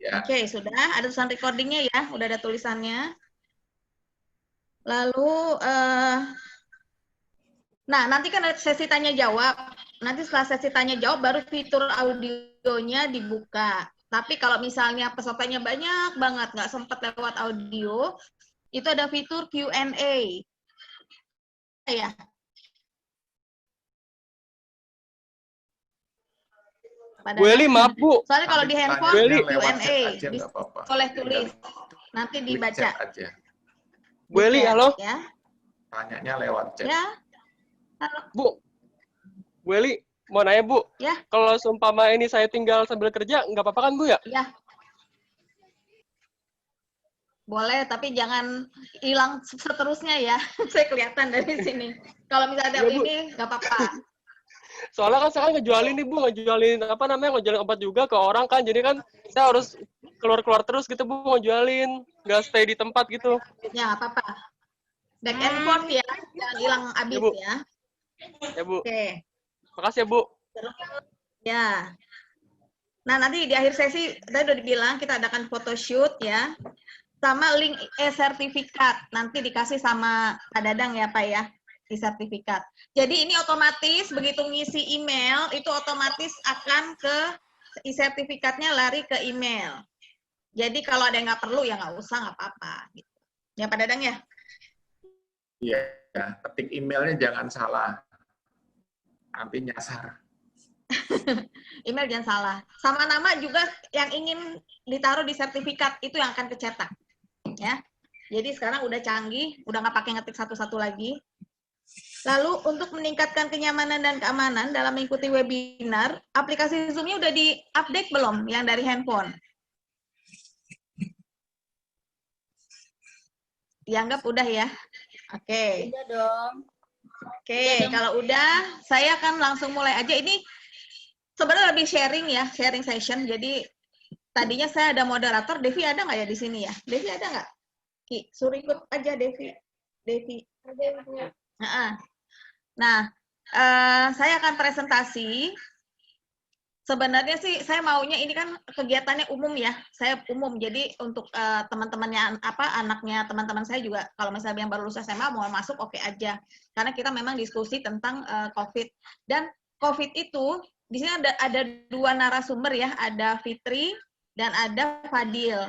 Ya. Oke, sudah ada tulisan recordingnya ya, udah ada tulisannya. Lalu, nah nanti kan ada sesi tanya jawab. Nanti setelah sesi tanya jawab baru fitur audionya dibuka. Tapi kalau misalnya pesertanya banyak banget, nggak sempat lewat audio, itu ada fitur Q&A. Ya. Bu Eli, maaf Bu. Soalnya kalau di handphone Q&A boleh tulis, nanti dibaca. Bu Eli, halo. Ya. Tanyanya lewat chat. Ya. Halo. Bu Eli, mau nanya Bu. Ya. Kalau seumpama ini saya tinggal sambil kerja, nggak apa-apa kan Bu ya? Ya. Boleh, tapi jangan hilang seterusnya ya. Saya kelihatan dari sini. Kalau misalnya ada ini, nggak apa-apa. Soalnya kan saya kan ngejualin nih Bu, ngejualin obat juga ke orang kan. Jadi kan saya harus keluar-keluar terus gitu Bu, ngejualin. Nggak stay di tempat gitu. Ya, nggak apa-apa. Back and forth ya, jangan hilang habis ya. Ya Bu. Oke. Makasih ya Bu. Ya. Nah, nanti di akhir sesi, tadi udah dibilang, kita adakan photoshoot ya. Sama link e-sertifikat. Nanti dikasih sama Pak Dadang ya Pak ya, e-sertifikat. Jadi ini otomatis, begitu ngisi email, itu otomatis akan ke e-sertifikatnya lari ke email. Jadi kalau ada yang nggak perlu, ya nggak usah, nggak apa-apa. Gitu. Ya Pak Dadang ya? Iya, ketik emailnya jangan salah. Nanti nyasar. Email jangan salah. Sama nama juga yang ingin ditaruh di sertifikat itu yang akan kecetak. Ya. Jadi sekarang udah canggih, udah nggak pakai ngetik satu-satu lagi. Lalu untuk meningkatkan kenyamanan dan keamanan dalam mengikuti webinar, aplikasi Zoom-nya udah di-update belum yang dari handphone? Dianggap udah ya? Oke. Udah dong. Oke, kalau udah, saya akan langsung mulai aja. Ini sebenarnya lebih sharing ya, sharing session. Jadi tadinya saya ada moderator, Devi ada nggak ya di sini ya? Devi ada nggak? Ki, suruh ikut aja Devi. Nah, saya akan presentasi. Sebenarnya sih saya maunya ini kan kegiatannya umum ya. Saya umum. Jadi untuk teman-temannya anaknya teman-teman saya juga kalau misalnya yang baru lulus SMA mau masuk oke aja. Karena kita memang diskusi tentang COVID. Dan COVID itu di sini ada dua narasumber ya, ada Fitri dan ada Fadil.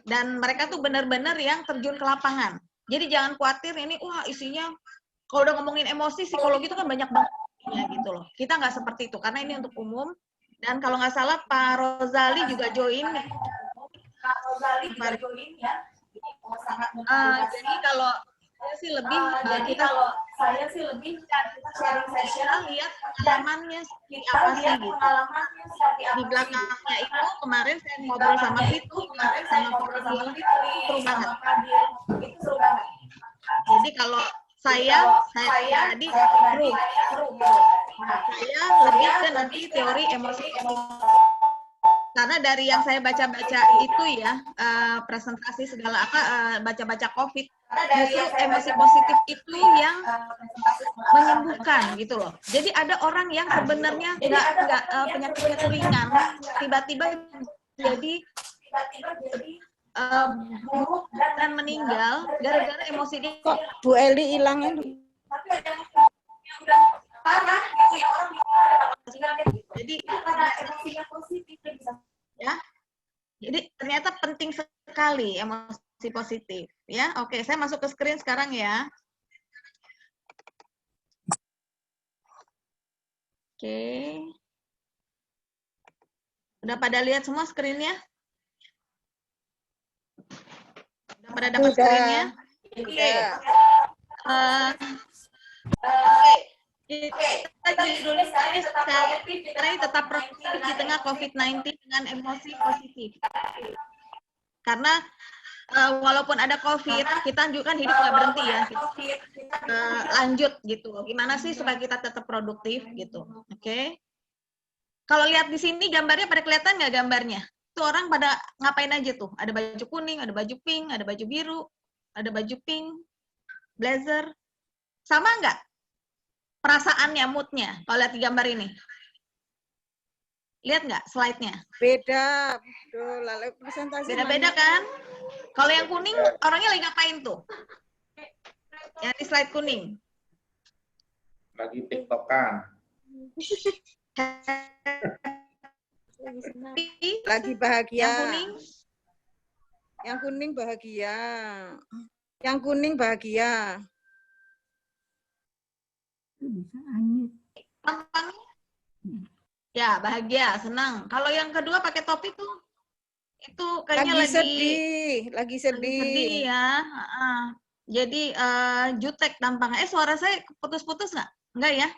Dan mereka tuh benar-benar yang terjun ke lapangan. Jadi jangan khawatir ini wah isinya kalau udah ngomongin emosi psikologi itu kan banyak banget ya gitu loh. Kita nggak seperti itu karena ini untuk umum. Dan kalau nggak salah Pak Rozali juga join. Jadi kalau saya sih lebih sharing session lihat pengalamannya seperti apa sih gitu. Di belakangnya itu kemarin saya ngobrol sama Fitri, kemarin sama Fadil, seru banget. Jadi kalau saya tadi seru. Saya lebih ke nanti teori emosi. Karena dari yang saya baca-baca itu ya, presentasi segala baca-baca COVID, justru emosi positif itu yang menyembuhkan gitu loh. Jadi ada orang yang sebenarnya nggak penyakitnya itu ringan, tiba-tiba jadi buruk dan meninggal gara-gara emosi dia. Kok Bu Eli hilangnya? Tapi ada yang udah parah gitu ya orang jadi emosinya positif bisa ya. Jadi ternyata penting sekali emosi positif ya. Oke, saya masuk ke screen sekarang ya. Oke. Udah pada lihat semua screen-nya? Udah pada dapat screen-nya? Oke. Oke. Kita judulnya sekarang ini tetap produktif di tengah COVID-19 dengan emosi positif. Karena walaupun ada COVID, kita juga kan hidup nggak berhenti ya. Lanjut gitu. Gimana sih supaya kita tetap produktif gitu. Oke. Kalau lihat di sini gambarnya pada kelihatan nggak gambarnya? Tuh orang pada ngapain aja tuh? Ada baju kuning, ada baju pink, ada baju biru, ada baju pink, blazer. Sama nggak? Perasaannya, moodnya, kalau lihat di gambar ini. Lihat nggak slide-nya? Beda. Duh, lalu presentasi Beda-beda kan? Kalau yang kuning, orangnya lagi ngapain tuh? Yang di slide kuning. Lagi TikTokan. lagi bahagia. Yang kuning, Yang kuning bahagia. Yang kuning bahagia. tampangnya ya bahagia, senang. Kalau yang kedua pakai topi tuh, itu kayaknya Lagi sedih. Lagi sedih. sedih ya. Jadi jutek tampangnya. Suara saya putus-putus nggak? Enggak ya?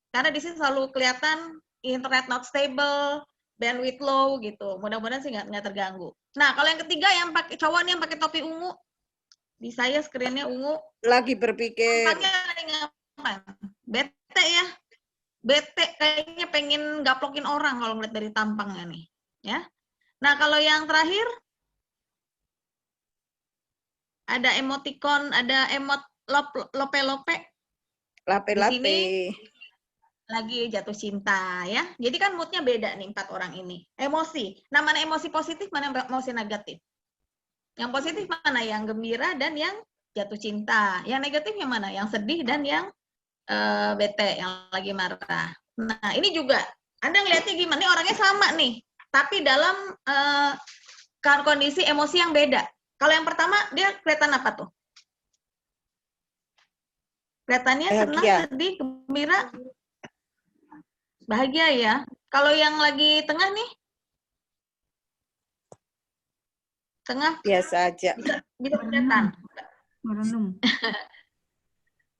Karena di sini selalu kelihatan internet not stable, bandwidth low gitu. Mudah-mudahan sih nggak terganggu. Nah, kalau yang ketiga yang pakai cowok nih yang pakai topi ungu, di saya screen-nya ungu. Lagi berpikir. Tampangnya lagi ngapain? Bete ya. Bete kayaknya pengen gaplokin orang kalau ngeliat dari tampangnya nih, ya. Nah, kalau yang terakhir ada emoticon, ada emot lope-lope. Lape-lape. Di sini lagi jatuh cinta ya. Jadi kan moodnya beda nih 4 orang ini. Emosi. Nah, mana emosi positif, mana emosi negatif? Yang positif mana? Yang gembira dan yang jatuh cinta. Yang negatif yang mana? Yang sedih dan yang bete, yang lagi marah. Nah, ini juga Anda ngelihatnya gimana? Ini orangnya sama nih, tapi dalam kondisi emosi yang beda. Kalau yang pertama dia kelihatan apa tuh? Kelihatannya senang, sedih, gembira, bahagia ya. Kalau yang lagi tengah nih, tengah biasa aja. Bisa kelihatan. Merenung.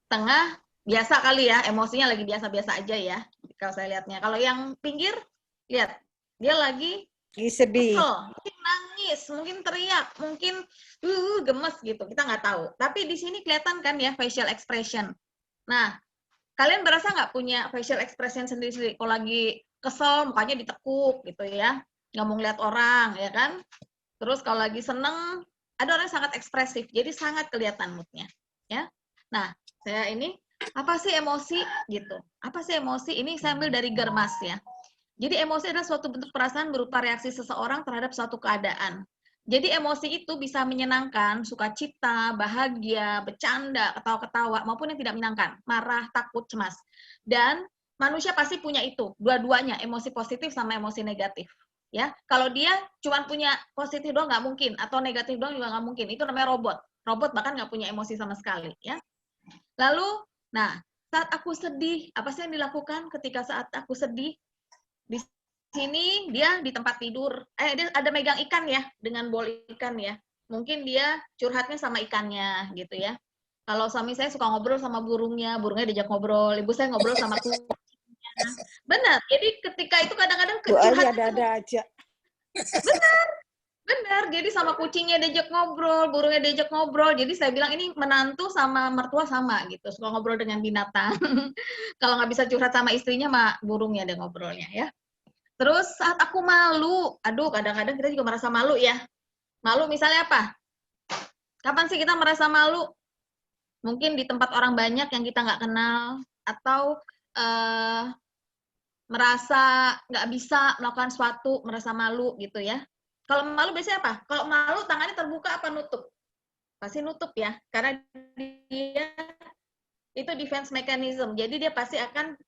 Tengah biasa kali ya, emosinya lagi biasa-biasa aja ya. Kalau saya lihatnya. Kalau yang pinggir, lihat dia lagi sedih. Mungkin nangis, mungkin teriak, mungkin gemes gitu. Kita nggak tahu. Tapi di sini kelihatan kan ya facial expression. Nah, kalian berasa nggak punya facial expression sendiri-sendiri? Kalau lagi kesel, mukanya ditekuk gitu ya. Nggak mau ngeliat orang, ya kan? Terus kalau lagi seneng, ada orang yang sangat ekspresif. Jadi sangat kelihatan moodnya. Ya. Nah, saya ini, apa sih emosi gitu? Apa sih emosi? Ini saya ambil dari Germas ya. Jadi emosi adalah suatu bentuk perasaan berupa reaksi seseorang terhadap suatu keadaan. Jadi emosi itu bisa menyenangkan, sukacita, bahagia, bercanda, ketawa-ketawa, maupun yang tidak menyenangkan, marah, takut, cemas. Dan manusia pasti punya itu, dua-duanya, emosi positif sama emosi negatif. Ya, kalau dia cuma punya positif doang nggak mungkin, atau negatif doang juga nggak mungkin. Itu namanya robot. Robot bahkan nggak punya emosi sama sekali. Ya. Lalu, nah, saat aku sedih, apa sih yang dilakukan ketika saat aku sedih? Di sini dia di tempat tidur, dia ada megang ikan ya, dengan bowl ikan ya. Mungkin dia curhatnya sama ikannya gitu ya. Kalau suami saya suka ngobrol sama burungnya diajak ngobrol. Ibu saya ngobrol sama kucingnya. Benar. Jadi ketika itu kadang-kadang curhatnya ada aja. Benar. Jadi sama kucingnya diajak ngobrol, burungnya diajak ngobrol. Jadi saya bilang ini menantu sama mertua sama gitu, suka ngobrol dengan binatang. Kalau nggak bisa curhat sama istrinya, sama burungnya ada ngobrolnya ya. Terus saat aku malu, aduh kadang-kadang kita juga merasa malu ya. Malu misalnya apa? Kapan sih kita merasa malu? Mungkin di tempat orang banyak yang kita nggak kenal, atau merasa nggak bisa melakukan sesuatu, merasa malu gitu ya. Kalau malu biasanya apa? Kalau malu tangannya terbuka apa nutup? Pasti nutup ya, karena dia itu defense mechanism. Jadi dia pasti akan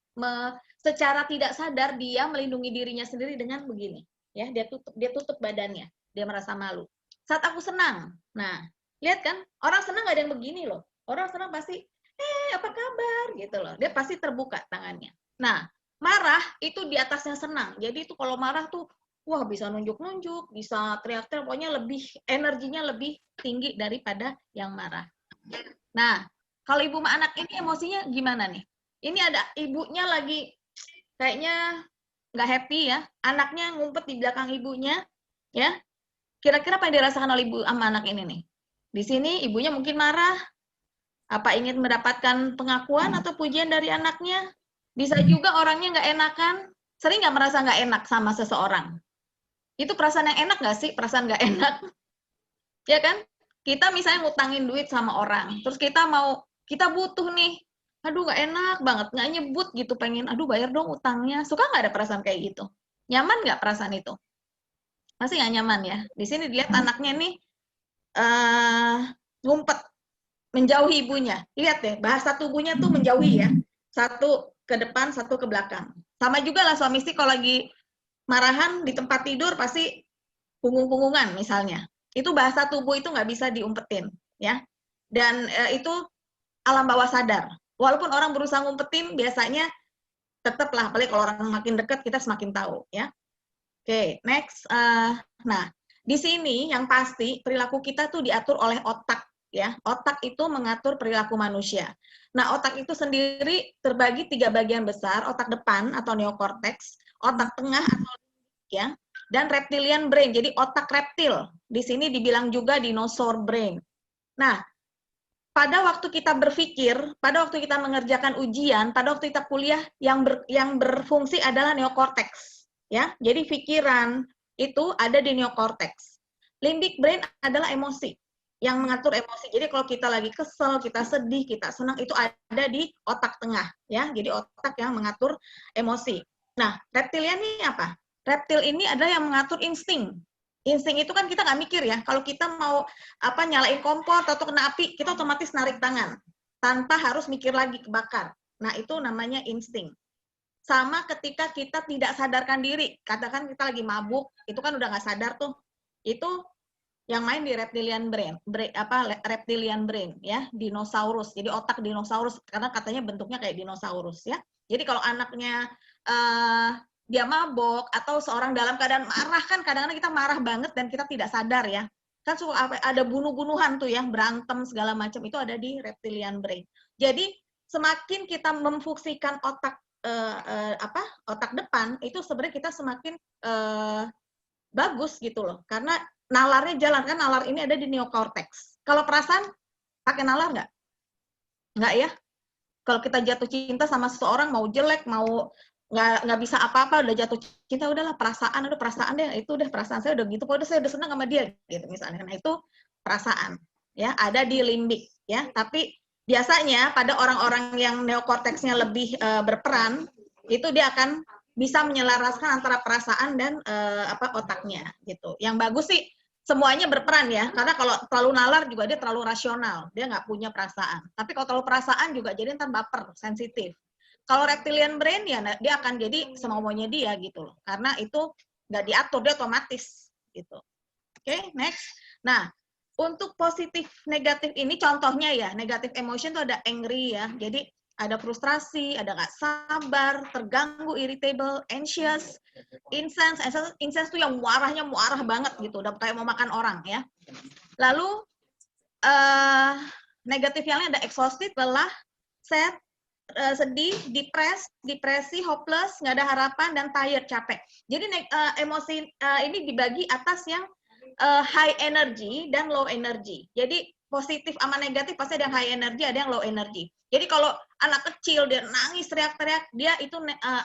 secara tidak sadar dia melindungi dirinya sendiri dengan begini. Ya, dia tutup badannya. Dia merasa malu. Saat aku senang. Nah, lihat kan, orang senang nggak ada yang begini loh. Orang senang pasti, apa kabar gitu loh. Dia pasti terbuka tangannya. Nah, marah itu di atasnya senang. Jadi itu kalau marah tuh wah bisa nunjuk-nunjuk, bisa teriak-teriak, pokoknya lebih energinya lebih tinggi daripada yang marah. Nah, kalau ibu sama anak ini emosinya gimana nih? Ini ada ibunya lagi kayaknya nggak happy ya, anaknya ngumpet di belakang ibunya, ya. Kira-kira apa yang dirasakan oleh ibu sama anak ini nih? Di sini ibunya mungkin marah, apa ingin mendapatkan pengakuan atau pujian dari anaknya? Bisa juga orangnya nggak enakan, sering nggak merasa nggak enak sama seseorang. Itu perasaan yang enak nggak sih? Perasaan nggak enak, ya kan? Kita misalnya ngutangin duit sama orang, terus kita butuh nih, aduh nggak enak banget, nggak nyebut gitu, pengen, aduh bayar dong utangnya. Suka nggak ada perasaan kayak gitu? Nyaman nggak perasaan itu? Masih nggak nyaman ya? Di sini dilihat anaknya nih ngumpet, menjauhi ibunya. Lihat deh, bahasa tubuhnya tuh menjauhi ya. Satu ke depan, satu ke belakang. Sama juga lah suami istri kalau lagi marahan di tempat tidur pasti punggung-punggungan misalnya. Itu bahasa tubuh itu nggak bisa diumpetin ya. Dan itu alam bawah sadar. Walaupun orang berusaha ngumpetin, biasanya tetaplah, apalagi kalau orang makin dekat kita semakin tahu ya. Oke, next. Nah, di sini yang pasti perilaku kita tuh diatur oleh otak ya. Otak itu mengatur perilaku manusia. Nah, otak itu sendiri terbagi 3 bagian besar, otak depan atau neokorteks, otak tengah atau ya, dan reptilian brain. Jadi otak reptil. Di sini dibilang juga dinosaur brain. Nah, pada waktu kita berpikir, pada waktu kita mengerjakan ujian, pada waktu kita kuliah yang berfungsi adalah neokorteks. Ya, jadi pikiran itu ada di neokorteks. Limbic brain adalah emosi yang mengatur emosi. Jadi kalau kita lagi kesel, kita sedih, kita senang, itu ada di otak tengah, ya. Jadi otak yang mengatur emosi. Nah, reptilian ini apa? Reptil ini adalah yang mengatur insting. Insting itu kan kita nggak mikir ya. Kalau kita mau nyalain kompor atau kena api, kita otomatis narik tangan tanpa harus mikir lagi kebakar. Nah, itu namanya insting. Sama ketika kita tidak sadarkan diri, katakan kita lagi mabuk, itu kan udah nggak sadar tuh. Itu yang main di reptilian brain, reptilian brain ya, dinosaurus. Jadi otak dinosaurus karena katanya bentuknya kayak dinosaurus ya. Jadi kalau anaknya dia mabok atau seorang dalam keadaan marah, kan kadang-kadang kita marah banget dan kita tidak sadar ya. Kan suka ada bunuh-bunuhan tuh ya, berantem segala macam, itu ada di reptilian brain. Jadi semakin kita memfungsikan otak otak depan, itu sebenarnya kita semakin bagus gitu loh. Karena nalarnya jalan, kan nalar ini ada di neokorteks. Kalau perasaan pakai nalar nggak? Nggak ya. Kalau kita jatuh cinta sama seseorang, mau jelek, mau nggak bisa apa-apa, udah jatuh cinta, udahlah perasaan deh, itu udah perasaan saya udah gitu, kok udah saya udah senang sama dia gitu misalnya. Nah, itu perasaan ya, ada di limbik ya. Tapi biasanya pada orang-orang yang neokorteksnya lebih berperan, itu dia akan bisa menyelaraskan antara perasaan dan otaknya gitu. Yang bagus sih semuanya berperan ya, karena kalau terlalu nalar juga dia terlalu rasional, dia nggak punya perasaan. Tapi kalau terlalu perasaan juga jadi ntar baper, sensitif. Kalau reptilian brain ya dia akan jadi semaunya dia gitu loh, karena itu nggak diatur, dia otomatis gitu. Oke, next. Nah, untuk positif negatif ini contohnya ya, negatif emotion itu ada angry ya, jadi ada frustrasi, ada nggak sabar, terganggu, irritable, anxious, incense itu yang muarah banget gitu, udah kayak mau makan orang ya. Lalu negatif yang lain ada exhausted, lelah, sad, sedih, depresi, hopeless, nggak ada harapan, dan tired, capek. Jadi emosi ini dibagi atas yang high energy dan low energy. Jadi positif sama negatif pasti ada yang high energy, ada yang low energy. Jadi kalau anak kecil dia nangis teriak-teriak, dia itu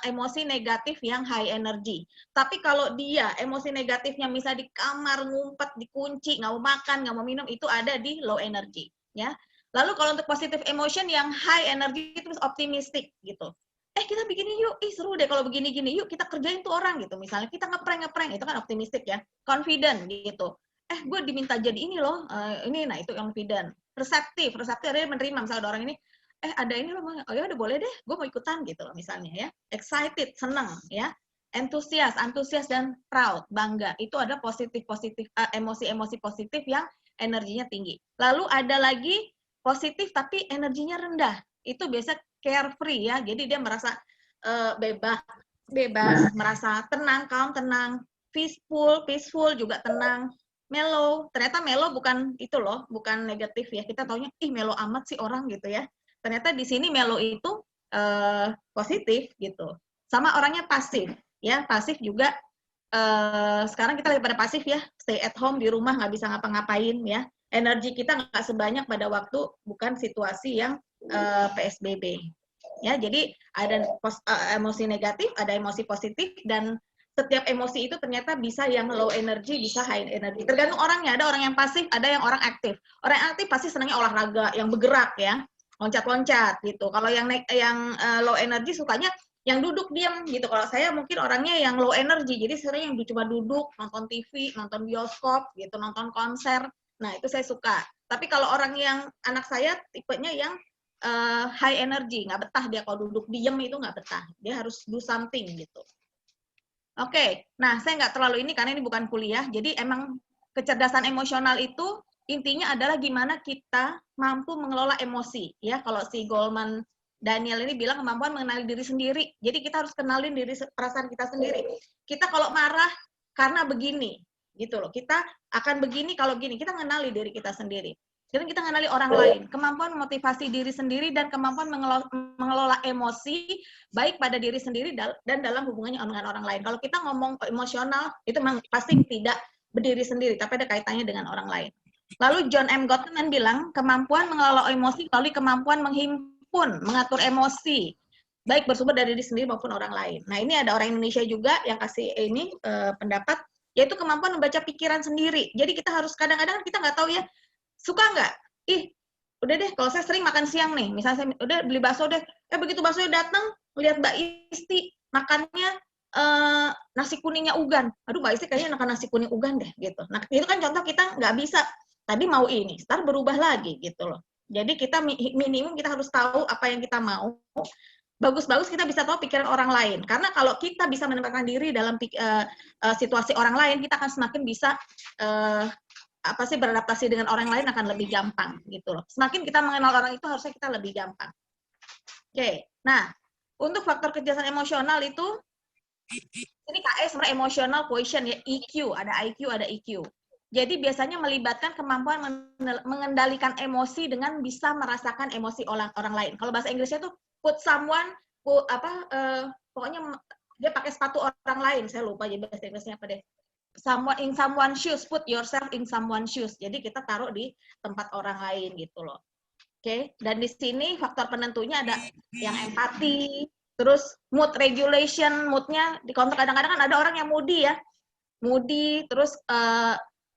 emosi negatif yang high energy. Tapi kalau dia emosi negatifnya misalnya di kamar ngumpet, dikunci, nggak mau makan, nggak mau minum, itu ada di low energy. Ya. Lalu kalau untuk positive emotion yang high energy itu optimistik gitu. Kita bikin yuk, seru deh kalau begini-gini, yuk kita kerjain tuh orang gitu. Misalnya kita ngeprank, itu kan optimistik ya. Confident gitu. Gue diminta jadi ini loh, ini, nah itu confident. Reseptif adalah menerima, misalnya ada orang ini, ada ini loh, oh ya udah boleh deh, gue mau ikutan gitu loh misalnya ya. Excited, seneng ya. Antusias dan proud, bangga. Itu ada emosi-emosi positif yang energinya tinggi. Lalu ada lagi positif tapi energinya rendah. Itu biasa carefree ya. Jadi dia merasa bebas, merasa tenang, calm, tenang, peaceful juga tenang, mellow. Ternyata mellow bukan itu loh, bukan negatif ya. Kita taunya mellow amat sih orang gitu ya. Ternyata di sini mellow itu positif gitu. Sama orangnya pasif ya. Pasif juga sekarang kita lagi pada pasif ya, stay at home di rumah, nggak bisa ngapa-ngapain ya. Energi kita nggak sebanyak pada waktu bukan situasi yang PSBB. Ya, jadi ada emosi negatif, ada emosi positif, dan setiap emosi itu ternyata bisa yang low energy, bisa high energy. Tergantung orangnya, ada orang yang pasif, ada yang orang aktif. Orang yang aktif pasti senangnya olahraga, yang bergerak ya, loncat-loncat gitu. Kalau yang low energy sukanya yang duduk diam gitu. Kalau saya mungkin orangnya yang low energy, jadi sering yang cuma duduk, nonton TV, nonton bioskop gitu, nonton konser. Nah, itu saya suka. Tapi kalau orang yang anak saya tipenya yang high energy, nggak betah dia kalau duduk diem itu nggak betah. Dia harus do something gitu. Oke, nah saya nggak terlalu ini karena ini bukan kuliah, jadi emang kecerdasan emosional itu intinya adalah gimana kita mampu mengelola emosi. Ya, kalau si Goleman Daniel ini bilang kemampuan mengenali diri sendiri. Jadi kita harus kenalin diri perasaan kita sendiri. Kita kalau marah karena begini, gitu loh. Kita akan begini kalau gini. Kita mengenali diri kita sendiri. Jadi kita mengenali orang lain. Kemampuan memotivasi diri sendiri dan kemampuan mengelola emosi baik pada diri sendiri dan dalam hubungannya dengan orang lain. Kalau kita ngomong emosional itu memang pasti tidak berdiri sendiri, tapi ada kaitannya dengan orang lain. Lalu John M. Gottman bilang kemampuan mengelola emosi melalui kemampuan mengatur emosi, baik bersumber dari diri sendiri maupun orang lain. Nah, ini ada orang Indonesia juga yang kasih ini pendapat, yaitu kemampuan membaca pikiran sendiri. Jadi kita harus kadang-kadang kita nggak tahu ya, suka nggak? Ih, udah deh, kalau saya sering makan siang nih, misalnya saya udah beli bakso deh, begitu baksonya datang, lihat Mbak Isti makannya nasi kuningnya ugan. Aduh, Mbak Isti kayaknya makan nasi kuning ugan deh, gitu. Nah, itu kan contoh kita nggak bisa. Tadi mau ini, ntar berubah lagi, gitu loh. Jadi kita minimum kita harus tahu apa yang kita mau. Bagus-bagus kita bisa tahu pikiran orang lain. Karena kalau kita bisa menempatkan diri dalam situasi orang lain, kita akan semakin bisa beradaptasi dengan orang lain akan lebih gampang gitu loh. Semakin kita mengenal orang itu harusnya kita lebih gampang. Oke. Nah, untuk faktor kecerdasan emosional itu ini KS sebenarnya emotional quotient ya, EQ, ada IQ, ada EQ. Jadi biasanya melibatkan kemampuan mengendalikan emosi dengan bisa merasakan emosi orang lain. Kalau bahasa Inggrisnya tuh pokoknya dia pakai sepatu orang lain. Saya lupa jadi bahasa Inggrisnya apa deh. In someone's shoes, put yourself in someone's shoes. Jadi kita taruh di tempat orang lain gitu loh. Oke, dan di sini faktor penentunya ada yang empati, terus mood regulation, moodnya dikontrol. Kadang-kadang kan ada orang yang moody ya, moody, terus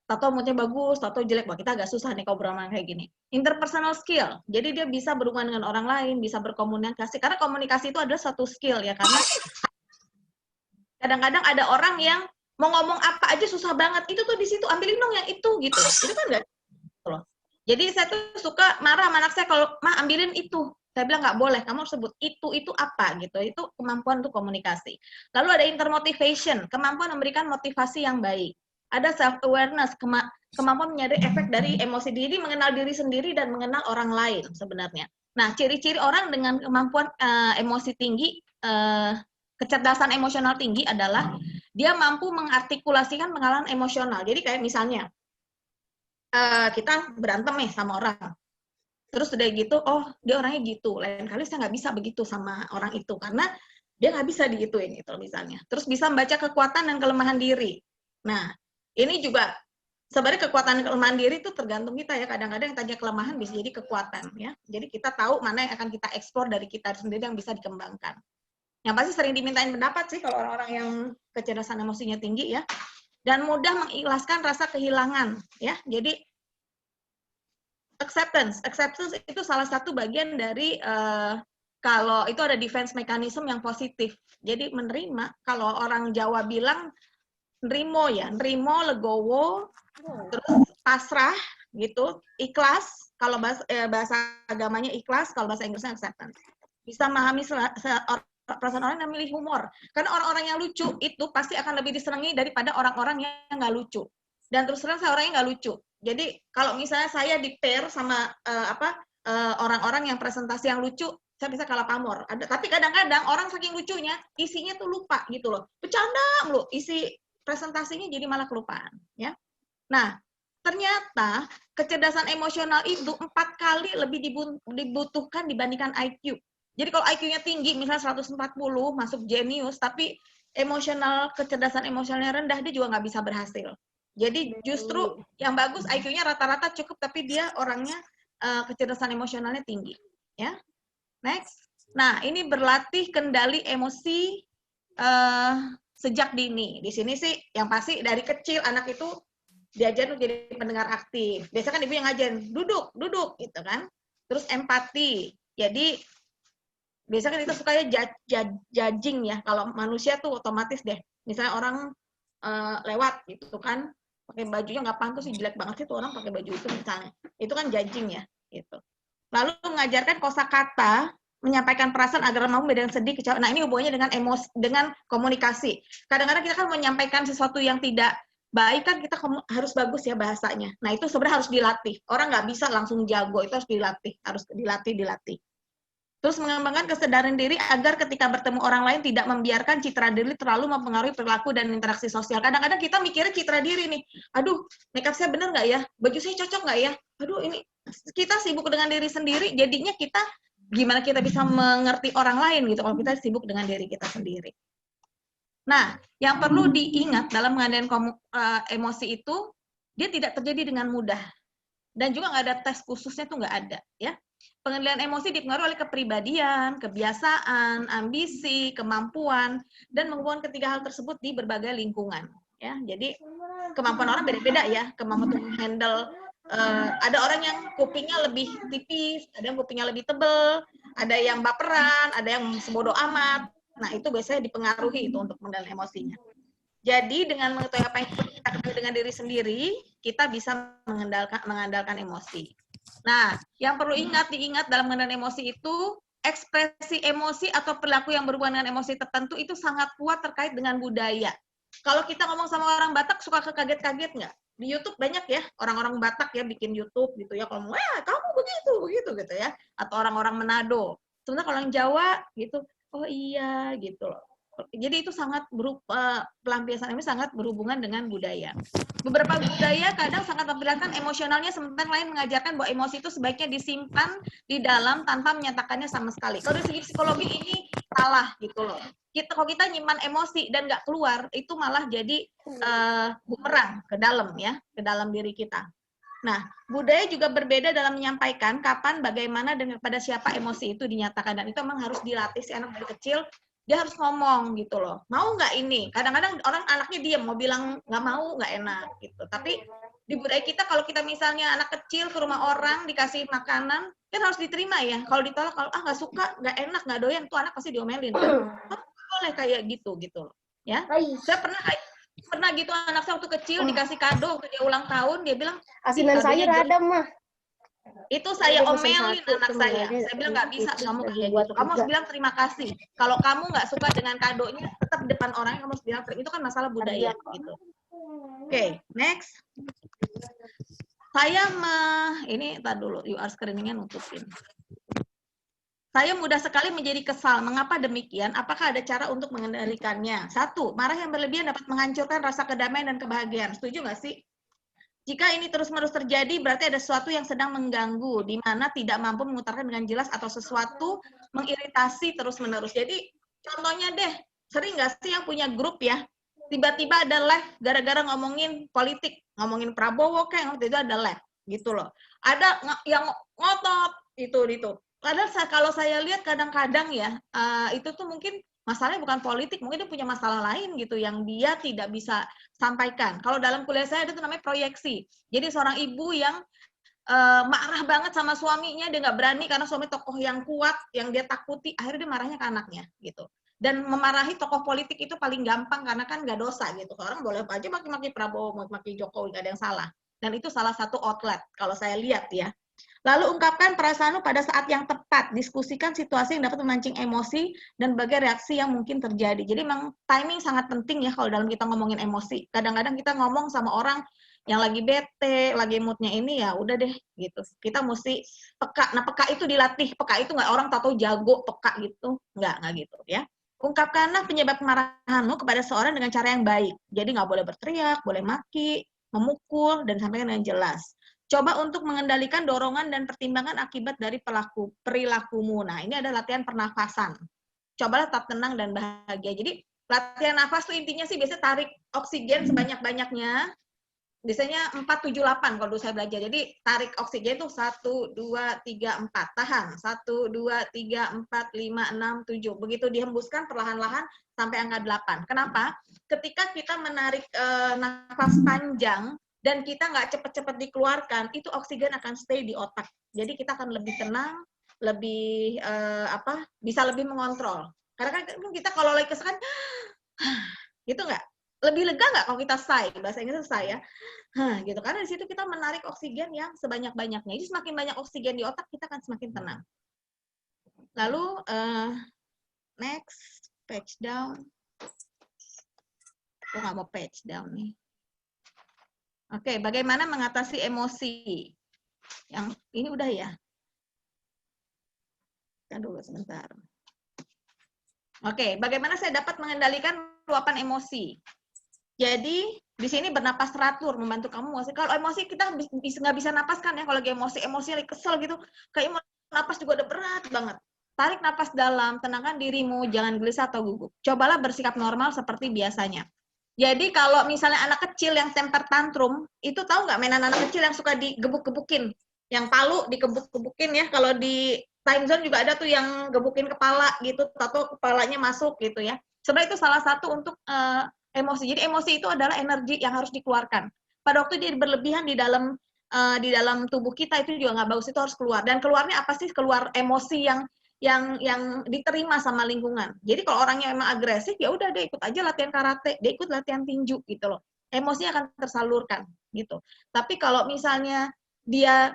atau moodnya bagus, atau jelek. Wah, kita agak susah nih kalau beromongan kayak gini. Interpersonal skill, jadi dia bisa berhubungan dengan orang lain, bisa berkomunikasi. Karena komunikasi itu adalah satu skill ya, karena kadang-kadang ada orang yang mau ngomong apa aja susah banget. Itu tuh di situ ambilin dong yang itu gitu. Itu kan enggak. Jadi saya tuh suka marah sama anak saya kalau ambilin itu. Saya bilang nggak boleh, kamu harus sebut itu apa gitu. Itu kemampuan untuk komunikasi. Lalu ada intermotivation, kemampuan memberikan motivasi yang baik. Ada self-awareness, kemampuan menyadari efek dari emosi diri, mengenal diri sendiri, dan mengenal orang lain sebenarnya. Nah, ciri-ciri orang dengan kemampuan emosi tinggi, kecerdasan emosional tinggi adalah dia mampu mengartikulasikan pengalaman emosional. Jadi kayak misalnya, kita berantem nih sama orang. Terus udah gitu, oh dia orangnya gitu. Lain kali saya nggak bisa begitu sama orang itu, karena dia nggak bisa digituin itu misalnya. Terus bisa membaca kekuatan dan kelemahan diri. Nah, ini juga sebenarnya kekuatan dan kelemahan diri itu tergantung kita ya. Kadang-kadang yang tadinya kelemahan bisa jadi kekuatan ya. Jadi kita tahu mana yang akan kita eksplor dari kita sendiri yang bisa dikembangkan. Yang pasti sering dimintain pendapat sih kalau orang-orang yang kecerdasan emosinya tinggi ya. Dan mudah mengikhlaskan rasa kehilangan ya. Jadi acceptance itu salah satu bagian dari kalau itu ada defense mechanism yang positif. Jadi menerima, kalau orang Jawa bilang nerimo ya, nerimo, legowo, terus pasrah gitu, ikhlas, kalau bahasa agamanya ikhlas, kalau bahasa Inggrisnya acceptance. Bisa memahami perasaan orang yang memilih humor. Karena orang-orang yang lucu itu pasti akan lebih disenangi daripada orang-orang yang nggak lucu. Dan terus terang saya orangnya nggak lucu. Jadi kalau misalnya saya di pair sama orang-orang yang presentasi yang lucu, saya bisa kalah pamor. Tapi kadang-kadang orang saking lucunya, isinya tuh lupa gitu loh. Bercanda mulu, isi presentasinya jadi malah kelupaan. Ya. Nah, ternyata kecerdasan emosional itu 4 kali lebih dibutuhkan dibandingkan IQ. Jadi kalau IQ-nya tinggi, misalnya 140, masuk jenius, tapi kecerdasan emosionalnya rendah, dia juga nggak bisa berhasil. Jadi justru yang bagus IQ-nya rata-rata cukup, tapi dia orangnya kecerdasan emosionalnya tinggi. Ya, next. Nah, ini berlatih kendali emosi sejak dini. Di sini sih yang pasti dari kecil anak itu diajarin untuk jadi pendengar aktif. Biasanya kan ibu yang ngajarin, duduk gitu kan. Terus empati. Jadi Biasanya kan kita sukanya judging ya. Kalau manusia tuh otomatis deh. Misalnya orang lewat gitu kan, pakai bajunya nggak pantas sih, jelek banget sih tuh orang pakai baju itu misalnya. Itu kan judging ya, gitu. Lalu mengajarkan kosakata, menyampaikan perasaan agar mau membedakan sedih, kecewa. Nah, ini hubungannya dengan emosi, dengan komunikasi. Kadang-kadang kita kan menyampaikan sesuatu yang tidak baik kan kita harus bagus ya bahasanya. Nah, itu sebenarnya harus dilatih. Orang nggak bisa langsung jago, itu harus dilatih. Terus mengembangkan kesadaran diri agar ketika bertemu orang lain tidak membiarkan citra diri terlalu mempengaruhi perilaku dan interaksi sosial. Kadang-kadang kita mikirnya citra diri nih, aduh, makeup saya bener nggak ya? Baju saya cocok nggak ya? Aduh, ini kita sibuk dengan diri sendiri, jadinya kita gimana kita bisa mengerti orang lain gitu kalau kita sibuk dengan diri kita sendiri. Nah, yang perlu diingat dalam mengendalikan emosi itu, dia tidak terjadi dengan mudah. Dan juga nggak ada tes khususnya tuh nggak ada, ya. Pengendalian emosi dipengaruhi oleh kepribadian, kebiasaan, ambisi, kemampuan, dan menghubungkan ketiga hal tersebut di berbagai lingkungan. Ya, jadi kemampuan orang beda-beda ya, kemampuan untuk handle. Ada orang yang kupingnya lebih tipis, ada yang kupingnya lebih tebel, ada yang baperan, ada yang sebodoh amat. Nah, itu biasanya dipengaruhi itu untuk mengendalikan emosinya. Jadi dengan mengetahui apa yang kita ketahui dengan diri sendiri, kita bisa mengandalkan emosi. Nah, yang perlu diingat dalam mengendalikan emosi itu, ekspresi emosi atau perilaku yang berhubungan dengan emosi tertentu itu sangat kuat terkait dengan budaya. Kalau kita ngomong sama orang Batak, suka kekaget-kaget nggak? Di YouTube banyak ya, orang-orang Batak ya bikin YouTube gitu ya, kalau wah kamu begitu gitu ya. Atau orang-orang Manado. Sebenarnya kalau yang Jawa gitu, oh iya gitu loh. Jadi itu sangat pelampiasan ini sangat berhubungan dengan budaya. Beberapa budaya kadang sangat memperlihatkan emosionalnya, sementara lain mengajarkan bahwa emosi itu sebaiknya disimpan di dalam tanpa menyatakannya sama sekali. Kalau dari segi psikologi ini salah gitu loh. Kalau kita nyimpan emosi dan nggak keluar, itu malah jadi bumerang ke dalam ya, ke dalam diri kita. Nah, budaya juga berbeda dalam menyampaikan kapan, bagaimana, dan kepada siapa emosi itu dinyatakan. Dan itu memang harus dilatih si anak dari kecil. Dia harus ngomong gitu loh, mau nggak ini? Kadang-kadang orang anaknya diam, mau bilang nggak mau nggak enak gitu. Tapi di budaya kita kalau kita misalnya anak kecil ke rumah orang dikasih makanan, kan harus diterima ya. Kalau ditolak, kalau nggak suka, nggak enak, nggak doyan, tuh anak pasti diomelin. Kan? Boleh kayak gitu loh. Ya, saya pernah gitu anak saya waktu kecil dikasih kado waktu dia ulang tahun, dia bilang Asinan sayur ada mah. Itu saya omelin anak saya. Saya bilang nggak bisa kamu kayak gitu. Kamu harus bilang terima kasih. Kalau kamu nggak suka dengan kadonya, tetap di depan orangnya kamu harus bilang terima. Itu kan masalah budaya gitu. Oke, next. Ini tar dulu, UR screening-nya nutupin. Saya mudah sekali menjadi kesal. Mengapa demikian? Apakah ada cara untuk mengendalikannya? 1, marah yang berlebihan dapat menghancurkan rasa kedamaian dan kebahagiaan. Setuju nggak sih? Jika ini terus-menerus terjadi, berarti ada sesuatu yang sedang mengganggu, di mana tidak mampu mengutarakan dengan jelas atau sesuatu mengiritasi terus-menerus. Jadi, contohnya deh, sering nggak sih yang punya grup ya, tiba-tiba ada live gara-gara ngomongin politik, ngomongin Prabowo kayak waktu itu ada live, gitu loh. Ada yang ngotot, itu. Padahal kalau saya lihat kadang-kadang ya, itu tuh mungkin masalahnya bukan politik, mungkin dia punya masalah lain gitu yang dia tidak bisa sampaikan. Kalau dalam kuliah saya itu namanya proyeksi. Jadi seorang ibu yang marah banget sama suaminya, dia nggak berani karena suami tokoh yang kuat, yang dia takuti, akhirnya dia marahnya ke anaknya gitu. Dan memarahi tokoh politik itu paling gampang karena kan nggak dosa gitu. Orang boleh aja maki-maki Prabowo, maki-maki Jokowi, nggak ada yang salah. Dan itu salah satu outlet kalau saya lihat ya. Lalu ungkapkan perasaanmu pada saat yang tepat. Diskusikan situasi yang dapat memancing emosi dan berbagai reaksi yang mungkin terjadi. Jadi memang timing sangat penting ya kalau dalam kita ngomongin emosi. Kadang-kadang kita ngomong sama orang yang lagi bete, lagi moodnya ini ya udah deh gitu. Kita mesti peka. Nah peka itu dilatih. Peka itu nggak orang tahu jago peka gitu. Nggak gitu ya. Ungkapkanlah penyebab kemarahanmu kepada seorang dengan cara yang baik. Jadi nggak boleh berteriak, boleh maki, memukul, dan sampaikan dengan jelas. Coba untuk mengendalikan dorongan dan pertimbangan akibat dari perilakumu. Nah, ini ada latihan pernafasan. Cobalah tetap tenang dan bahagia. Jadi, latihan nafas itu intinya sih biasanya tarik oksigen sebanyak-banyaknya. Biasanya 4-7-8 kalau dulu saya belajar. Jadi, tarik oksigen itu 1, 2, 3, 4. Tahan. 1, 2, 3, 4, 5, 6, 7. Begitu dihembuskan perlahan-lahan sampai angka 8. Kenapa? Ketika kita menarik nafas panjang, dan kita nggak cepat-cepat dikeluarkan, itu oksigen akan stay di otak. Jadi kita akan lebih tenang, lebih bisa lebih mengontrol. Karena kan kita kalau lagi kesel kan gitu nggak? Lebih lega nggak kalau kita sigh, bahasa Inggrisnya sigh ya. Gitu. Karena di situ kita menarik oksigen yang sebanyak-banyaknya. Jadi semakin banyak oksigen di otak, kita akan semakin tenang. Lalu next, page down. Aku nggak mau page down nih. Oke, bagaimana mengatasi emosi? Yang ini udah ya. Kita dulu sebentar. Oke, bagaimana saya dapat mengendalikan luapan emosi? Jadi di sini bernapas teratur membantu kamu emosi. Kalau emosi kita nggak bisa napas kan ya, kalau lagi emosi lagi kesel gitu, kayak mau napas juga udah berat banget. Tarik napas dalam, tenangkan dirimu, jangan gelisah atau gugup. Cobalah bersikap normal seperti biasanya. Jadi kalau misalnya anak kecil yang temper tantrum, itu tahu nggak mainan anak kecil yang suka digebuk-gebukin, yang palu digebuk-gebukin ya. Kalau di time zone juga ada tuh yang gebukin kepala gitu, atau kepalanya masuk gitu ya. Sebenarnya itu salah satu untuk emosi. Jadi emosi itu adalah energi yang harus dikeluarkan. Pada waktu dia berlebihan di dalam tubuh kita itu juga nggak bagus, itu harus keluar. Dan keluarnya apa sih? Keluar emosi yang diterima sama lingkungan. Jadi kalau orangnya emang agresif, ya udah dia ikut aja latihan karate, dia ikut latihan tinju gitu loh. Emosinya akan tersalurkan gitu. Tapi kalau misalnya dia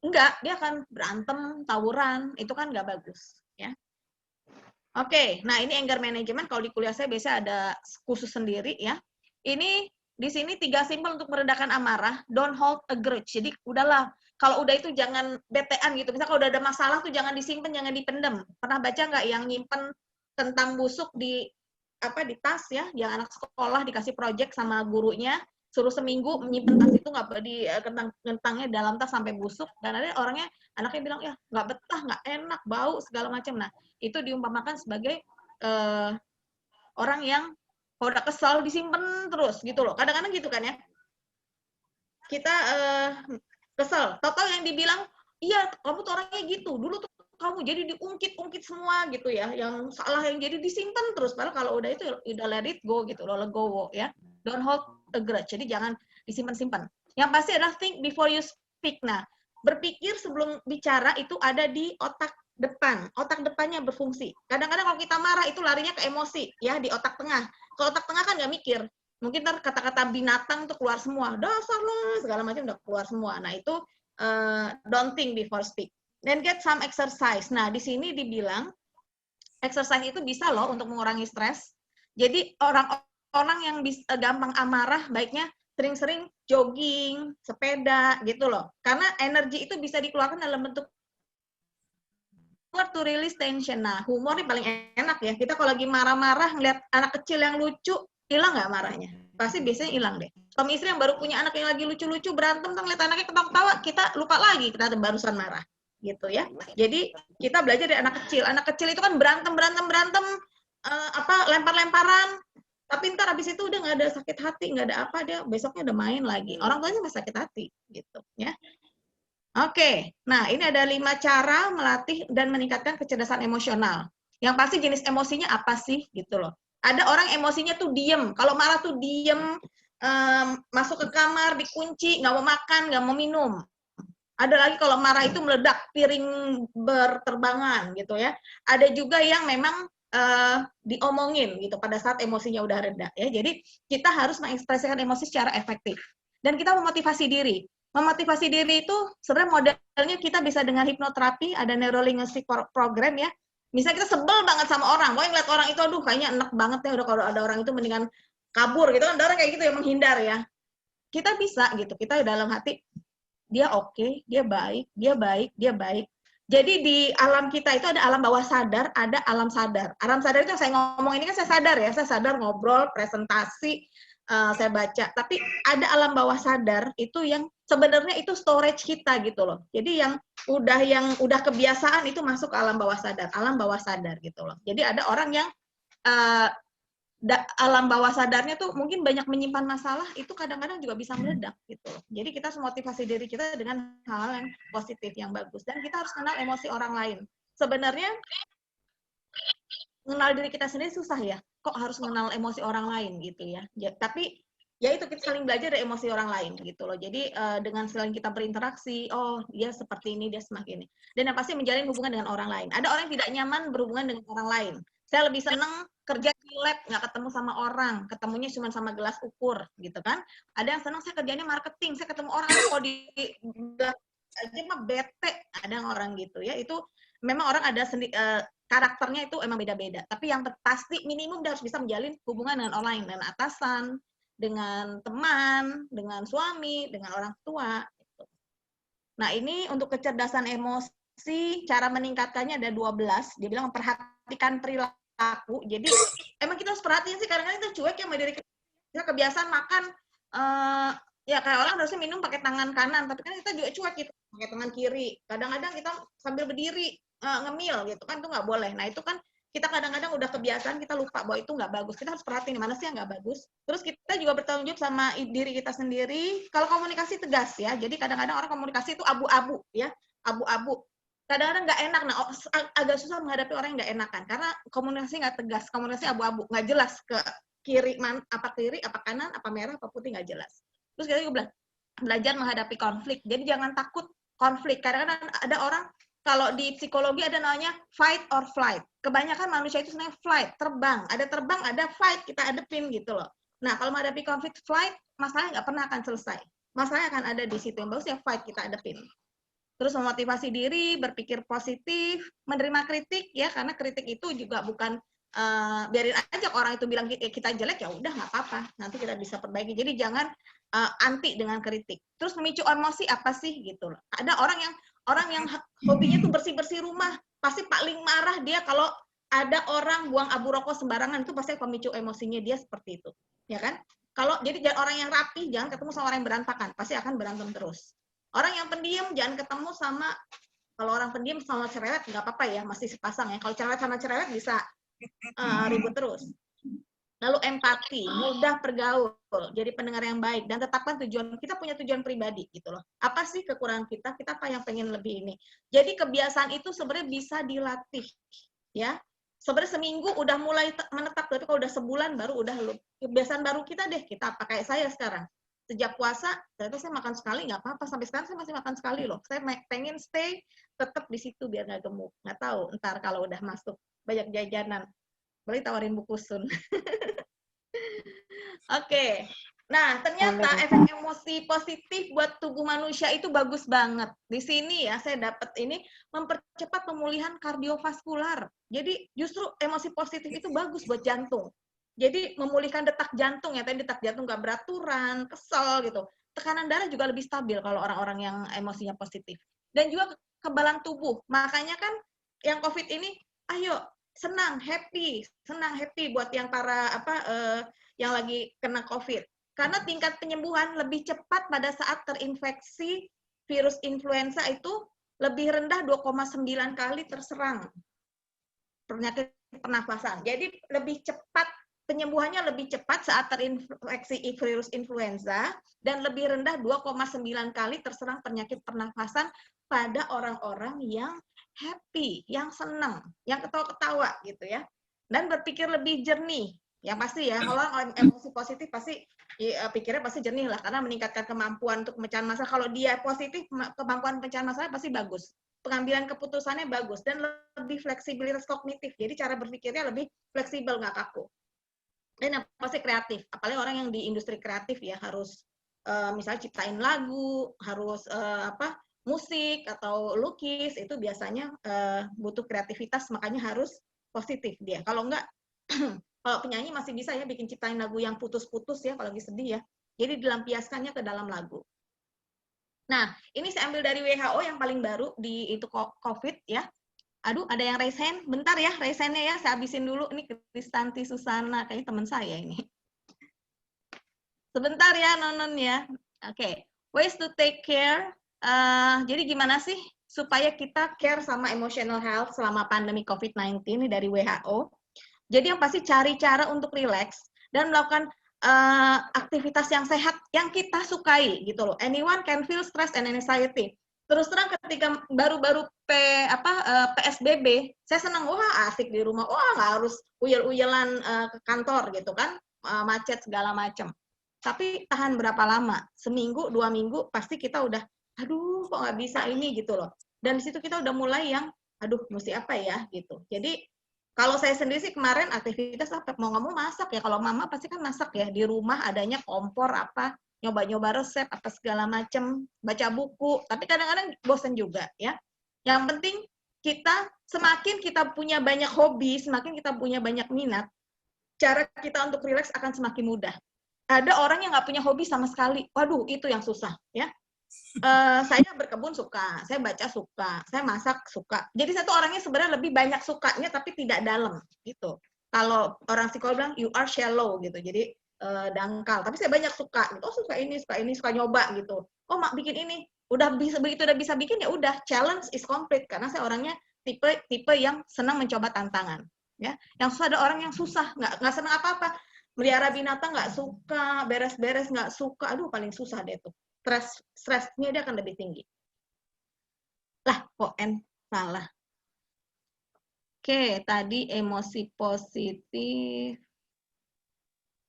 enggak, dia akan berantem, tawuran, itu kan nggak bagus ya. Oke, nah ini anger management, kalau di kuliah saya biasanya ada khusus sendiri ya. Ini di sini 3 simpel untuk meredakan amarah, don't hold a grudge. Jadi udahlah, kalau udah itu jangan betean gitu. Misalnya kalau udah ada masalah tuh jangan disimpan, jangan dipendem. Pernah baca nggak yang nyimpen tentang busuk di tas ya, yang anak sekolah dikasih project sama gurunya, suruh seminggu menyimpan tas itu nggak di kentangnya dalam tas sampai busuk, dan ada anaknya bilang ya nggak betah, nggak enak, bau segala macam. Nah itu diumpamakan sebagai orang yang kalau udah kesal disimpan terus gitu loh. Kadang-kadang gitu kan ya, kita kesel, tahu-tahu yang dibilang iya kamu tuh orangnya gitu dulu tuh, kamu jadi diungkit-ungkit semua gitu ya, yang salah yang jadi disimpan terus. Padahal kalau udah itu udah let it go gitu loh, legowo ya. Don't hold a grudge. Jadi jangan disimpan-simpan. Yang pasti adalah think before you speak. Nah, berpikir sebelum bicara itu ada di otak depan. Otak depannya berfungsi. Kadang-kadang kalau kita marah itu larinya ke emosi ya, di otak tengah. Kalau otak tengah kan nggak mikir. Mungkin ntar kata-kata binatang tuh keluar semua. Dasar lo, segala macam udah keluar semua. Nah, itu don't think before speak. Then get some exercise. Nah, di sini dibilang exercise itu bisa loh untuk mengurangi stres. Jadi orang yang gampang amarah baiknya sering-sering jogging, sepeda gitu loh. Karena energi itu bisa dikeluarkan dalam bentuk to release tension. Nah, humor ini paling enak ya. Kita kalau lagi marah-marah ngeliat anak kecil yang lucu, hilang nggak marahnya? Pasti biasanya hilang deh. Suami istri yang baru punya anak yang lagi lucu-lucu berantem, kan ngeliat anaknya ketawa-ketawa, kita lupa lagi kita barusan marah. Gitu ya. Jadi kita belajar dari anak kecil. Anak kecil itu kan berantem, lempar-lemparan. Tapi ntar habis itu udah nggak ada sakit hati, nggak ada apa, dia besoknya udah main lagi. Orang tuanya masih sakit hati, gitu ya. Oke, nah ini ada 5 cara melatih dan meningkatkan kecerdasan emosional. Yang pasti jenis emosinya apa sih, gitu loh. Ada orang emosinya tuh diem. Kalau marah tuh diem, masuk ke kamar, dikunci, nggak mau makan, nggak mau minum. Ada lagi kalau marah itu meledak, piring berterbangan gitu ya. Ada juga yang memang diomongin gitu pada saat emosinya udah reda ya. Jadi kita harus mengekspresikan emosi secara efektif. Dan kita memotivasi diri. Memotivasi diri itu sebenarnya modelnya kita bisa dengan hipnoterapi, ada neurolinguistic program ya. Misalnya kita sebel banget sama orang, pokoknya ngeliat orang itu aduh kayaknya enak banget ya, udah kalau ada orang itu mendingan kabur gitu kan, ada orang kayak gitu yang menghindar ya. Kita bisa gitu, kita dalam hati dia oke, dia baik, dia baik, dia baik. Jadi di alam kita itu ada alam bawah sadar, ada alam sadar. Alam sadar itu yang saya ngomong ini kan saya sadar ya, saya sadar ngobrol, presentasi, saya baca. Tapi ada alam bawah sadar itu yang sebenarnya itu storage kita gitu loh. Jadi yang udah kebiasaan itu masuk ke alam bawah sadar gitu loh. Jadi ada orang yang alam bawah sadarnya tuh mungkin banyak menyimpan masalah, itu kadang-kadang juga bisa meledak gitu. Jadi kita harus motivasi diri kita dengan hal-hal yang positif, yang bagus. Dan kita harus kenal emosi orang lain. Sebenarnya mengenal diri kita sendiri susah ya. Kok harus mengenal emosi orang lain gitu ya. Tapi ya itu kita saling belajar dari emosi orang lain gitu loh. Jadi dengan saling kita berinteraksi, oh dia seperti ini, dia semakin ini. Dan yang pasti menjalin hubungan dengan orang lain. Ada orang yang tidak nyaman berhubungan dengan orang lain. Saya lebih seneng kerja di lab, nggak ketemu sama orang, ketemunya cuma sama gelas ukur gitu kan. Ada yang seneng saya kerjanya marketing, saya ketemu orang kok di aja mah bete, ada orang gitu ya. Itu memang orang ada karakternya itu emang beda-beda. Tapi yang pasti minimum dia harus bisa menjalin hubungan dengan orang lain, dengan atasan, dengan teman, dengan suami, dengan orang tua. Gitu. Nah ini untuk kecerdasan emosi, cara meningkatkannya ada 12. Dia bilang memperhatikan perilaku. Jadi emang kita harus perhatiin sih, kadang-kadang kita cuek ya sama diri kita, kebiasaan makan, ya kayak orang harusnya minum pakai tangan kanan, tapi kan kita juga cuek gitu, pakai tangan kiri. Kadang-kadang kita sambil berdiri, ngemil gitu kan, itu nggak boleh. Nah itu kan kita kadang-kadang udah kebiasaan, kita lupa bahwa itu nggak bagus. Kita harus perhatiin mana sih yang nggak bagus. Terus kita juga bertanggung jawab sama diri kita sendiri. Kalau komunikasi tegas ya, jadi kadang-kadang orang komunikasi itu abu-abu ya, abu-abu. Kadang-kadang nggak enak, nah agak susah menghadapi orang yang nggak enakan, karena komunikasi nggak tegas, komunikasi abu-abu, nggak jelas ke kiri, apa kanan, apa merah, apa putih, nggak jelas. Terus kita juga belajar menghadapi konflik. Jadi jangan takut konflik. Kadang-kadang ada orang, kalau di psikologi ada namanya fight or flight. Kebanyakan manusia itu sebenarnya flight, terbang. Ada terbang, ada fight, kita hadepin gitu loh. Nah, kalau menghadapi konflik flight, masalahnya nggak pernah akan selesai. Masalahnya akan ada di situ. Yang bagus ya fight, kita hadepin. Terus memotivasi diri, berpikir positif, menerima kritik ya, karena kritik itu juga bukan biarin aja orang itu bilang kita jelek, ya udah nggak apa-apa, nanti kita bisa perbaiki. Jadi jangan anti dengan kritik. Terus memicu emosi apa sih gitu loh. Ada orang yang hobinya tuh bersih-bersih rumah, pasti paling marah dia kalau ada orang buang abu rokok sembarangan, itu pasti pemicu emosinya dia seperti itu, ya kan? Jadi jangan orang yang rapi, jangan ketemu sama orang yang berantakan, pasti akan berantem terus. Orang yang pendiam jangan ketemu sama, kalau orang pendiam sama cerewet nggak apa-apa ya, masih sepasang ya. Kalau cerewet sama cerewet bisa ribut terus. Lalu empati, mudah bergaul, jadi pendengar yang baik, dan tetapkan tujuan, kita punya tujuan pribadi gitu loh. Apa sih kekurangan kita apa yang pengen lebih ini. Jadi kebiasaan itu sebenarnya bisa dilatih, ya. Sebenarnya seminggu udah mulai menetap, tapi kalau udah sebulan baru udah kebiasaan baru kita deh, kita pakai saya sekarang. Sejak puasa, ternyata saya makan sekali, nggak apa-apa, sampai sekarang saya masih makan sekali loh. Saya pengen stay tetap di situ biar nggak gemuk. Nggak tahu, ntar kalau udah masuk banyak jajanan, boleh tawarin buku Sun. Oke. Nah, ternyata efek emosi positif buat tubuh manusia itu bagus banget. Di sini ya, saya dapat ini mempercepat pemulihan kardiovaskular. Jadi justru emosi positif itu bagus buat jantung. Jadi memulihkan detak jantung ya, tadi detak jantung nggak beraturan, kesel gitu. Tekanan darah juga lebih stabil kalau orang-orang yang emosinya positif. Dan juga kekebalan tubuh. Makanya kan yang COVID ini, ayo senang, happy buat yang para yang lagi kena COVID. Karena tingkat penyembuhan lebih cepat pada saat terinfeksi virus influenza itu lebih rendah 2,9 kali terserang penyakit pernafasan. Jadi lebih cepat, penyembuhannya lebih cepat saat terinfeksi virus influenza dan lebih rendah 2,9 kali terserang penyakit pernafasan pada orang-orang yang happy, yang senang, yang ketawa-ketawa gitu ya. Dan berpikir lebih jernih. Yang pasti ya, kalau orang emosi positif pasti pikirnya pasti jernih lah, karena meningkatkan kemampuan untuk pemecahan masalah. Kalau dia positif, kemampuan pemecahan masalah pasti bagus. Pengambilan keputusannya bagus, dan lebih fleksibilitas kognitif. Jadi cara berpikirnya lebih fleksibel, nggak kaku. Dan yang pasti kreatif. Apalagi orang yang di industri kreatif ya, harus misalnya ciptain lagu, harus musik atau lukis, itu biasanya butuh kreativitas, makanya harus positif dia. Kalau enggak, kalau penyanyi masih bisa ya bikin ciptain lagu yang putus-putus ya, kalau lagi sedih ya. Jadi dilampiaskannya ke dalam lagu. Nah, ini saya ambil dari WHO yang paling baru di itu COVID ya. Aduh, ada yang raise hand. Bentar ya, raise hand-nya ya. Saya habisin dulu. Ini Kristanti Susana, kayaknya teman saya ini. Sebentar ya, Nonon ya. Oke. Ways to take care. Jadi gimana sih supaya kita care sama emotional health selama pandemi COVID-19 ini dari WHO. Jadi yang pasti cari cara untuk relax dan melakukan aktivitas yang sehat yang kita sukai gitu loh. Anyone can feel stress and anxiety. Terus terang ketika baru-baru PSBB, saya senang, wah asik di rumah, wah nggak harus uyel-uyelan ke kantor gitu kan, macet segala macam. tapi tahan berapa lama? Seminggu, 2 minggu, pasti kita udah, aduh kok nggak bisa ini gitu loh. Dan di situ kita udah mulai yang, aduh mesti apa ya gitu. Jadi kalau saya sendiri sih kemarin aktivitas apa, mau nggak mau masak ya. Kalau mama pasti kan masak ya, di rumah adanya kompor apa, nyoba-nyoba resep apa segala macem, baca buku. Tapi kadang-kadang bosan juga ya. Yang penting semakin kita punya banyak hobi, semakin kita punya banyak minat, cara kita untuk rileks akan semakin mudah. Ada orang yang nggak punya hobi sama sekali. Waduh, itu yang susah ya. Saya berkebun suka, saya baca suka, saya masak suka. Jadi saya tuh orangnya sebenarnya lebih banyak sukanya tapi tidak dalam gitu. Kalau orang psikolog bilang you are shallow gitu. Jadi dangkal. Tapi saya banyak suka gitu. Oh, suka ini, suka nyoba gitu. Oh, mak bikin ini. Udah bisa begitu udah bisa bikin ya udah, challenge is complete karena saya orangnya tipe yang senang mencoba tantangan ya. Yang susah ada orang yang susah, nggak senang apa-apa. Melihara binatang nggak suka, beres-beres nggak suka. Aduh, paling susah deh tuh. Stresnya dia akan lebih tinggi. Lah, kok salah. Oke, tadi emosi positif.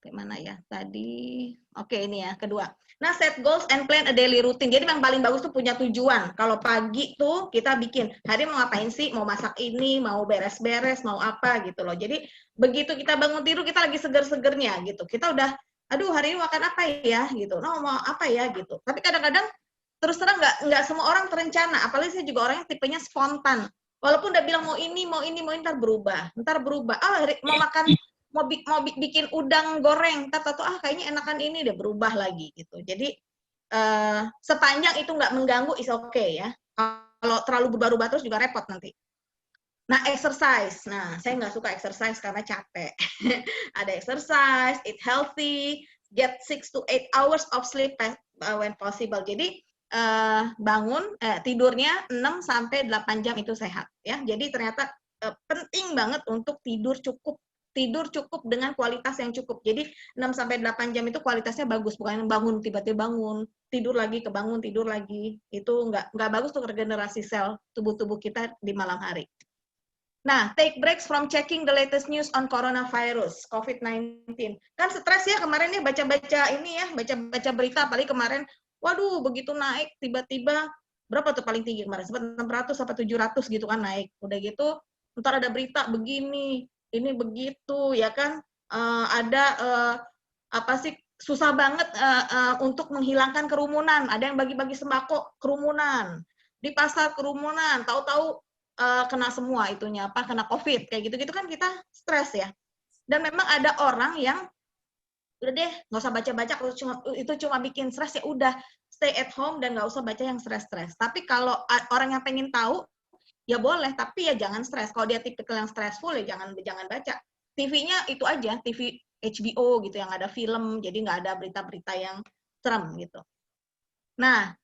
Gimana ya tadi? Oke, ini ya, kedua. Nah, set goals and plan a daily routine. Jadi yang paling bagus tuh punya tujuan. Kalau pagi tuh kita bikin, hari mau ngapain sih? Mau masak ini, mau beres-beres, mau apa gitu loh. Jadi begitu kita bangun tidur, kita lagi seger-segernya gitu. Kita udah, aduh hari ini makan apa ya gitu. No, mau apa ya gitu. Tapi kadang-kadang terus terang nggak semua orang terencana. Apalagi saya juga orang yang tipenya spontan. Walaupun udah bilang mau ini, ntar berubah. Mau bikin udang goreng, tahu kayaknya enakan ini deh, berubah lagi gitu. Jadi sepanjang itu nggak mengganggu is okay ya. Kalau terlalu berubah-ubah terus juga repot nanti. Nah, exercise. Nah, saya nggak suka exercise karena capek. Ada exercise, eat healthy, get 6 to 8 hours of sleep when possible. Jadi bangun tidurnya 6 sampai 8 jam itu sehat ya. Jadi ternyata penting banget untuk tidur cukup dengan kualitas yang cukup. Jadi 6 sampai 8 jam itu kualitasnya bagus, bukan bangun tiba-tiba bangun, tidur lagi, kebangun, tidur lagi. Itu nggak bagus untuk regenerasi sel tubuh kita di malam hari. Nah, take breaks from checking the latest news on coronavirus, COVID-19. Kan stres ya kemarin ya baca-baca ini ya, baca-baca berita, apalagi kemarin, waduh begitu naik tiba-tiba, berapa tuh paling tinggi kemarin? Sempat 600 sampai 700 gitu kan naik. Udah gitu, ntar ada berita begini, ini begitu ya kan, apa sih, susah banget untuk menghilangkan kerumunan. Ada yang bagi-bagi sembako, kerumunan. Di pasar kerumunan, tahu-tahu kena semua itunya, kena COVID, kayak gitu-gitu kan kita stres ya. Dan memang ada orang yang, udah deh, nggak usah baca-baca, itu cuma bikin stres, ya udah, stay at home dan nggak usah baca yang stres-stres. Tapi kalau orang yang pengen tahu, ya boleh, tapi ya jangan stres. Kalau dia tipikal yang stressful, ya jangan baca. TV-nya itu aja, TV HBO gitu, yang ada film, jadi nggak ada berita-berita yang serem gitu. Nah,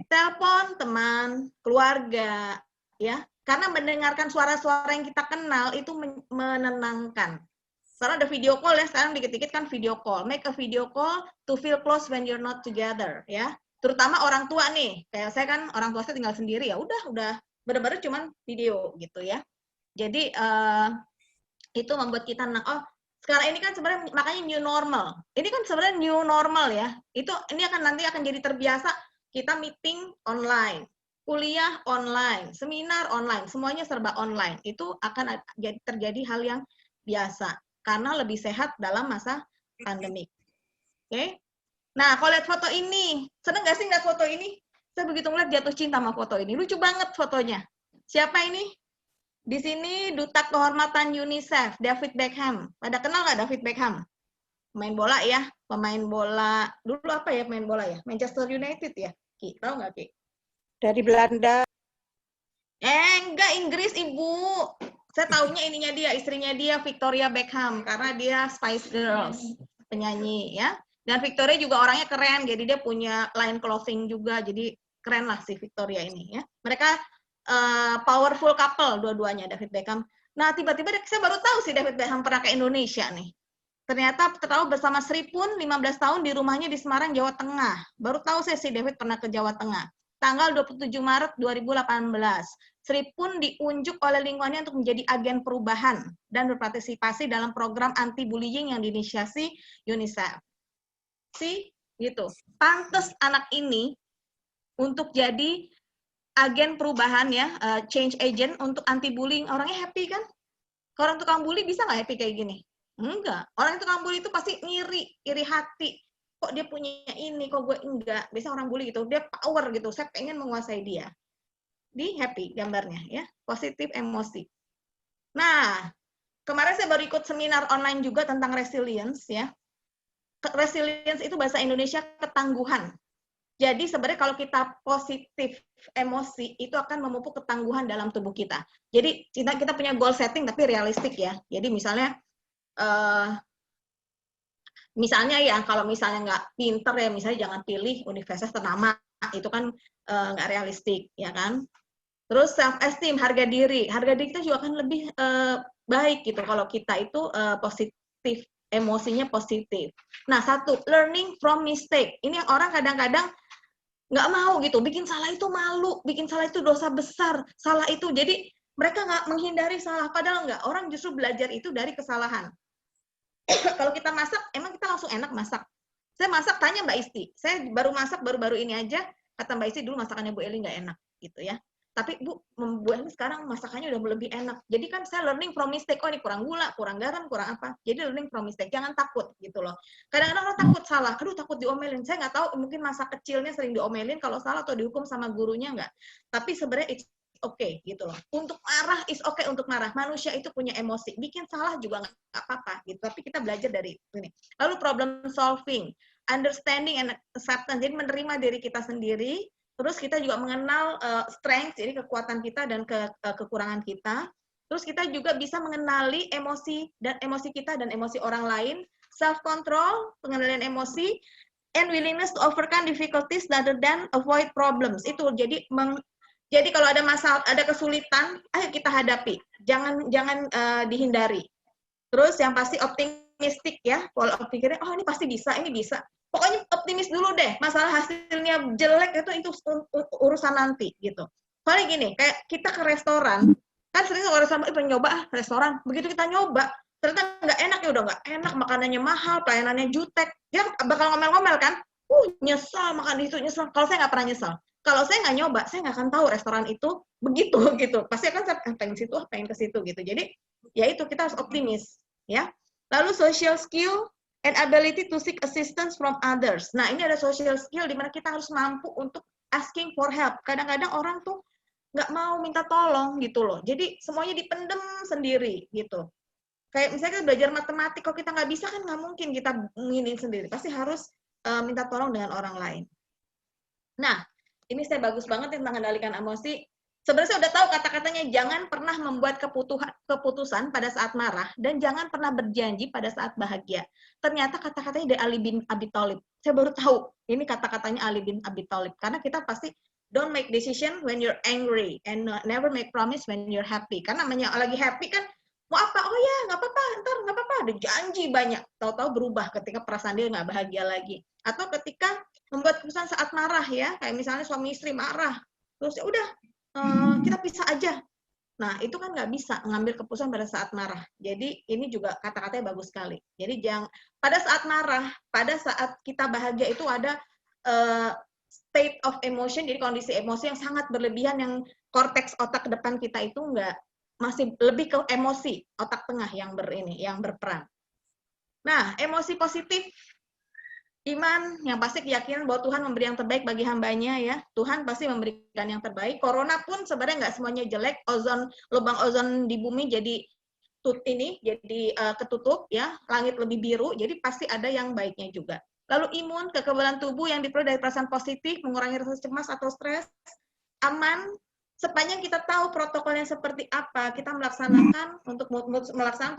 telepon teman, keluarga, ya, karena mendengarkan suara-suara yang kita kenal itu menenangkan. Sekarang ada video call ya, sekarang dikit-dikit kan video call. Make a video call to feel close when you're not together, ya. Terutama orang tua nih, kayak saya kan orang tua saya tinggal sendiri, ya udah benar-benar cuman video gitu ya. Jadi itu membuat kita oh sekarang ini kan sebenarnya makanya new normal. Ini kan sebenarnya new normal ya. Ini nanti akan jadi terbiasa, kita meeting online, kuliah online, seminar online, semuanya serba online. Itu akan terjadi hal yang biasa karena lebih sehat dalam masa pandemik. Oke? Nah, kalau lihat foto ini, seneng nggak sih lihat foto ini? Saya begitu ngeliat jatuh cinta sama foto ini. Lucu banget fotonya. Siapa ini? Di sini Duta Kehormatan UNICEF, David Beckham. Pada kenal nggak David Beckham? Pemain bola ya, pemain bola. Dulu apa ya pemain bola ya? Manchester United ya? Ki, tahu nggak Ki? Dari Belanda. Enggak, Inggris Ibu. Saya taunya ininya dia, istrinya dia Victoria Beckham karena dia Spice Girls, penyanyi ya. Dan Victoria juga orangnya keren, jadi dia punya line clothing juga, jadi keren lah si Victoria ini ya. Mereka powerful couple dua-duanya, David Beckham. Nah, tiba-tiba saya baru tahu sih David Beckham pernah ke Indonesia nih. Ternyata tahu bersama Sri pun 15 tahun di rumahnya di Semarang, Jawa Tengah. Baru tahu saya si David pernah ke Jawa Tengah. Tanggal 27 Maret 2018. Sri pun diunjuk oleh lingkungannya untuk menjadi agen perubahan dan berpartisipasi dalam program anti-bullying yang diinisiasi UNICEF. gitu. Pantes anak ini untuk jadi agen perubahan ya, change agent untuk anti bullying. Orangnya happy kan? Orang tukang bully bisa nggak happy kayak gini? Enggak. Orang tukang bully itu pasti iri hati. Kok dia punya ini, kok gue enggak. Biasanya orang bully gitu, dia power gitu. Saya pengen menguasai dia. Di happy gambarnya ya, positif emosi. Nah, kemarin saya baru ikut seminar online juga tentang resilience ya. Resilience itu bahasa Indonesia ketangguhan. Jadi sebenarnya kalau kita positif emosi itu akan memupuk ketangguhan dalam tubuh kita. Jadi kita punya goal setting tapi realistik ya. Jadi misalnya ya kalau misalnya nggak pinter ya misalnya jangan pilih universitas ternama, itu kan nggak realistik ya kan. Terus self esteem, harga diri kita juga akan lebih baik gitu kalau kita itu positif, emosinya positif. Nah satu, learning from mistake. Ini yang orang kadang-kadang nggak mau gitu, bikin salah itu malu, bikin salah itu dosa besar, salah itu, jadi mereka nggak menghindari salah, padahal nggak, orang justru belajar itu dari kesalahan. Kalau kita masak, emang kita langsung enak masak? Saya masak, tanya Mbak Isti, saya baru masak baru-baru ini aja, kata Mbak Isti dulu masakannya Bu Eli nggak enak, gitu ya. Tapi Bu Eli sekarang masakannya udah lebih enak. Jadi kan saya learning from mistake. Oh ini kurang gula, kurang garam, kurang apa. Jadi learning from mistake. Jangan takut gitu loh. Kadang-kadang orang takut salah. Aduh takut diomelin. Saya nggak tahu mungkin masa kecilnya sering diomelin kalau salah atau dihukum sama gurunya nggak. Tapi sebenarnya it's okay gitu loh. Untuk marah is okay untuk marah. Manusia itu punya emosi. Bikin salah juga nggak apa-apa gitu. Tapi kita belajar dari ini. Lalu problem solving, understanding and acceptance. Jadi menerima diri kita sendiri. Terus kita juga mengenal strength, jadi kekuatan kita dan kekurangan kita. Terus kita juga bisa mengenali emosi kita dan emosi orang lain. Self control, pengendalian emosi, and willingness to overcome difficulties rather than avoid problems. Itu jadi kalau ada masalah, ada kesulitan, ayo kita hadapi. Jangan dihindari. Terus yang pasti optimistik ya, pola pikirnya, oh ini pasti bisa, ini bisa. Pokoknya optimis dulu deh, masalah hasilnya jelek itu urusan nanti gitu. Soalnya gini, kayak kita ke restoran, kan sering orang sama pengen nyoba restoran, begitu kita nyoba, ternyata nggak enak ya udah nggak enak, makanannya mahal, pelayanannya jutek, dia bakal ngomel-ngomel kan, nyesal makan itu, nyesal. Kalau saya nggak pernah nyesal. Kalau saya nggak nyoba, saya nggak akan tahu restoran itu begitu gitu. Pasti akan saya pengen situ, pengen ke situ gitu. Jadi ya itu kita harus optimis ya. Lalu social skill and ability to seek assistance from others. Nah, ini ada social skill di mana kita harus mampu untuk asking for help. Kadang-kadang orang tuh nggak mau minta tolong gitu loh. Jadi semuanya dipendem sendiri gitu. Kayak misalnya kita belajar matematik, kalau kita nggak bisa kan nggak mungkin kita nginin sendiri. Pasti harus minta tolong dengan orang lain. Nah, ini saya bagus banget tentang mengendalikan emosi. Sebenarnya saya udah tahu kata-katanya, jangan pernah membuat keputusan pada saat marah dan jangan pernah berjanji pada saat bahagia. Ternyata kata-katanya dari Ali bin Abi Thalib. Saya baru tahu ini kata-katanya Ali bin Abi Thalib. Karena kita pasti don't make decision when you're angry and never make promise when you're happy. Karena namanya lagi happy kan mau apa? Oh ya nggak apa-apa, ntar nggak apa-apa. Ada janji banyak. Tahu-tahu berubah ketika perasaan dia nggak bahagia lagi. Atau ketika membuat keputusan saat marah ya, kayak misalnya suami istri marah, terus ya udah kita pisah aja. Nah, itu kan nggak bisa ngambil keputusan pada saat marah. Jadi ini juga kata-katanya bagus sekali. Jadi pada saat marah, pada saat kita bahagia itu ada state of emotion, jadi kondisi emosi yang sangat berlebihan, yang korteks otak depan kita itu masih lebih ke emosi, otak tengah yang berperan. Nah, emosi positif, iman, yang pasti keyakinan bahwa Tuhan memberi yang terbaik bagi hambanya ya. Tuhan pasti memberikan yang terbaik. Corona pun sebenarnya nggak semuanya jelek. Lubang ozon di bumi jadi ketutup ya. Langit lebih biru. Jadi pasti ada yang baiknya juga. Lalu imun, kekebalan tubuh yang diperoleh dari perasaan positif, mengurangi rasa cemas atau stres, aman. Sepanjang kita tahu protokolnya seperti apa, kita melaksanakan untuk memutuskan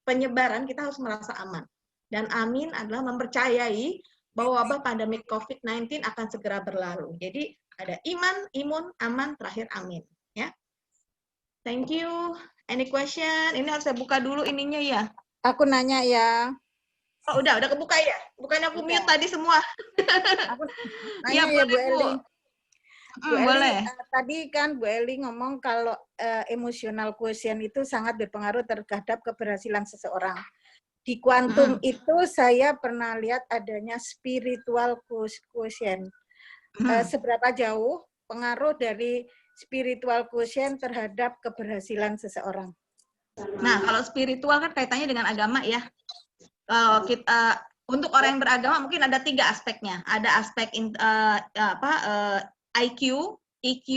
penyebaran, kita harus merasa aman. Dan amin adalah mempercayai bahwa wabah pandemi COVID-19 akan segera berlalu. Jadi ada iman, imun, aman, terakhir amin. Ya. Thank you. Any question? Ini harus saya buka dulu ininya ya. Aku nanya ya. Oh, udah kebuka ya? Bukannya aku mute tadi semua. Aku nanya ya, Bu Eli. Bu Eli, boleh. Tadi kan Bu Eli ngomong kalau emotional quotient itu sangat berpengaruh terhadap keberhasilan seseorang. di kuantum itu saya pernah lihat adanya spiritual quotient. Seberapa jauh pengaruh dari spiritual quotient terhadap keberhasilan seseorang? Nah, kalau spiritual kan kaitannya dengan agama ya. Kalau kita untuk orang yang beragama mungkin ada 3 aspeknya. Ada aspek IQ, EQ,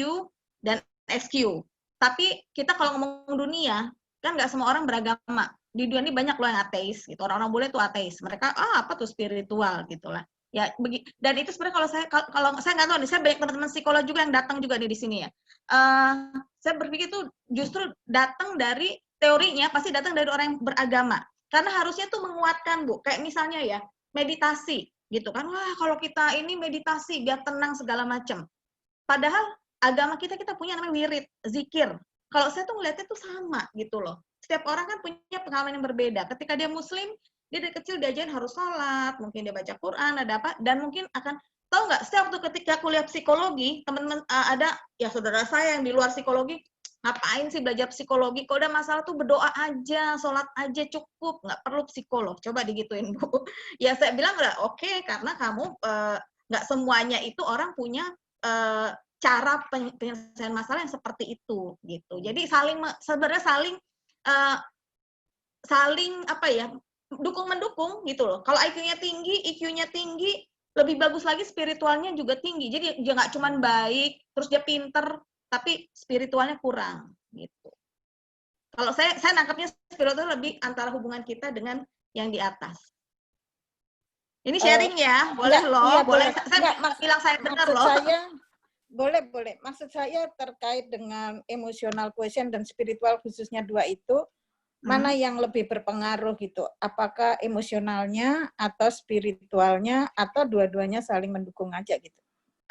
dan SQ. Tapi kita kalau ngomong dunia, kan nggak semua orang beragama. Di dunia ini banyak loh yang ateis, gitu. Orang-orang bule tuh ateis. Mereka, apa tuh spiritual, gitulah. Ya, dan itu sebenarnya kalau saya nggak tahu nih, saya banyak teman-teman psikolog juga yang datang juga di sini ya. Saya berpikir itu justru datang dari teorinya, pasti datang dari orang yang beragama. Karena harusnya tuh menguatkan, Bu. Kayak misalnya ya, meditasi, gitu kan. Wah, kalau kita ini meditasi, biar tenang segala macam. Padahal agama kita punya namanya wirid, zikir. Kalau saya tuh ngeliatnya tuh sama gitu loh. Setiap orang kan punya pengalaman yang berbeda. Ketika dia muslim, dia dari kecil diajarin harus sholat, mungkin dia baca Quran, ada apa, dan mungkin akan, tahu nggak, setiap waktu ketika kuliah psikologi, teman-teman ada, ya saudara saya yang di luar psikologi, ngapain sih belajar psikologi? Kalau udah masalah tuh berdoa aja, sholat aja cukup, nggak perlu psikolog. Coba digituin, Bu. Ya saya bilang, oke, karena kamu nggak semuanya itu orang punya cara penyelesaian masalah yang seperti itu, gitu. Jadi sebenarnya saling apa ya, dukung-mendukung gitu loh. Kalau IQ-nya tinggi, EQ-nya tinggi, lebih bagus lagi spiritualnya juga tinggi. Jadi dia nggak cuma baik, terus dia pinter, tapi spiritualnya kurang gitu. Kalau saya nangkapnya spiritual lebih antara hubungan kita dengan yang di atas. Ini sharing ya, boleh loh, boleh. Saya bilang saya benar loh. Boleh. Maksud saya terkait dengan emotional quotient dan spiritual khususnya 2 itu, mana yang lebih berpengaruh gitu? Apakah emosionalnya atau spiritualnya atau dua-duanya saling mendukung aja gitu?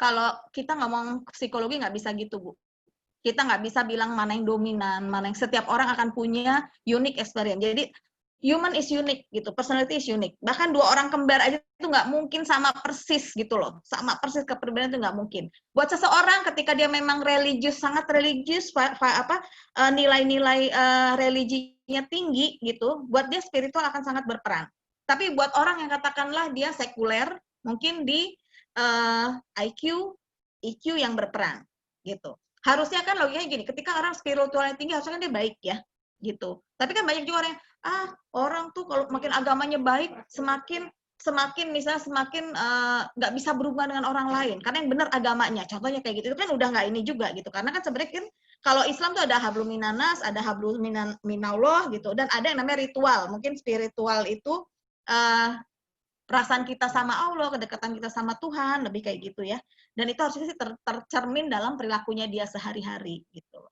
Kalau kita ngomong psikologi nggak bisa gitu, Bu. Kita nggak bisa bilang mana yang dominan, mana yang, setiap orang akan punya unique experience. Jadi human is unique gitu, personality is unique. Bahkan 2 orang kembar aja itu nggak mungkin sama persis gitu loh, sama persis kepribadian itu nggak mungkin. Buat seseorang ketika dia memang religius, sangat religius, nilai-nilai religinya tinggi gitu, buat dia spiritual akan sangat berperan. Tapi buat orang yang katakanlah dia sekuler, mungkin di IQ, EQ yang berperan gitu. Harusnya kan logikanya gini, ketika orang spiritualnya tinggi harusnya kan dia baik ya, gitu. Tapi kan banyak juga orang yang, orang tuh kalau makin agamanya baik, semakin nggak bisa berhubungan dengan orang lain, karena yang benar agamanya. Contohnya kayak gitu, itu kan udah nggak ini juga gitu. Karena kan sebenarnya kan kalau Islam tuh ada hablum minanas, ada hablum minallah gitu, dan ada yang namanya ritual. Mungkin spiritual itu perasaan kita sama Allah, kedekatan kita sama Tuhan, lebih kayak gitu ya. Dan itu harusnya sih tercermin dalam perilakunya dia sehari-hari gitu.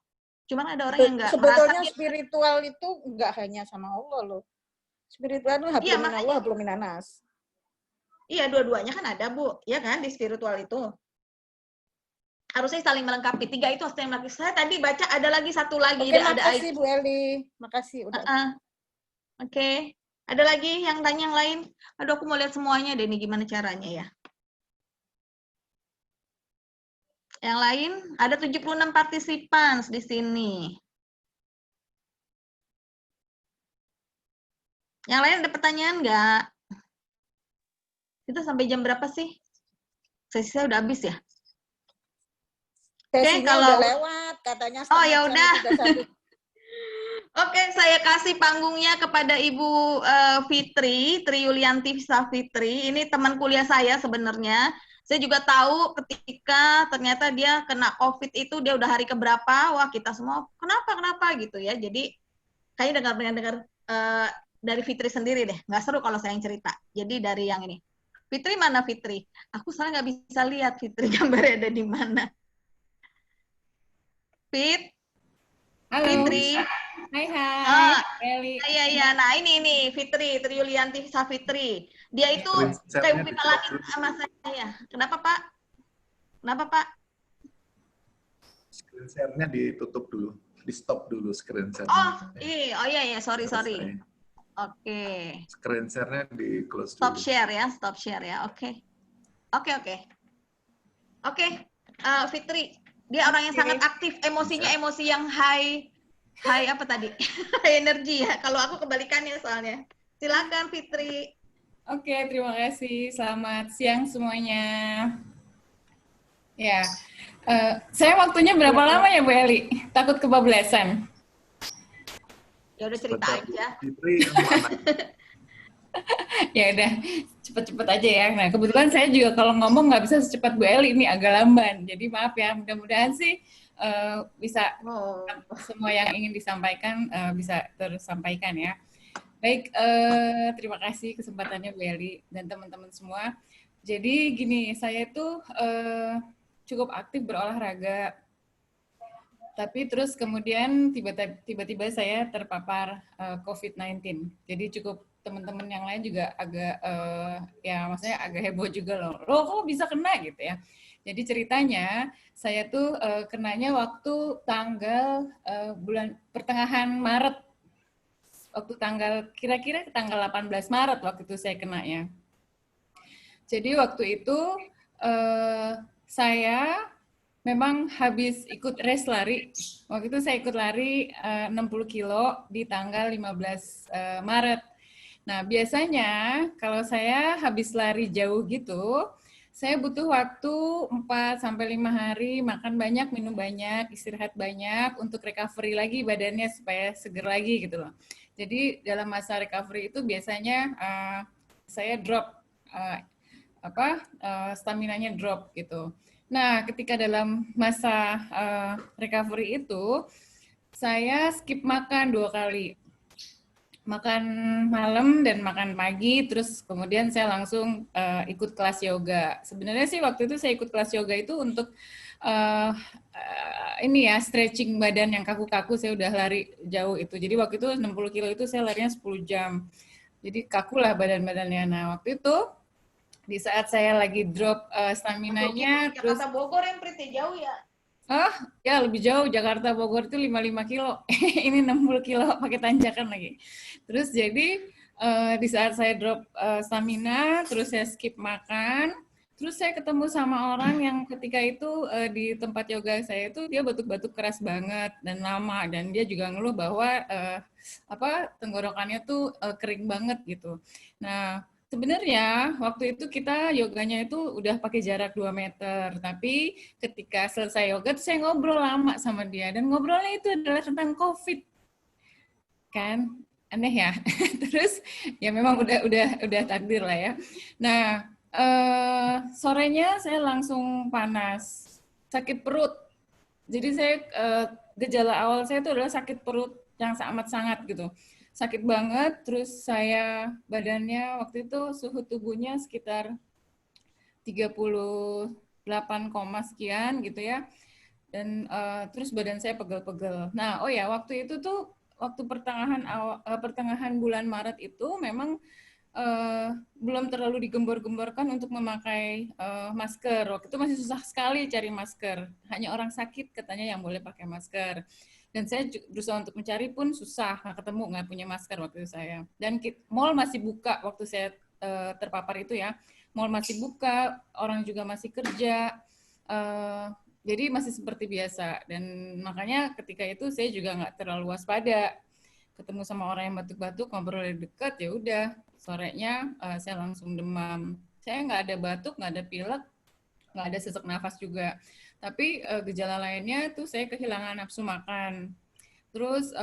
Cuman ada orang yang nggak merasa. Sebetulnya spiritual itu nggak hanya sama Allah loh. Spiritual itu hablum minallah, hablum minanas. Iya, dua-duanya kan ada, Bu. Ya kan, di spiritual itu. Harusnya saling melengkapi. 3 itu harusnya yang melengkapi. Saya tadi baca ada lagi satu lagi. Oke, makasih Bu Eli. Makasih udah. Oke. Ada lagi yang tanya yang lain? Aduh, aku mau lihat semuanya deh, ini gimana caranya ya. Yang lain, ada 76 partisipan di sini. Yang lain ada pertanyaan nggak? Kita sampai jam berapa sih? Sesi saya udah habis ya? Oke, kalau udah lewat, katanya. Oh ya udah. Oke, saya kasih panggungnya kepada Ibu Fitri, Triyulianti Safitri. Ini teman kuliah saya sebenarnya. Saya juga tahu ketika ternyata dia kena COVID itu, dia udah hari keberapa, wah kita semua, kenapa gitu ya. Jadi, kayaknya dengar dari Fitri sendiri deh. Nggak seru kalau saya yang cerita. Jadi dari yang ini. Fitri mana Fitri? Aku soalnya nggak bisa lihat Fitri gambarnya ada di mana. Halo. Fitri. Hai. Iya. Nah ini Fitri, Triyulianti Safitri. Dia itu kayak kita lagi sama saya. Kenapa Pak? Screen share-nya ditutup dulu, di stop dulu screen share. Oh iya, sorry. Oke. Screen share-nya di close Stop dulu. Stop share ya. Oke. Fitri, dia orang yang sangat aktif, emosinya emosi yang high apa tadi? High energi ya. Kalau aku kebalikannya soalnya. Silakan Fitri. Oke, terima kasih. Selamat siang semuanya. Ya, saya waktunya berapa lama ya Bu Eli? Takut kebablasan. Ya udah cerita Sebentar, aja. Fitri yang mana? Ya udah, cepet-cepet aja ya. Nah, kebetulan saya juga kalau ngomong nggak bisa secepat Bu Eli, ini agak lamban. Jadi maaf ya, mudah-mudahan sih bisa Oh. semua yang ingin disampaikan bisa tersampaikan ya. Baik, terima kasih kesempatannya Bu Eli dan teman-teman semua. Jadi gini, saya tuh cukup aktif berolahraga, tapi terus kemudian tiba-tiba saya terpapar COVID-19. Jadi cukup teman-teman yang lain juga agak ya maksudnya agak heboh juga loh. Loh kok bisa kena gitu ya. Jadi ceritanya saya tuh kenanya waktu tanggal bulan pertengahan Maret. Waktu kira-kira tanggal 18 Maret waktu itu saya kenanya. Jadi waktu itu saya memang habis ikut race lari. Waktu itu saya ikut lari 60 kilo di tanggal 15 Maret. Nah, biasanya kalau saya habis lari jauh gitu, saya butuh waktu 4-5 hari, makan banyak, minum banyak, istirahat banyak untuk recovery lagi badannya supaya seger lagi gitu loh. Jadi dalam masa recovery itu biasanya saya drop stamina-nya drop gitu. Nah, ketika dalam masa recovery itu saya skip makan 2 kali. Makan malam dan makan pagi, terus kemudian saya langsung ikut kelas yoga. Sebenarnya sih waktu itu saya ikut kelas yoga itu untuk ini ya, stretching badan yang kaku-kaku, saya udah lari jauh itu. Jadi waktu itu 60 kilo itu saya larinya 10 jam. Jadi kaku lah badan-badannya. Nah waktu itu di saat saya lagi drop stamina-nya, terus Jakarta Bogor yang pretty jauh ya? ya lebih jauh. Jakarta Bogor itu 55 kilo. Ini 60 kilo pakai tanjakan lagi. Terus jadi di saat saya drop stamina, terus saya skip makan, terus saya ketemu sama orang yang ketika itu di tempat yoga saya itu dia batuk-batuk keras banget dan lama, dan dia juga ngeluh bahwa tenggorokannya tuh kering banget gitu. Nah, sebenarnya waktu itu kita yoganya itu udah pakai jarak 2 meter, tapi ketika selesai yoga tuh saya ngobrol lama sama dia, dan ngobrolnya itu adalah tentang COVID. Kan aneh ya. Terus ya memang udah takdir lah ya. Nah, sorenya saya langsung panas, sakit perut. Jadi saya gejala awal saya itu adalah sakit perut yang amat sangat gitu. Sakit banget, terus saya badannya waktu itu suhu tubuhnya sekitar 38, sekian gitu ya. Dan terus badan saya pegel-pegel. Nah, oh ya, waktu itu tuh waktu pertengahan bulan Maret itu memang belum terlalu digembor-gemborkan untuk memakai masker. Waktu itu masih susah sekali cari masker. Hanya orang sakit katanya yang boleh pakai masker. Dan saya berusaha untuk mencari pun susah, nggak ketemu, nggak punya masker waktu itu saya. Dan mall masih buka waktu saya terpapar itu ya. Mall masih buka, orang juga masih kerja. Jadi masih seperti biasa. Dan makanya ketika itu saya juga nggak terlalu waspada. Ketemu sama orang yang batuk-batuk, ngobrol dekat, ya udah. Sorenya saya langsung demam. Saya nggak ada batuk, nggak ada pilek, nggak ada sesak nafas juga. Tapi gejala lainnya tuh saya kehilangan nafsu makan. Terus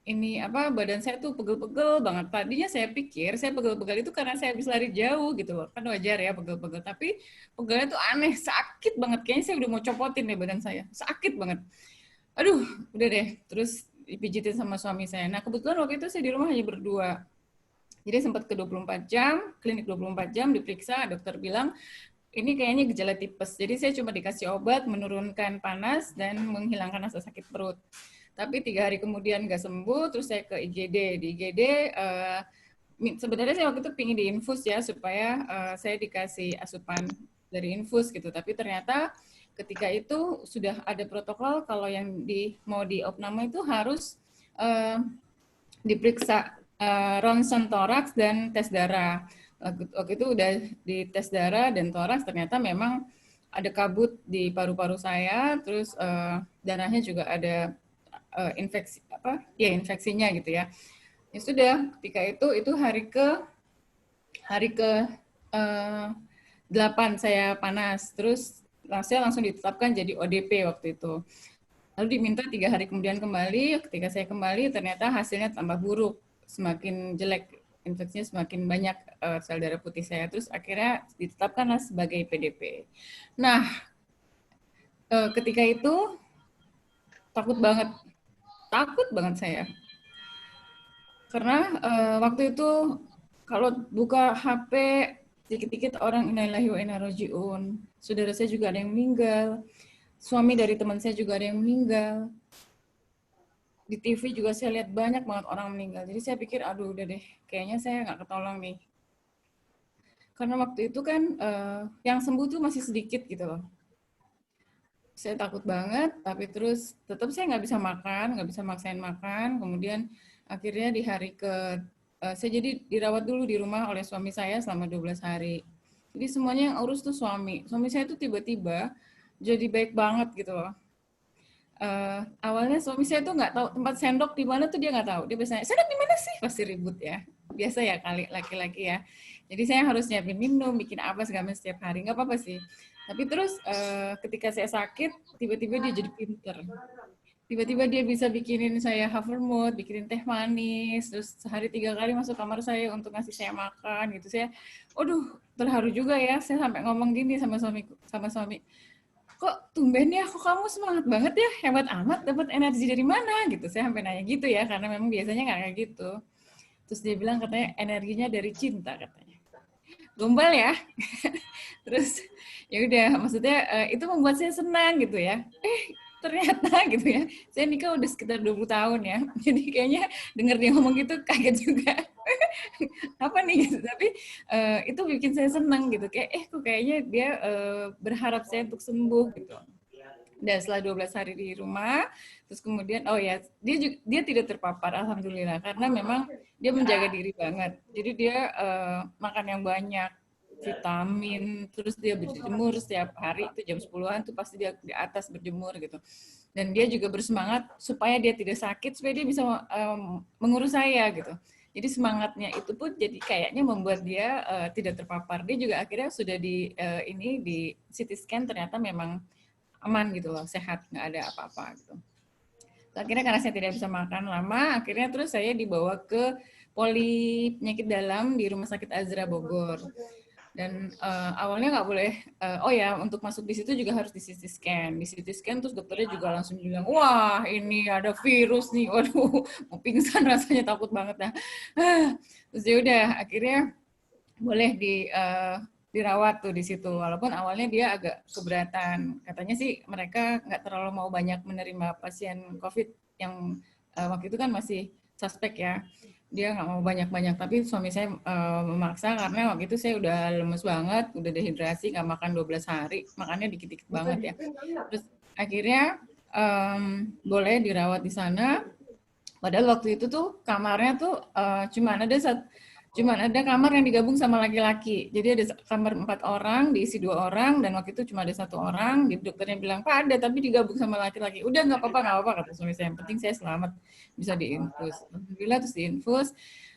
badan saya tuh pegel-pegel banget. Tadinya saya pikir saya pegel-pegel itu karena saya habis lari jauh gitu loh. Kan wajar ya pegel-pegel. Tapi pegelnya tuh aneh, sakit banget. Kayaknya saya udah mau copotin deh badan saya. Sakit banget. Aduh, udah deh. Terus dipijitin sama suami saya. Nah, kebetulan waktu itu saya di rumah hanya berdua. Jadi sempat ke 24 jam, klinik 24 jam, diperiksa, dokter bilang, ini kayaknya gejala tipes. Jadi saya cuma dikasih obat, menurunkan panas, dan menghilangkan rasa sakit perut. Tapi 3 hari kemudian nggak sembuh, terus saya ke IGD. Di IGD, sebenarnya saya waktu itu pingin diinfus ya, supaya saya dikasih asupan dari infus gitu. Tapi ternyata ketika itu sudah ada protokol, kalau yang mau diopname itu harus diperiksa ronsen toraks dan tes darah. Waktu itu udah di tes darah dan toraks, ternyata memang ada kabut di paru-paru saya, terus darahnya juga ada infeksinya gitu ya. Ya sudah, ketika itu hari ke 8 saya panas, terus saya langsung ditetapkan jadi ODP waktu itu. Lalu diminta 3 hari kemudian kembali. Ketika saya kembali, ternyata hasilnya tambah buruk, semakin jelek, infeksinya semakin banyak sel darah putih saya. Terus akhirnya ditetapkanlah sebagai PDP. Nah, ketika itu takut banget saya. Karena waktu itu kalau buka HP, dikit-dikit orang innalillahi wa inna raji'un. Saudara saya juga ada yang meninggal. Suami dari teman saya juga ada yang meninggal. Di TV juga saya lihat banyak banget orang meninggal. Jadi saya pikir, aduh udah deh, kayaknya saya nggak ketolong nih. Karena waktu itu kan yang sembuh tuh masih sedikit gitu loh. Saya takut banget, tapi terus tetap saya nggak bisa makan, nggak bisa maksain makan. Kemudian akhirnya di hari saya jadi dirawat dulu di rumah oleh suami saya selama 12 hari. Jadi semuanya yang urus tuh suami. Suami saya tuh tiba-tiba jadi baik banget gitu loh. Awalnya suami saya tuh nggak tahu tempat sendok di mana tuh dia nggak tahu. Dia biasanya, sendok di mana sih? Pasti ribut ya. Biasa ya kali laki-laki ya. Jadi saya harus nyiapin minum, bikin apa segala macam setiap hari. Nggak apa-apa sih. Tapi terus ketika saya sakit, tiba-tiba dia jadi pinter. Tiba-tiba dia bisa bikinin saya Havermut, bikinin teh manis, terus sehari 3 kali masuk kamar saya untuk ngasih saya makan gitu. Saya, aduh terharu juga ya. Saya sampai ngomong gini sama suami, kok tumben ya, kok kamu semangat banget ya, hebat amat, dapat energi dari mana gitu. Saya sampai nanya gitu ya, karena memang biasanya nggak kayak gitu. Terus dia bilang katanya energinya dari cinta katanya. Gombal ya. Terus ya udah, maksudnya itu membuat saya senang gitu ya. Ternyata gitu ya, saya nikah udah sekitar 20 tahun ya. Jadi kayaknya denger dia ngomong gitu kaget juga. Apa nih gitu. Tapi itu bikin saya senang gitu. Kayak kok kayaknya dia berharap saya untuk sembuh gitu. Dan setelah 12 hari di rumah, terus kemudian dia tidak terpapar alhamdulillah, karena memang dia menjaga diri banget. Jadi dia makan yang banyak, vitamin, terus dia berjemur setiap hari, itu jam 10-an tuh pasti dia di atas berjemur gitu. Dan dia juga bersemangat supaya dia tidak sakit, supaya dia bisa mengurus saya gitu. Jadi semangatnya itu pun jadi kayaknya membuat dia tidak terpapar. Dia juga akhirnya sudah di CT scan, ternyata memang aman gitu loh, sehat, nggak ada apa-apa gitu. Akhirnya karena saya tidak bisa makan lama, akhirnya terus saya dibawa ke poli penyakit dalam di Rumah Sakit Azra Bogor. Dan awalnya nggak boleh, untuk masuk di situ juga harus di CT scan. Di CT scan terus dokternya juga langsung bilang, wah ini ada virus nih, waduh mau pingsan rasanya, takut banget dah. Terus ya udah, akhirnya boleh dirawat tuh di situ, walaupun awalnya dia agak keberatan. Katanya sih mereka nggak terlalu mau banyak menerima pasien COVID yang waktu itu kan masih suspek ya. Dia nggak mau banyak-banyak, tapi suami saya memaksa karena waktu itu saya udah lemes banget, udah dehidrasi, nggak makan 12 hari, makannya dikit-dikit banget ya. Terus akhirnya boleh dirawat di sana. Padahal waktu itu tuh kamarnya tuh cuman ada kamar yang digabung sama laki-laki. Jadi ada kamar 4 orang, diisi 2 orang, dan waktu itu cuma ada 1 orang. Jadi dokternya bilang, Pak ada, tapi digabung sama laki-laki. Udah nggak apa-apa, kata suami saya. Yang penting saya selamat, bisa diinfus. Alhamdulillah terus diinfus.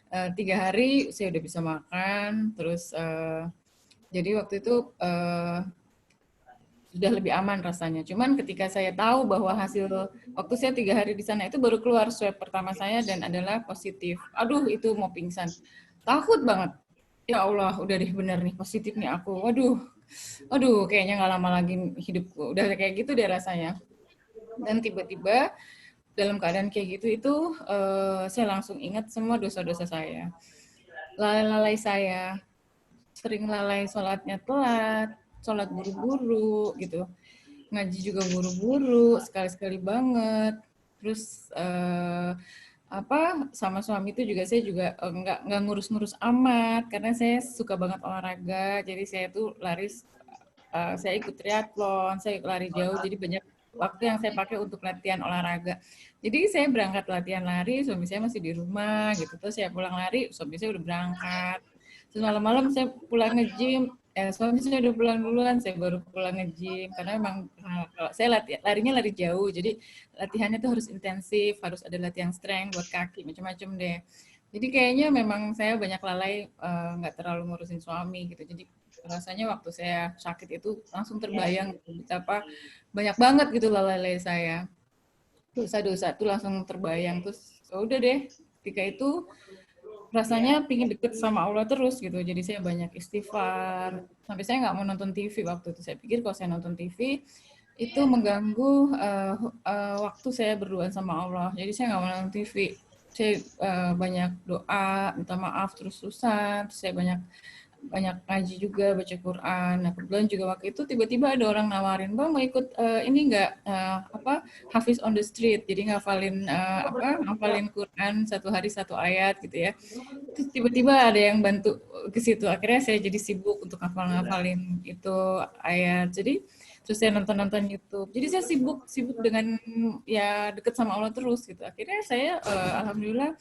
3 hari saya udah bisa makan. Terus jadi waktu itu sudah lebih aman rasanya. Cuman ketika saya tahu bahwa waktu saya 3 hari di sana itu baru keluar swab pertama saya dan adalah positif. Aduh itu mau pingsan. Takut banget. Ya Allah, udah deh bener nih, positif nih aku. Waduh, kayaknya nggak lama lagi hidupku. Udah kayak gitu deh rasanya. Dan tiba-tiba dalam keadaan kayak gitu itu saya langsung ingat semua dosa-dosa saya. Lalai saya. Sering lalai sholatnya telat, sholat buru-buru gitu. Ngaji juga buru-buru, sekali-sekali banget. Terus sama suami itu juga saya juga nggak ngurus-ngurus amat karena saya suka banget olahraga. Jadi saya tuh saya ikut triathlon, saya lari jauh, jadi banyak waktu yang saya pakai untuk latihan olahraga. Jadi saya berangkat latihan lari, suami saya masih di rumah gitu. Terus saya pulang lari, suami saya udah berangkat. Terus malam-malam saya pulang nge-gym, suami saya udah pulang duluan, saya baru pulang nge-gym. Karena memang kalau saya larinya lari jauh, jadi latihannya tuh harus intensif, harus ada latihan strength buat kaki, macam-macam deh. Jadi kayaknya memang saya banyak lalai, nggak terlalu ngurusin suami gitu. Jadi rasanya waktu saya sakit itu langsung terbayang gitu, betapa banyak banget gitu lalai saya. Dosa-dosa itu langsung terbayang. Terus udah deh, ketika itu rasanya pingin deket sama Allah terus gitu. Jadi saya banyak istighfar. Sampai saya nggak mau nonton TV waktu itu. Saya pikir kalau saya nonton TV itu mengganggu waktu saya berdoa sama Allah. Jadi saya nggak mau nonton TV. Saya banyak doa, minta maaf terus-terusan. Terus saya banyak ngaji juga, baca Quran. Nah, kebetulan juga waktu itu tiba-tiba ada orang nawarin, Bang mau ikut ini nggak Hafiz on the Street, jadi ngafalin Quran satu hari satu ayat gitu ya. Terus tiba-tiba ada yang bantu ke situ. Akhirnya saya jadi sibuk untuk ngafalin itu ayat. Jadi terus saya nonton YouTube. Jadi saya sibuk dengan ya deket sama Allah terus gitu. Akhirnya saya alhamdulillah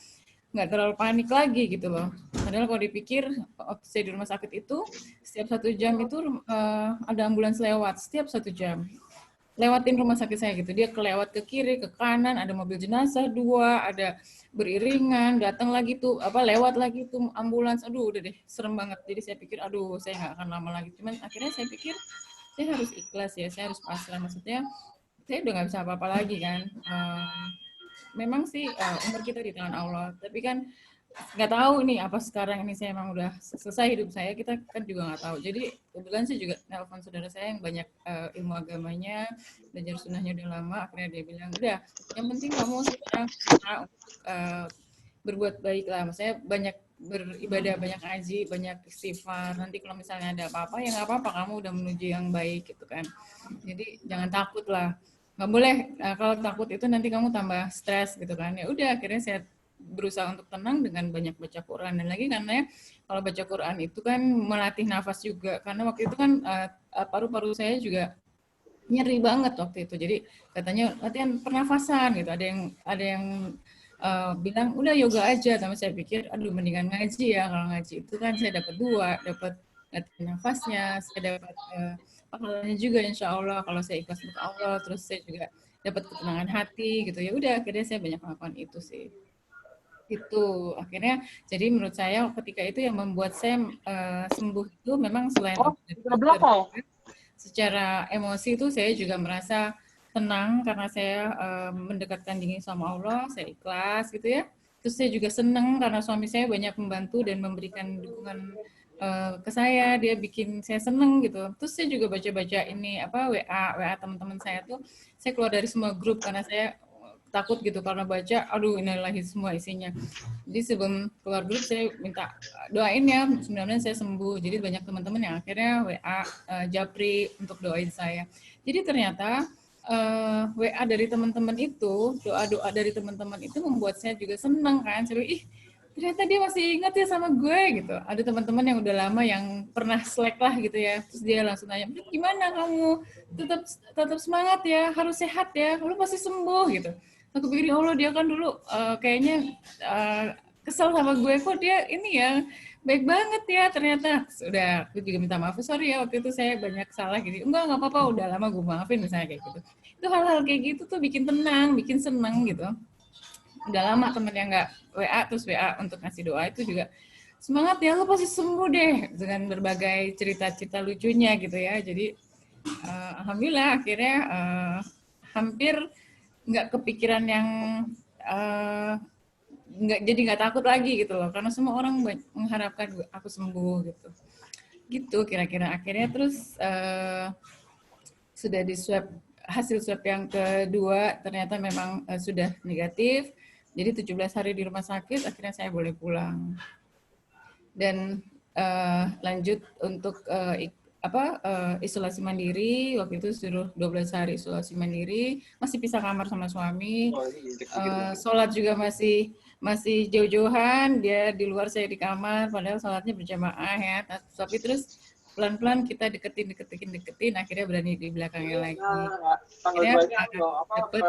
nggak terlalu panik lagi gitu loh. Padahal kalau dipikir waktu saya di rumah sakit itu setiap 1 jam itu ada ambulans lewat setiap 1 jam. Lewatin rumah sakit saya gitu. Dia kelewat ke kiri, ke kanan, ada mobil jenazah 2, ada beriringan, datang lagi tuh lewat lagi tuh ambulans. Aduh udah deh serem banget. Jadi saya pikir aduh saya nggak akan lama lagi. Cuman akhirnya saya pikir saya harus ikhlas ya, saya harus pasrah. Maksudnya saya udah nggak bisa apa-apa lagi kan. Memang sih umur kita di tangan Allah, tapi kan nggak tahu nih apa sekarang ini saya emang udah selesai hidup saya, kita kan juga nggak tahu. Jadi kebetulan saya juga nelpon saudara saya yang banyak ilmu agamanya, belajar sunnahnya udah lama, akhirnya dia bilang udah yang penting kamu sekarang untuk berbuat baik lah, maksudnya banyak beribadah, banyak ngaji, banyak istighfar. Nanti kalau misalnya ada apa-apa ya nggak apa-apa, kamu udah menuju yang baik gitu kan. Jadi jangan takut lah. Nggak boleh kalau takut itu nanti kamu tambah stres gitu kan. Ya udah akhirnya saya berusaha untuk tenang dengan banyak baca Quran. Dan lagi karena kalau baca Quran itu kan melatih nafas juga, karena waktu itu kan paru-paru saya juga nyeri banget waktu itu. Jadi katanya latihan pernafasan gitu. Ada yang bilang udah yoga aja, tapi saya pikir aduh mendingan ngaji ya. Kalau ngaji itu kan saya dapat 2, dapat latihan nafasnya, saya dapat pahalanya juga insya Allah kalau saya ikhlas untuk Allah, terus saya juga dapat ketenangan hati gitu. Ya udah akhirnya saya banyak melakukan itu sih. Itu akhirnya jadi menurut saya ketika itu yang membuat saya sembuh itu memang selain secara emosi itu saya juga merasa tenang karena saya mendekatkan diri sama Allah, saya ikhlas gitu ya. Terus saya juga senang karena suami saya banyak membantu dan memberikan dukungan ke saya, dia bikin saya seneng gitu. Terus saya juga baca-baca ini WA teman-teman saya tuh, saya keluar dari semua grup karena saya takut gitu karena baca, aduh inilah semua isinya. Jadi sebelum keluar grup saya minta doain ya, sebenarnya saya sembuh. Jadi banyak teman-teman yang akhirnya WA japri untuk doain saya. Jadi ternyata WA dari teman-teman itu, doa-doa dari teman-teman itu membuat saya juga senang kan. Saya ternyata dia masih ingat ya sama gue gitu. Ada teman-teman yang udah lama yang pernah slack lah gitu ya. Terus dia langsung nanya, gimana kamu? Tetap semangat ya, harus sehat ya, lu pasti sembuh gitu. Aku pikir ya Allah dia kan dulu kayaknya kesel sama gue, kok dia ini ya baik banget ya ternyata. Sudah, aku juga minta maaf, sorry ya waktu itu saya banyak salah gitu. Enggak apa-apa, udah lama gue maafin misalnya kayak gitu. Itu hal-hal kayak gitu tuh bikin tenang, bikin seneng gitu. Udah lama temen yang nggak WA, terus WA untuk ngasih doa itu juga semangat ya, lo pasti sembuh deh, dengan berbagai cerita-cerita lucunya gitu ya. Jadi alhamdulillah akhirnya hampir nggak kepikiran yang nggak takut lagi gitu loh, karena semua orang mengharapkan aku sembuh gitu kira-kira. Akhirnya terus sudah di swab, hasil swab yang kedua ternyata memang sudah negatif. Jadi 17 hari di rumah sakit, akhirnya saya boleh pulang. Dan lanjut untuk isolasi mandiri, waktu itu suruh 12 hari isolasi mandiri, masih pisah kamar sama suami. Sholat juga masih jauh-jauhan, dia di luar saya di kamar, padahal sholatnya berjamaah ya. Tapi terus pelan-pelan kita deketin, akhirnya berani di belakangnya lagi. Akhirnya dapat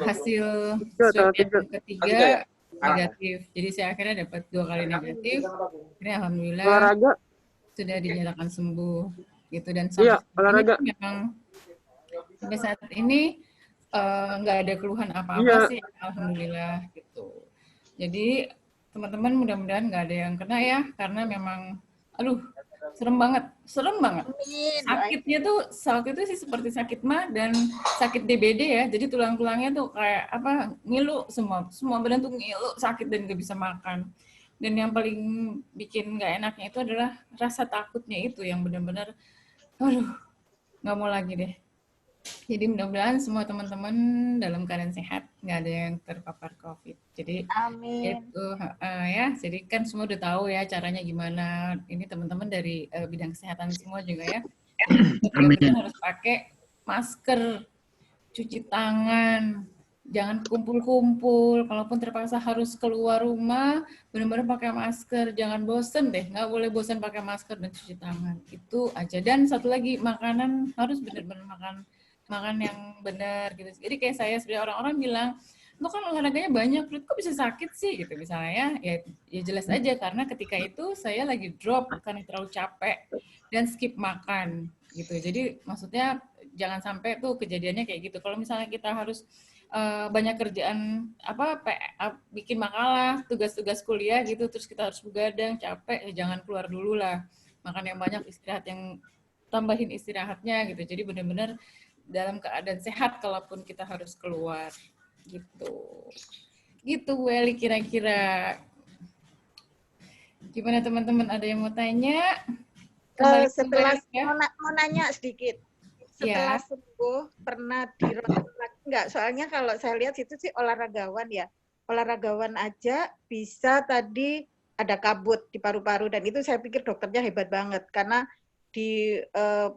hasil swab yang ketiga negatif. Jadi saya akhirnya dapat 2 kali negatif. Akhirnya alhamdulillah sudah dinyatakan sembuh gitu. Dan sampai saat ini nggak ada keluhan apa-apa sih, alhamdulillah gitu. Jadi teman-teman mudah-mudahan nggak ada yang kena ya, karena memang, aduh, serem banget. Amin. Sakitnya tuh waktu itu sih seperti sakit mah dan sakit DBD ya, jadi tulang-tulangnya tuh kayak apa, ngilu semua badan tuh ngilu, sakit dan nggak bisa makan. Dan yang paling bikin nggak enaknya itu adalah rasa takutnya itu yang benar-benar, aduh, nggak mau lagi deh. Jadi mudah-mudahan semua teman-teman dalam keadaan sehat, nggak ada yang terpapar COVID. Jadi Amin. itu ya, jadi kan semua udah tahu ya caranya gimana. Ini teman-teman dari bidang kesehatan semua juga ya. Benar-benar harus pakai masker, cuci tangan, jangan kumpul-kumpul. Kalaupun terpaksa harus keluar rumah, benar-benar pakai masker. Jangan bosen deh, nggak boleh bosen pakai masker dan cuci tangan. Itu aja. Dan satu lagi, makanan harus benar-benar makan yang benar gitu. Jadi kayak saya sebenarnya orang-orang bilang, lo kan olahraganya banyak, perut kok bisa sakit sih gitu misalnya ya jelas aja karena ketika itu saya lagi drop karena terlalu capek dan skip makan gitu. Jadi maksudnya jangan sampai tuh kejadiannya kayak gitu. Kalau misalnya kita harus banyak kerjaan bikin makalah, tugas-tugas kuliah gitu, terus kita harus begadang, capek, ya jangan keluar dulu lah. Makan yang banyak, istirahat yang tambahin istirahatnya gitu. Jadi benar-benar dalam keadaan sehat kalaupun kita harus keluar gitu Welly kira-kira. Gimana teman-teman, ada yang mau tanya? Setelah mau nanya sedikit, setelah sembuh pernah di ronsen lagi nggak? Soalnya kalau saya lihat itu sih olahragawan ya, olahragawan aja bisa tadi ada kabut di paru-paru dan itu saya pikir dokternya hebat banget karena di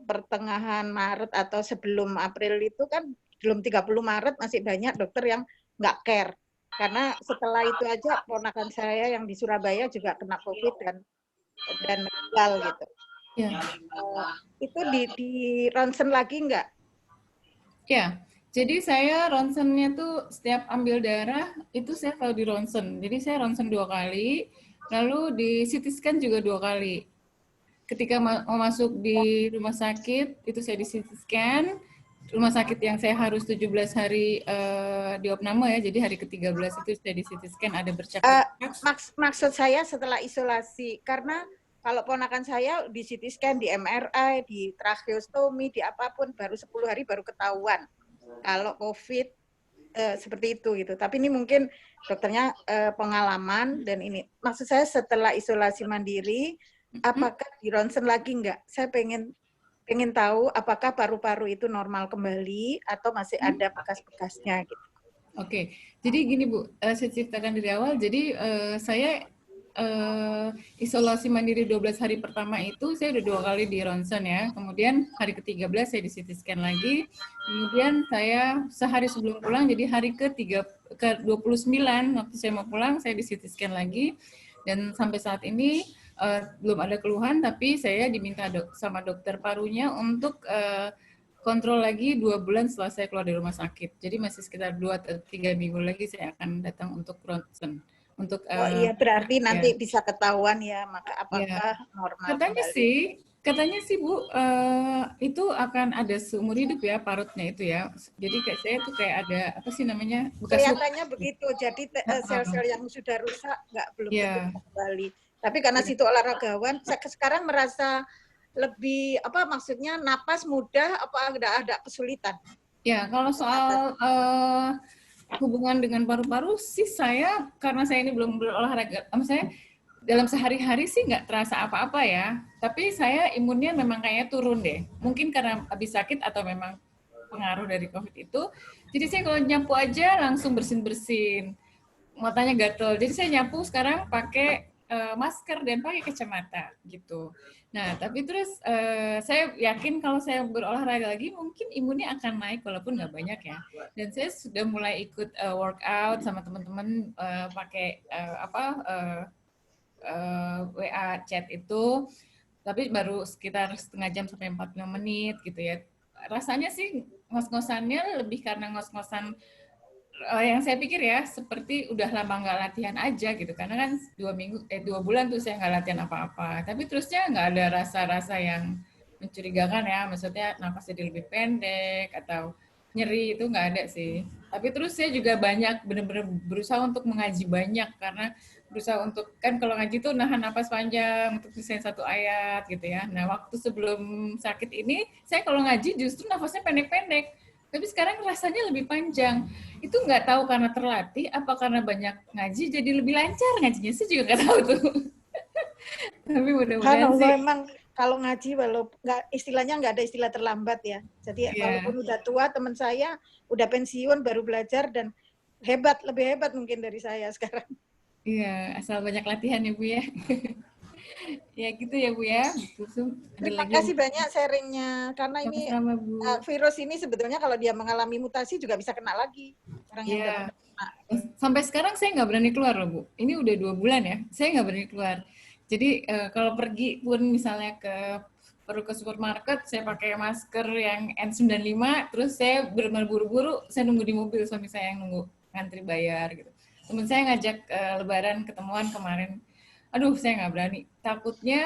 pertengahan Maret atau sebelum April itu kan belum 30 Maret masih banyak dokter yang nggak care. Karena setelah itu aja ponakan saya yang di Surabaya juga kena COVID dan meninggal gitu. Ya. Itu di ronsen lagi nggak? Ya, jadi saya ronsennya tuh setiap ambil darah itu saya selalu di ronsen. Jadi saya ronsen 2 kali, lalu di CT scan juga 2 kali. Ketika mau masuk di rumah sakit, itu saya di CT scan. Rumah sakit yang saya harus 17 hari di opname ya, jadi hari ke-13 itu saya di CT scan ada bercak. Maksud saya setelah isolasi, karena kalau ponakan saya di CT scan, di MRI, di tracheostomi, di apapun, baru 10 hari baru ketahuan kalau COVID seperti itu gitu. Tapi ini mungkin dokternya pengalaman dan ini. Maksud saya setelah isolasi mandiri, apakah di ronsen lagi nggak? Saya pengen tahu apakah paru-paru itu normal kembali atau masih ada bekas-bekasnya gitu. Oke, jadi gini Bu, saya ceritakan dari awal. Jadi saya isolasi mandiri 12 hari pertama itu saya udah 2 kali di ronsen ya. Kemudian hari ke-13 saya di CT scan lagi. Kemudian saya sehari sebelum pulang, jadi hari ke-29 waktu saya mau pulang saya di CT scan lagi. Dan sampai saat ini belum ada keluhan, tapi saya diminta sama dokter parunya untuk kontrol lagi 2 bulan setelah saya keluar dari rumah sakit. Jadi masih sekitar 2-3 minggu lagi saya akan datang untuk ronsen. Untuk oh iya, berarti nanti bisa ketahuan ya, maka apakah normal kembali. Katanya sih Bu, itu akan ada seumur hidup ya parutnya itu ya. Jadi kayak saya tuh kayak ada apa sih namanya bekas kelihatannya begitu. Jadi sel-sel yang sudah rusak belum tentu kembali. Tapi karena situ olahragawan, sekarang merasa lebih maksudnya napas mudah apa ada kesulitan? Ya, kalau soal hubungan dengan paru-paru sih saya karena saya ini belum berolahraga, saya dalam sehari-hari sih nggak terasa apa-apa ya. Tapi saya imunnya memang kayaknya turun deh. Mungkin karena habis sakit atau memang pengaruh dari COVID itu. Jadi saya kalau nyapu aja langsung bersin-bersin. Matanya gatel. Jadi saya nyapu sekarang pakai masker dan pakai kacamata gitu. Nah, tapi terus saya yakin kalau saya berolahraga lagi mungkin imunnya akan naik walaupun nggak banyak ya. Dan saya sudah mulai ikut workout sama teman-teman pakai WA chat itu, tapi baru sekitar setengah jam sampai 45 menit gitu ya. Rasanya sih ngos-ngosannya lebih karena ngos-ngosan yang saya pikir ya seperti udah lama nggak latihan aja gitu, karena kan 2 bulan tuh saya nggak latihan apa-apa, tapi terusnya nggak ada rasa-rasa yang mencurigakan ya, maksudnya napas jadi lebih pendek atau nyeri itu nggak ada sih. Tapi terus saya juga banyak benar-benar berusaha untuk mengaji banyak karena berusaha untuk, kan kalau ngaji tuh nahan napas panjang untuk selesai satu ayat gitu ya. Nah, waktu sebelum sakit ini, saya kalau ngaji justru nafasnya pendek-pendek. Tapi sekarang rasanya lebih panjang. Itu nggak tahu karena terlatih, apa karena banyak ngaji jadi lebih lancar ngajinya. Saya juga nggak tahu tuh. Tapi mudah-mudahan Kalau sih. memang kalau ngaji walaupun nggak istilahnya nggak ada istilah terlambat ya. Jadi Iya. walaupun udah tua teman saya udah pensiun baru belajar dan hebat, lebih hebat mungkin dari saya sekarang. Iya, asal banyak latihan ya Bu ya. Ya gitu ya Bu ya. Ada Terima lagi kasih banyak sharingnya karena ini sama-sama Bu. virus ini sebetulnya kalau dia mengalami mutasi juga bisa kena lagi orang yang udah Iya. pernah kena. Sampai sekarang saya nggak berani keluar loh Bu. Ini udah 2 bulan ya, saya nggak berani keluar. Jadi kalau pergi pun misalnya perlu ke supermarket, saya pakai masker yang N95, terus saya benar-benar buru-buru, saya nunggu di mobil, suami saya yang nunggu ngantri bayar gitu. Temen saya ngajak lebaran ketemuan kemarin, aduh saya nggak berani. Takutnya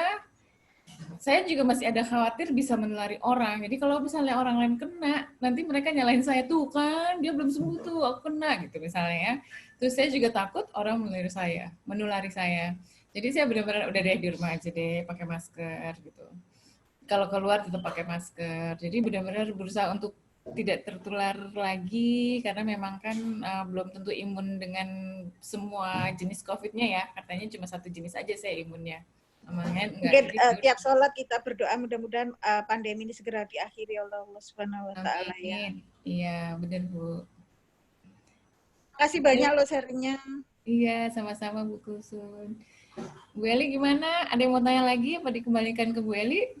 saya juga masih ada khawatir bisa menulari orang. Jadi kalau misalnya orang lain kena, nanti mereka nyalahin saya tuh kan, dia belum sembuh tuh, aku kena gitu misalnya ya. Terus saya juga takut orang menulari saya. Jadi saya benar-benar udah deh di rumah aja deh, pakai masker gitu. Kalau keluar tetap pakai masker. Jadi benar-benar berusaha untuk tidak tertular lagi karena memang kan belum tentu imun dengan semua jenis COVID-nya ya. Katanya cuma satu jenis aja saya imunnya. Mungkin tiap sholat kita berdoa mudah-mudahan pandemi ini segera diakhiri oleh Allah Subhanahu wa taala ya. Iya, benar Bu. Terima kasih banyak loh sharingnya. Iya, sama-sama Bu Kusun. Bu Eli gimana? Ada yang mau tanya lagi apa dikembalikan ke Bu Eli?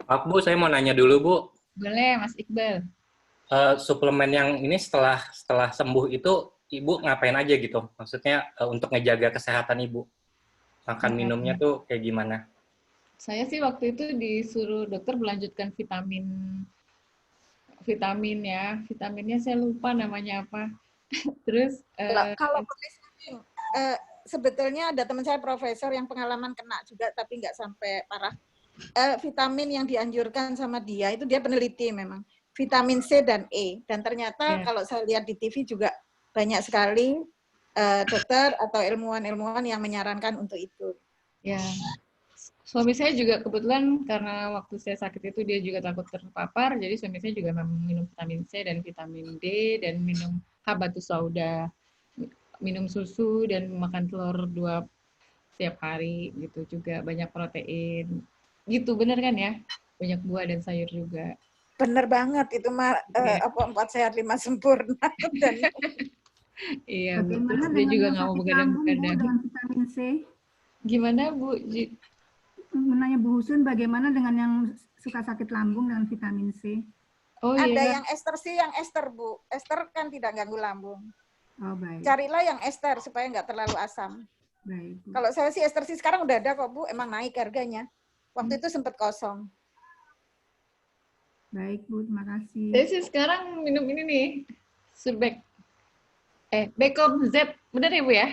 Maaf Bu, saya mau nanya dulu Bu. Boleh, Mas Iqbal. Suplemen yang ini setelah sembuh itu Ibu ngapain aja gitu? Maksudnya untuk ngejaga kesehatan Ibu. Makan minumnya tuh kayak gimana? Saya sih waktu itu disuruh dokter melanjutkan vitamin ya. Vitaminnya saya lupa namanya apa. Terus kalau sebetulnya ada teman saya profesor yang pengalaman kena juga tapi nggak sampai parah. Vitamin yang dianjurkan sama dia itu dia peneliti memang. Vitamin C dan E. Dan ternyata kalau saya lihat di TV juga banyak sekali dokter atau ilmuwan-ilmuwan yang menyarankan untuk itu. Ya, suami saya juga kebetulan karena waktu saya sakit itu dia juga takut terpapar, jadi suami saya juga memang minum vitamin C dan vitamin D dan minum habatus sauda, minum susu dan makan telur 2 setiap hari gitu juga, banyak protein. Gitu bener kan ya? Banyak buah dan sayur juga. Bener banget itu mah 4 sehat 5 sempurna. Dan iya, terus dia juga nggak mau begadang-begadang. Dengan vitamin C. Gimana Bu? Menanya Bu Husun, bagaimana dengan yang suka sakit lambung dengan vitamin C? Oh, ada iya. yang ester sih, yang ester Bu. Ester kan tidak ganggu lambung. Oh baik. Carilah yang ester supaya nggak terlalu asam. Baik. Bu. Kalau saya sih ester sih sekarang udah ada kok Bu, emang naik harganya. Waktu itu sempat kosong. Baik Bu, terima kasih. Saya sih sekarang minum ini nih, Surbek. Becom Z, benar ya Bu ya?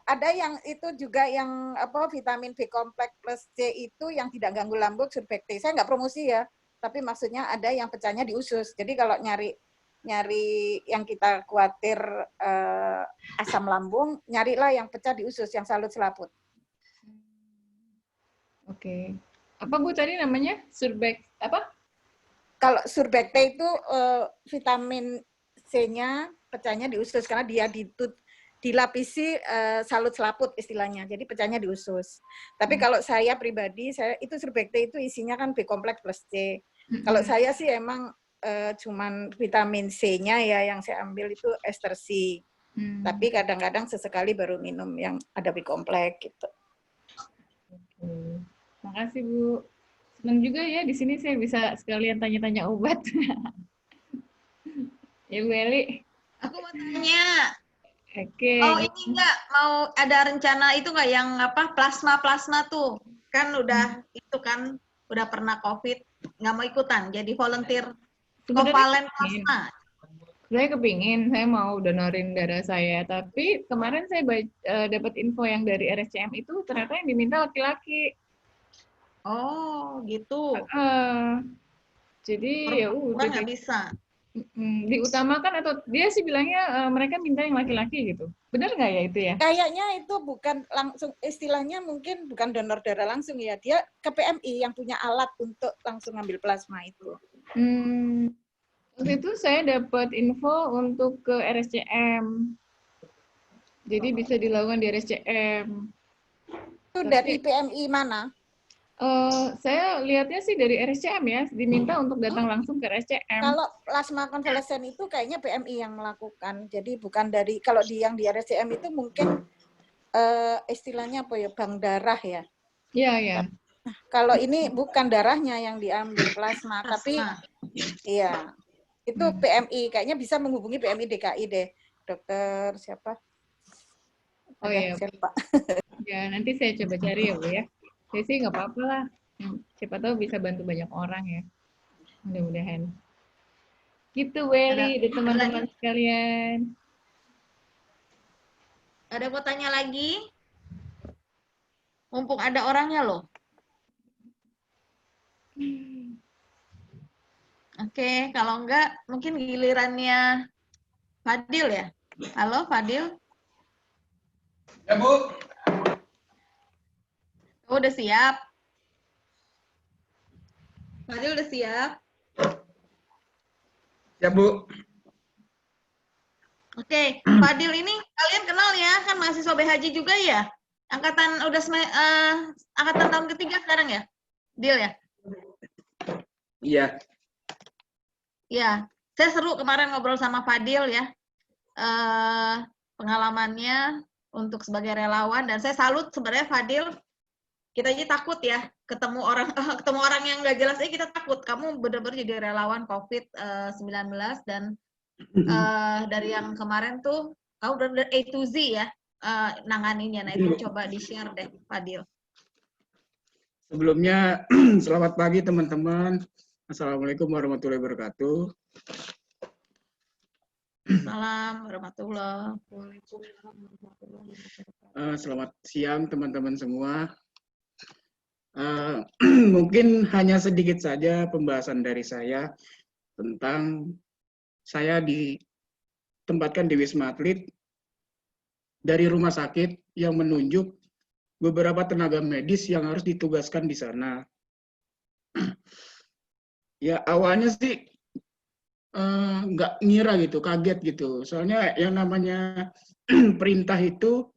Ada yang itu juga yang vitamin B kompleks plus C itu yang tidak ganggu lambung Surbekte. Saya nggak promosi ya, tapi maksudnya ada yang pecahnya di usus. Jadi kalau nyari yang kita khawatir asam lambung, nyarilah yang pecah di usus, yang salut selaput. Oke. Apa Bu tadi namanya? Surbek apa? Kalau Surbekte itu vitamin C-nya pecahnya di usus karena dia dilapisi salut selaput istilahnya. Jadi pecahnya di usus. Tapi kalau saya pribadi, itu Surbekte itu isinya kan B kompleks plus C. Kalau saya sih emang cuman vitamin C-nya ya yang saya ambil itu ester C. Tapi kadang-kadang sesekali baru minum yang ada B kompleks gitu. Makasih Bu. Senang juga ya di sini saya bisa sekalian tanya-tanya obat. Ya Bu Eli. Aku mau tanya. Oke. Oh ini enggak mau ada rencana itu enggak yang plasma tuh kan udah itu kan udah pernah COVID nggak mau ikutan jadi volunteer kovalen plasma. Saya kepingin, saya mau donorin darah saya, tapi kemarin saya dapat info yang dari RSCM itu ternyata yang diminta laki-laki. Oh gitu. Jadi ya udah nggak bisa. Diutamakan atau dia sih bilangnya mereka minta yang laki-laki gitu. Benar nggak ya itu ya? Kayaknya itu bukan langsung, istilahnya mungkin bukan donor darah langsung ya. Dia ke PMI yang punya alat untuk langsung ngambil plasma itu. Waktu itu saya dapat info untuk ke RSCM. Jadi bisa dilakukan di RSCM. Itu dari PMI mana? Saya lihatnya sih dari RSCM ya, diminta untuk datang langsung ke RSCM. Kalau plasma konvalesen itu kayaknya PMI yang melakukan. Jadi bukan dari, kalau yang di RSCM itu mungkin istilahnya apa ya, bank darah ya. Iya, ya. Nah, kalau ini bukan darahnya yang diambil plasma, tapi iya. Itu PMI, kayaknya bisa menghubungi PMI DKI deh. Dokter siapa? Oh iya. Siapa? Ya, nanti saya coba cari ya, Bu ya. Saya sih nggak apa-apa lah. Siapa tahu bisa bantu banyak orang ya. Mudah-mudahan. Gitu, Welly, dan teman-teman sekalian. Ada mau tanya lagi? Mumpung ada orangnya loh. Oke, kalau enggak mungkin gilirannya Fadil ya. Halo Fadil. Ya Bu. Oh, udah siap? Fadil udah siap? Ya Bu. Oke, Fadil ini kalian kenal ya, kan mahasiswa BHJ juga ya? Angkatan angkatan tahun ketiga sekarang ya? Dil ya? Iya. Ya, saya seru kemarin ngobrol sama Fadil ya. Pengalamannya untuk sebagai relawan, dan saya salut sebenarnya Fadil. Kita aja takut ya ketemu orang yang nggak jelas, kita takut. Kamu benar-benar jadi relawan COVID-19 dan dari yang kemarin tuh kamu benar-benar A to Z ya nanganinnya. Nah itu coba di-share deh Fadil. Sebelumnya selamat pagi teman-teman. Assalamualaikum warahmatullahi wabarakatuh. Salam warahmatullahi wabarakatuh. Selamat siang teman-teman semua. Mungkin hanya sedikit saja pembahasan dari saya tentang saya ditempatkan di Wisma Atlet dari rumah sakit yang menunjuk beberapa tenaga medis yang harus ditugaskan di sana. Ya awalnya sih nggak ngira gitu, kaget gitu. Soalnya yang namanya perintah itu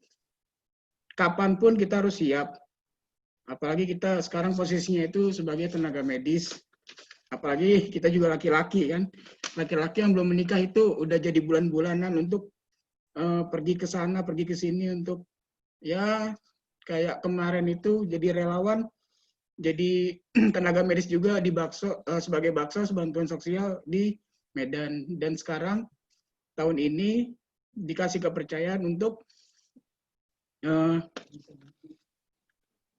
kapanpun kita harus siap. Apalagi kita sekarang posisinya itu sebagai tenaga medis. Apalagi kita juga laki-laki kan. Laki-laki yang belum menikah itu udah jadi bulan-bulanan untuk pergi ke sana, pergi ke sini untuk ya kayak kemarin itu jadi relawan, jadi tenaga medis juga di Bakso, sebagai Baksos bantuan sosial di Medan. Dan sekarang tahun ini dikasih kepercayaan untuk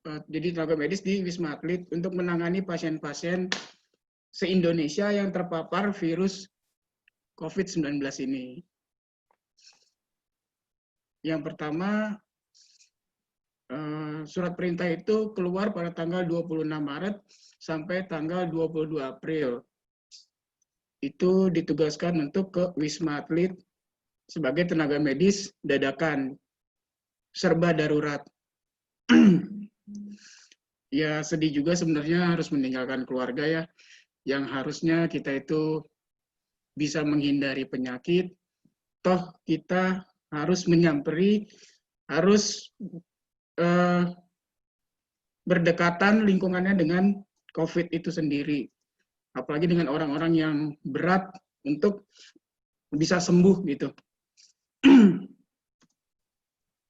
jadi tenaga medis di Wisma Atlet untuk menangani pasien-pasien se-Indonesia yang terpapar virus COVID-19 ini. Yang pertama, surat perintah itu keluar pada tanggal 26 Maret sampai tanggal 22 April. Itu ditugaskan untuk ke Wisma Atlet sebagai tenaga medis dadakan, serba darurat. Ya sedih juga sebenarnya harus meninggalkan keluarga ya, yang harusnya kita itu bisa menghindari penyakit, toh kita harus menyamperi, harus berdekatan lingkungannya dengan COVID itu sendiri. Apalagi dengan orang-orang yang berat untuk bisa sembuh gitu.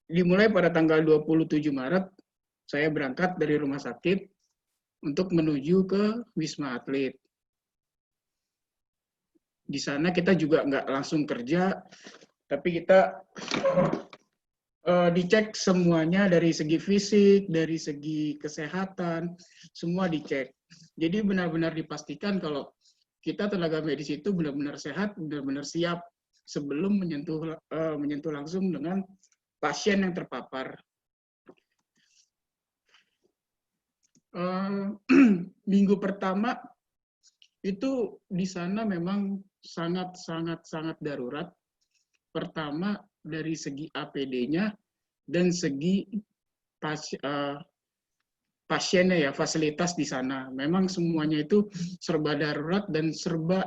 Dimulai pada tanggal 27 Maret, saya berangkat dari rumah sakit untuk menuju ke Wisma Atlet. Di sana kita juga nggak langsung kerja, tapi kita dicek semuanya dari segi fisik, dari segi kesehatan, semua dicek. Jadi benar-benar dipastikan kalau kita tenaga medis itu benar-benar sehat, benar-benar siap sebelum menyentuh langsung dengan pasien yang terpapar. Minggu pertama itu di sana memang sangat darurat. Pertama dari segi APD-nya dan segi pasiennya ya, fasilitas di sana. Memang semuanya itu serba darurat dan serba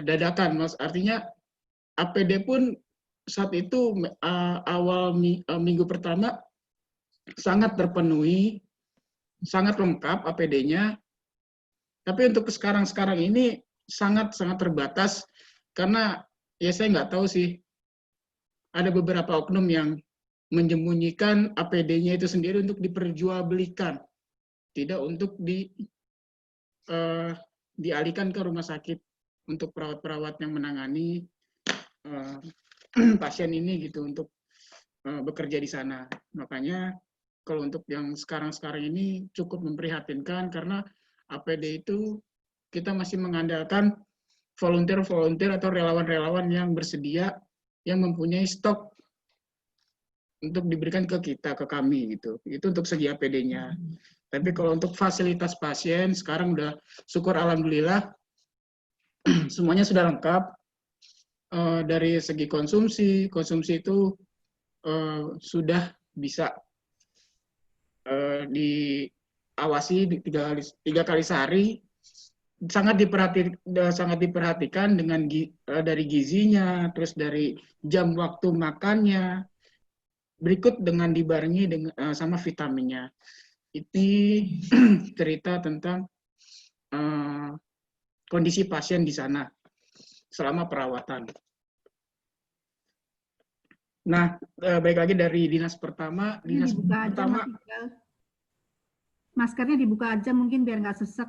dadakan, Mas. Artinya APD pun saat itu awal minggu pertama sangat terpenuhi, sangat lengkap APD-nya. Tapi untuk sekarang ini sangat terbatas karena ya saya nggak tahu sih, ada beberapa oknum yang menyembunyikan APD-nya itu sendiri untuk diperjualbelikan, tidak untuk dialihkan ke rumah sakit untuk perawat-perawat yang menangani pasien ini gitu, untuk bekerja di sana. Makanya kalau untuk yang sekarang ini cukup memprihatinkan karena APD itu kita masih mengandalkan volunteer atau relawan-relawan yang bersedia, yang mempunyai stok untuk diberikan ke kita, ke kami gitu. Itu untuk segi APD-nya. Tapi kalau untuk fasilitas pasien sekarang udah syukur alhamdulillah semuanya sudah lengkap. Dari segi konsumsi itu sudah bisa diawasi 3 kali sehari. Sangat diperhatikan dengan dari gizinya, terus dari jam waktu makannya, berikut dengan dibarengi dengan sama vitaminnya. Itu cerita tentang kondisi pasien di sana selama perawatan. Nah, baik lagi dari dinas pertama. Dinas pertama, maskernya dibuka aja mungkin biar nggak sesek.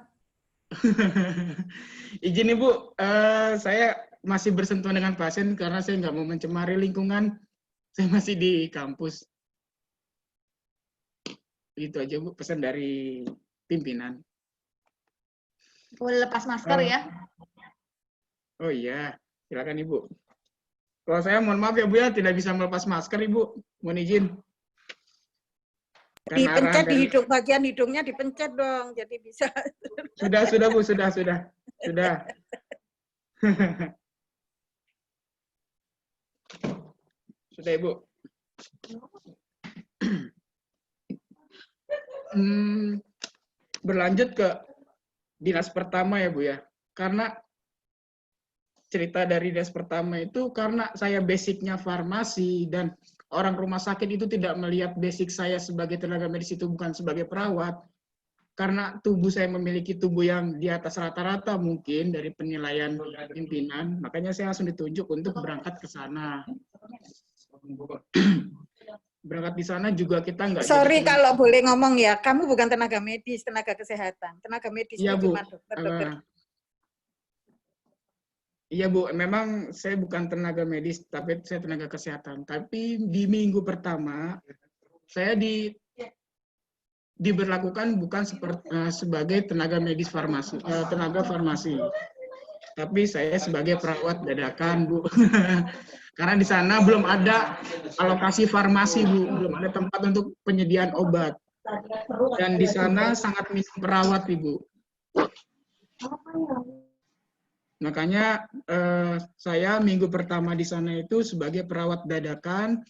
Izin Ibu, saya masih bersentuhan dengan pasien karena saya nggak mau mencemari lingkungan. Saya masih di kampus. Itu aja Bu, pesan dari pimpinan. Boleh lepas masker ya. Oh iya, silakan Ibu. Kalau saya mohon maaf ya Bu ya, tidak bisa melepas masker Ibu. Mohon izin. Dipencet di hidung, bagian hidungnya dipencet dong, jadi bisa. Sudah Bu, sudah. Sudah Ibu. Berlanjut ke dinas pertama ya Bu ya. Karena cerita dari dinas pertama itu karena saya basicnya farmasi dan orang rumah sakit itu tidak melihat basic saya sebagai tenaga medis itu bukan sebagai perawat. Karena tubuh saya memiliki tubuh yang di atas rata-rata mungkin dari penilaian pimpinan, makanya saya langsung ditunjuk untuk berangkat ke sana. Berangkat di sana juga kita nggak. Sorry kalau boleh ngomong ya, kamu bukan tenaga medis, tenaga kesehatan. Tenaga medis ya, itu Bu. cuma dokter. Iya Bu, memang saya bukan tenaga medis, tapi saya tenaga kesehatan. Tapi di minggu pertama, saya diberlakukan bukan sebagai tenaga medis farmasi, tenaga farmasi. Tapi saya sebagai perawat dadakan Bu. Karena di sana belum ada alokasi farmasi Bu, belum ada tempat untuk penyediaan obat. Dan di sana sangat minim perawat Ibu. Makanya saya minggu pertama di sana itu sebagai perawat dadakan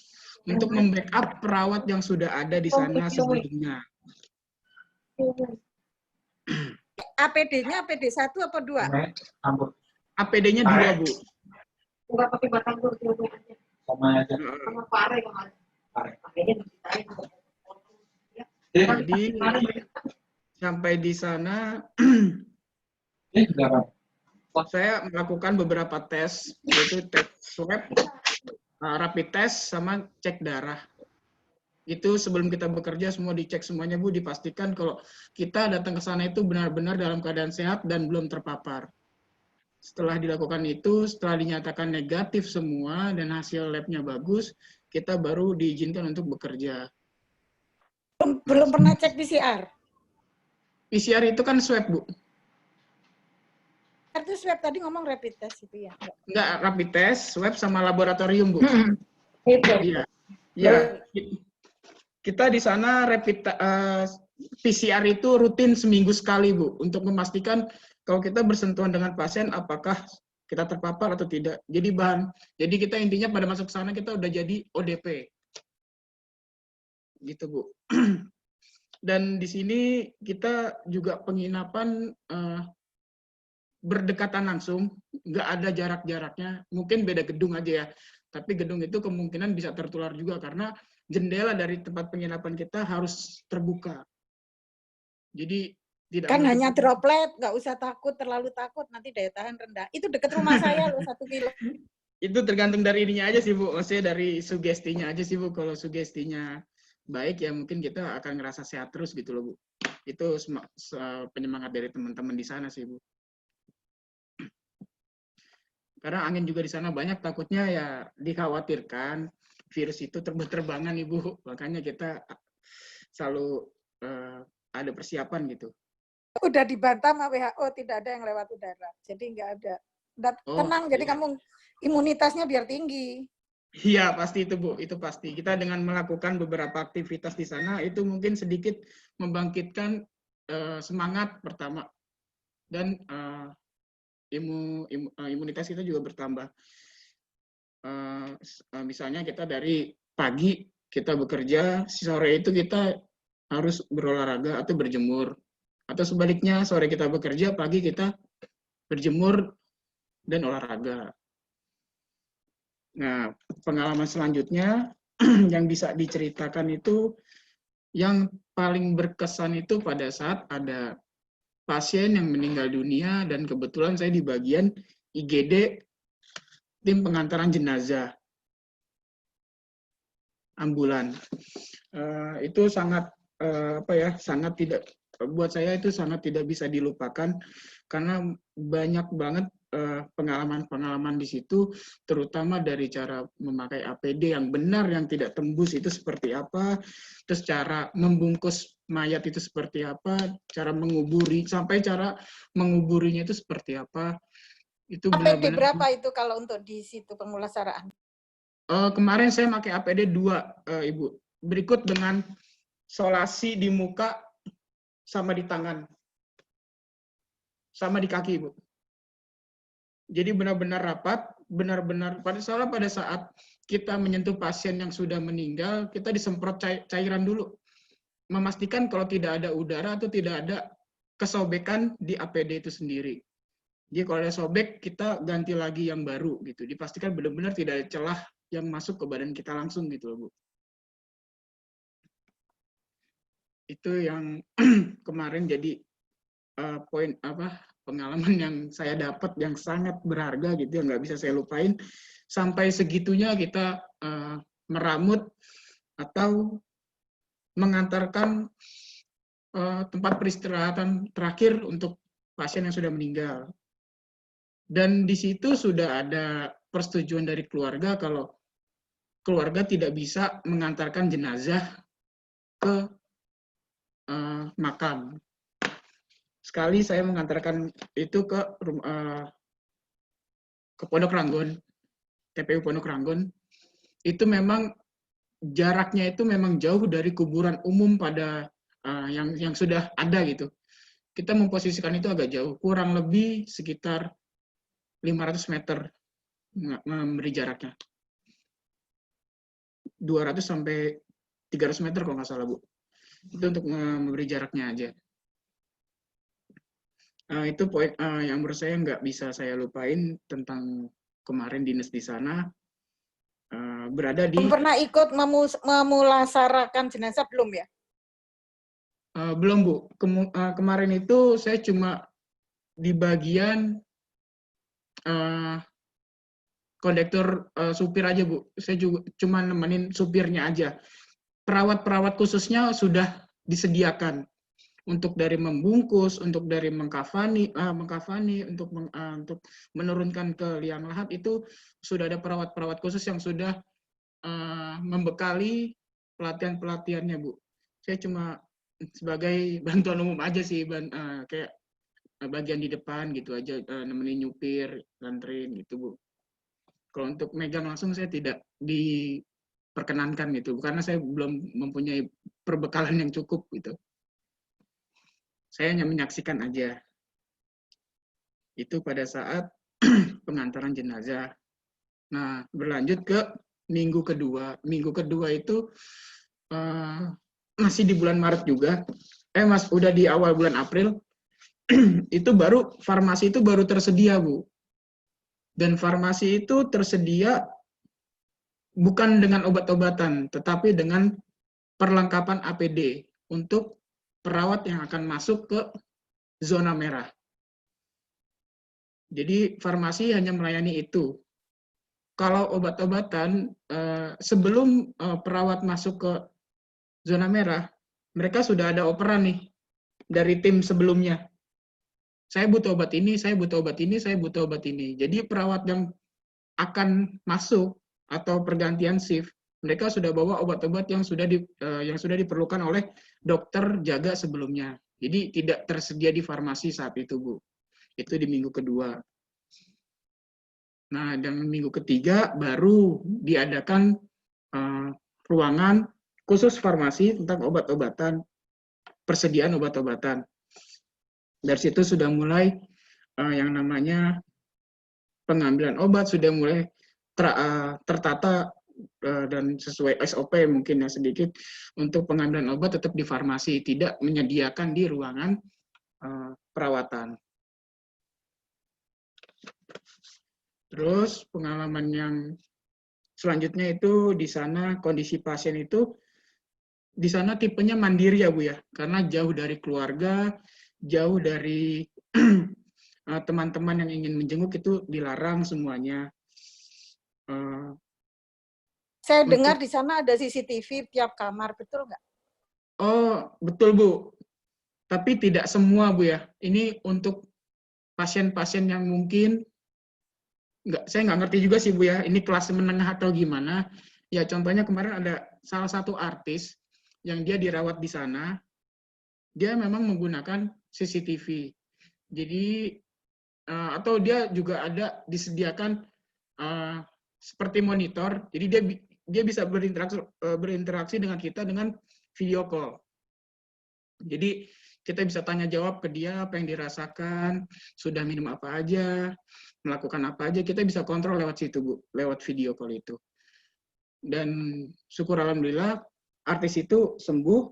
untuk membackup perawat yang sudah ada di sana sebelumnya. APD-nya APD 1 apa 2? APD-nya 2 Bu. Enggak pakai batang kursi aja. Sama aja. Sama pare kemarin. Jadi sampai di sana saya melakukan beberapa tes, yaitu tes swab, rapid test, sama cek darah. Itu sebelum kita bekerja semua dicek semuanya Bu, dipastikan kalau kita datang ke sana itu benar-benar dalam keadaan sehat dan belum terpapar. Setelah dilakukan itu, setelah dinyatakan negatif semua dan hasil labnya bagus, kita baru diizinkan untuk bekerja. Belum pernah cek PCR? PCR itu kan swab Bu. Itu swab tadi ngomong rapid test itu ya? Enggak, rapid test, swab sama laboratorium Bu. Itu. Iya. Ya. Kita di sana PCR itu rutin seminggu sekali, Bu, untuk memastikan kalau kita bersentuhan dengan pasien apakah kita terpapar atau tidak. Jadi kita intinya pada masuk ke sana kita udah jadi ODP. Gitu, Bu. Dan di sini kita juga penginapan berdekatan langsung, nggak ada jarak-jaraknya. Mungkin beda gedung aja ya, tapi gedung itu kemungkinan bisa tertular juga karena jendela dari tempat penginapan kita harus terbuka. Jadi tidak Kan menutup hanya kemungkinan. droplet, nggak usah takut, terlalu takut, nanti daya tahan rendah. Itu deket rumah saya loh, 1 kilo. Itu tergantung dari ininya aja sih, Bu. Maksudnya dari sugestinya aja sih, Bu. Kalau sugestinya baik ya mungkin kita akan ngerasa sehat terus gitu loh, Bu. Itu penyemangat dari teman-teman di sana sih, Bu. Karena angin juga di sana banyak, takutnya ya dikhawatirkan virus itu terbang-terbangan, Ibu. Makanya kita selalu ada persiapan gitu. Udah dibantah sama WHO, tidak ada yang lewat udara. Jadi nggak ada. Tenang, jadi iya. kamu imunitasnya biar tinggi. Iya, pasti itu, Bu. Itu pasti. Kita dengan melakukan beberapa aktivitas di sana, itu mungkin sedikit membangkitkan semangat pertama. Dan imunitas kita juga bertambah. Misalnya kita dari pagi kita bekerja, sore itu kita harus berolahraga atau berjemur. Atau sebaliknya, sore kita bekerja, pagi kita berjemur dan olahraga. Nah, pengalaman selanjutnya yang bisa diceritakan itu, yang paling berkesan itu pada saat ada pasien yang meninggal dunia, dan kebetulan saya di bagian IGD, tim pengantaran jenazah ambulan. Itu sangat sangat tidak, buat saya itu sangat tidak bisa dilupakan karena banyak banget pengalaman-pengalaman di situ, terutama dari cara memakai APD yang benar, yang tidak tembus itu seperti apa, terus cara membungkus mayat itu seperti apa, cara menguburi, sampai cara menguburinya itu seperti apa. Itu APD benar-benar. berapa itu kalau untuk di situ pemulasaraan? Kemarin saya pakai APD 2, Ibu. Berikut dengan solasi di muka sama di tangan. Sama di kaki, Bu. Jadi benar-benar rapat, benar-benar pada saat kita menyentuh pasien yang sudah meninggal, kita disemprot cairan dulu. Memastikan kalau tidak ada udara atau tidak ada kesobekan di APD itu sendiri. Jadi kalau ada sobek, kita ganti lagi yang baru gitu. Dipastikan benar-benar tidak ada celah yang masuk ke badan kita langsung gitu loh, Bu. Itu yang kemarin jadi pengalaman yang saya dapat yang sangat berharga gitu, yang nggak bisa saya lupain. Sampai segitunya kita meramut atau mengantarkan tempat peristirahatan terakhir untuk pasien yang sudah meninggal. Dan di situ sudah ada persetujuan dari keluarga kalau keluarga tidak bisa mengantarkan jenazah ke makam. Sekali saya mengantarkan itu ke Pondok Ranggon, TPU Pondok Ranggon. Itu memang jaraknya itu memang jauh dari kuburan umum pada yang sudah ada gitu. Kita memposisikan itu agak jauh, kurang lebih sekitar 500 meter memberi jaraknya. 200 sampai 300 meter kalau nggak salah, Bu. Itu untuk memberi jaraknya aja. Itu poin yang menurut saya nggak bisa saya lupain tentang kemarin dinas di sana. Berada di... Belum pernah ikut memulasarakan jenazah, belum ya? Belum, Bu. Kemarin itu saya cuma di bagian kondektur supir aja, Bu. Saya juga cuma nemenin supirnya aja. Perawat-perawat khususnya sudah disediakan untuk dari membungkus, untuk dari mengkafani, untuk menurunkan ke liang lahat, itu sudah ada perawat-perawat khusus yang sudah membekali pelatihan-pelatihannya, Bu. Saya cuma sebagai bantuan umum aja sih, kayak bagian di depan gitu aja, nemenin nyupir, nganterin gitu, Bu. Kalau untuk megang langsung saya tidak diperkenankan gitu, karena saya belum mempunyai perbekalan yang cukup gitu. Saya hanya menyaksikan aja. Itu pada saat pengantaran jenazah. Nah, berlanjut ke minggu kedua. Minggu kedua itu masih di bulan Maret juga. Udah di awal bulan April. Itu baru, farmasi itu baru tersedia, Bu. Dan farmasi itu tersedia bukan dengan obat-obatan, tetapi dengan perlengkapan APD untuk perawat yang akan masuk ke zona merah. Jadi farmasi hanya melayani itu. Kalau obat-obatan, sebelum perawat masuk ke zona merah, mereka sudah ada operan nih dari tim sebelumnya. Saya butuh obat ini, saya butuh obat ini, saya butuh obat ini. Jadi perawat yang akan masuk atau pergantian shift, mereka sudah bawa obat-obat yang sudah diperlukan oleh dokter jaga sebelumnya. Jadi tidak tersedia di farmasi saat itu, Bu. Itu di minggu kedua. Nah, dan minggu ketiga baru diadakan ruangan khusus farmasi tentang obat-obatan, persediaan obat-obatan. Dari situ sudah mulai yang namanya pengambilan obat, sudah mulai tertata dan sesuai SOP mungkin ya sedikit untuk pengambilan obat tetap di farmasi, tidak menyediakan di ruangan perawatan. Terus pengalaman yang selanjutnya itu di sana kondisi pasien itu di sana tipenya mandiri ya Bu ya, karena jauh dari keluarga, jauh dari teman-teman yang ingin menjenguk itu dilarang semuanya. Saya dengar di sana ada CCTV tiap kamar, betul nggak? Oh, betul Bu. Tapi tidak semua Bu ya. Ini untuk pasien-pasien yang mungkin saya nggak ngerti juga sih Bu ya, ini kelas menengah atau gimana. Ya contohnya kemarin ada salah satu artis yang dia dirawat di sana, dia memang menggunakan CCTV. Jadi, atau dia juga ada disediakan seperti monitor, jadi dia bisa berinteraksi dengan kita dengan video call. Jadi kita bisa tanya jawab ke dia apa yang dirasakan, sudah minum apa aja, melakukan apa aja, kita bisa kontrol lewat situ Bu, lewat video call itu. Dan syukur alhamdulillah artis itu sembuh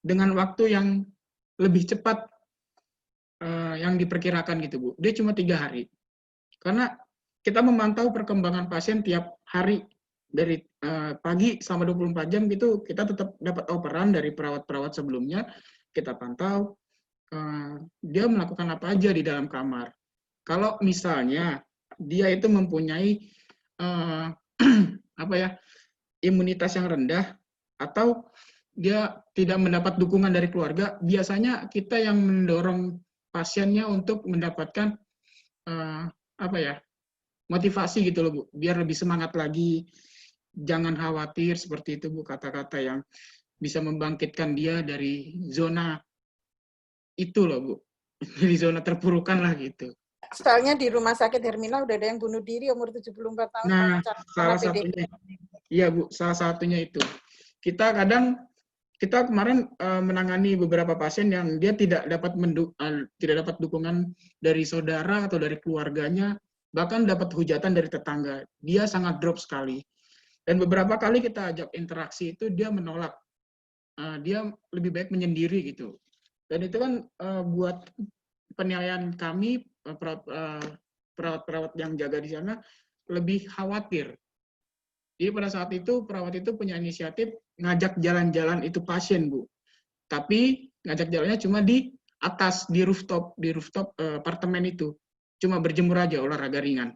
dengan waktu yang lebih cepat yang diperkirakan gitu Bu. Dia cuma 3 hari. Karena kita memantau perkembangan pasien tiap hari dari pagi sama 24 jam gitu, kita tetap dapat operan dari perawat-perawat sebelumnya, kita pantau dia melakukan apa aja di dalam kamar. Kalau misalnya dia itu mempunyai imunitas yang rendah atau dia tidak mendapat dukungan dari keluarga, biasanya kita yang mendorong pasiennya untuk mendapatkan motivasi gitu loh Bu, biar lebih semangat lagi. Jangan khawatir, seperti itu Bu, kata-kata yang bisa membangkitkan dia dari zona itu loh Bu, dari zona terpurukan lah gitu. Soalnya di rumah sakit Hermina udah ada yang bunuh diri umur 74 tahun. Nah, salah satunya, iya Bu, salah satunya itu. Kita kemarin menangani beberapa pasien yang dia tidak dapat dukungan dari saudara atau dari keluarganya, bahkan dapat hujatan dari tetangga. Dia sangat drop sekali. Dan beberapa kali kita ajak interaksi itu dia menolak. Dia lebih baik menyendiri gitu. Dan itu kan buat penilaian kami, perawat-perawat yang jaga di sana, lebih khawatir. Jadi pada saat itu perawat itu punya inisiatif ngajak jalan-jalan itu pasien Bu. Tapi ngajak jalannya cuma di atas, di rooftop apartemen itu. Cuma berjemur aja, olahraga ringan.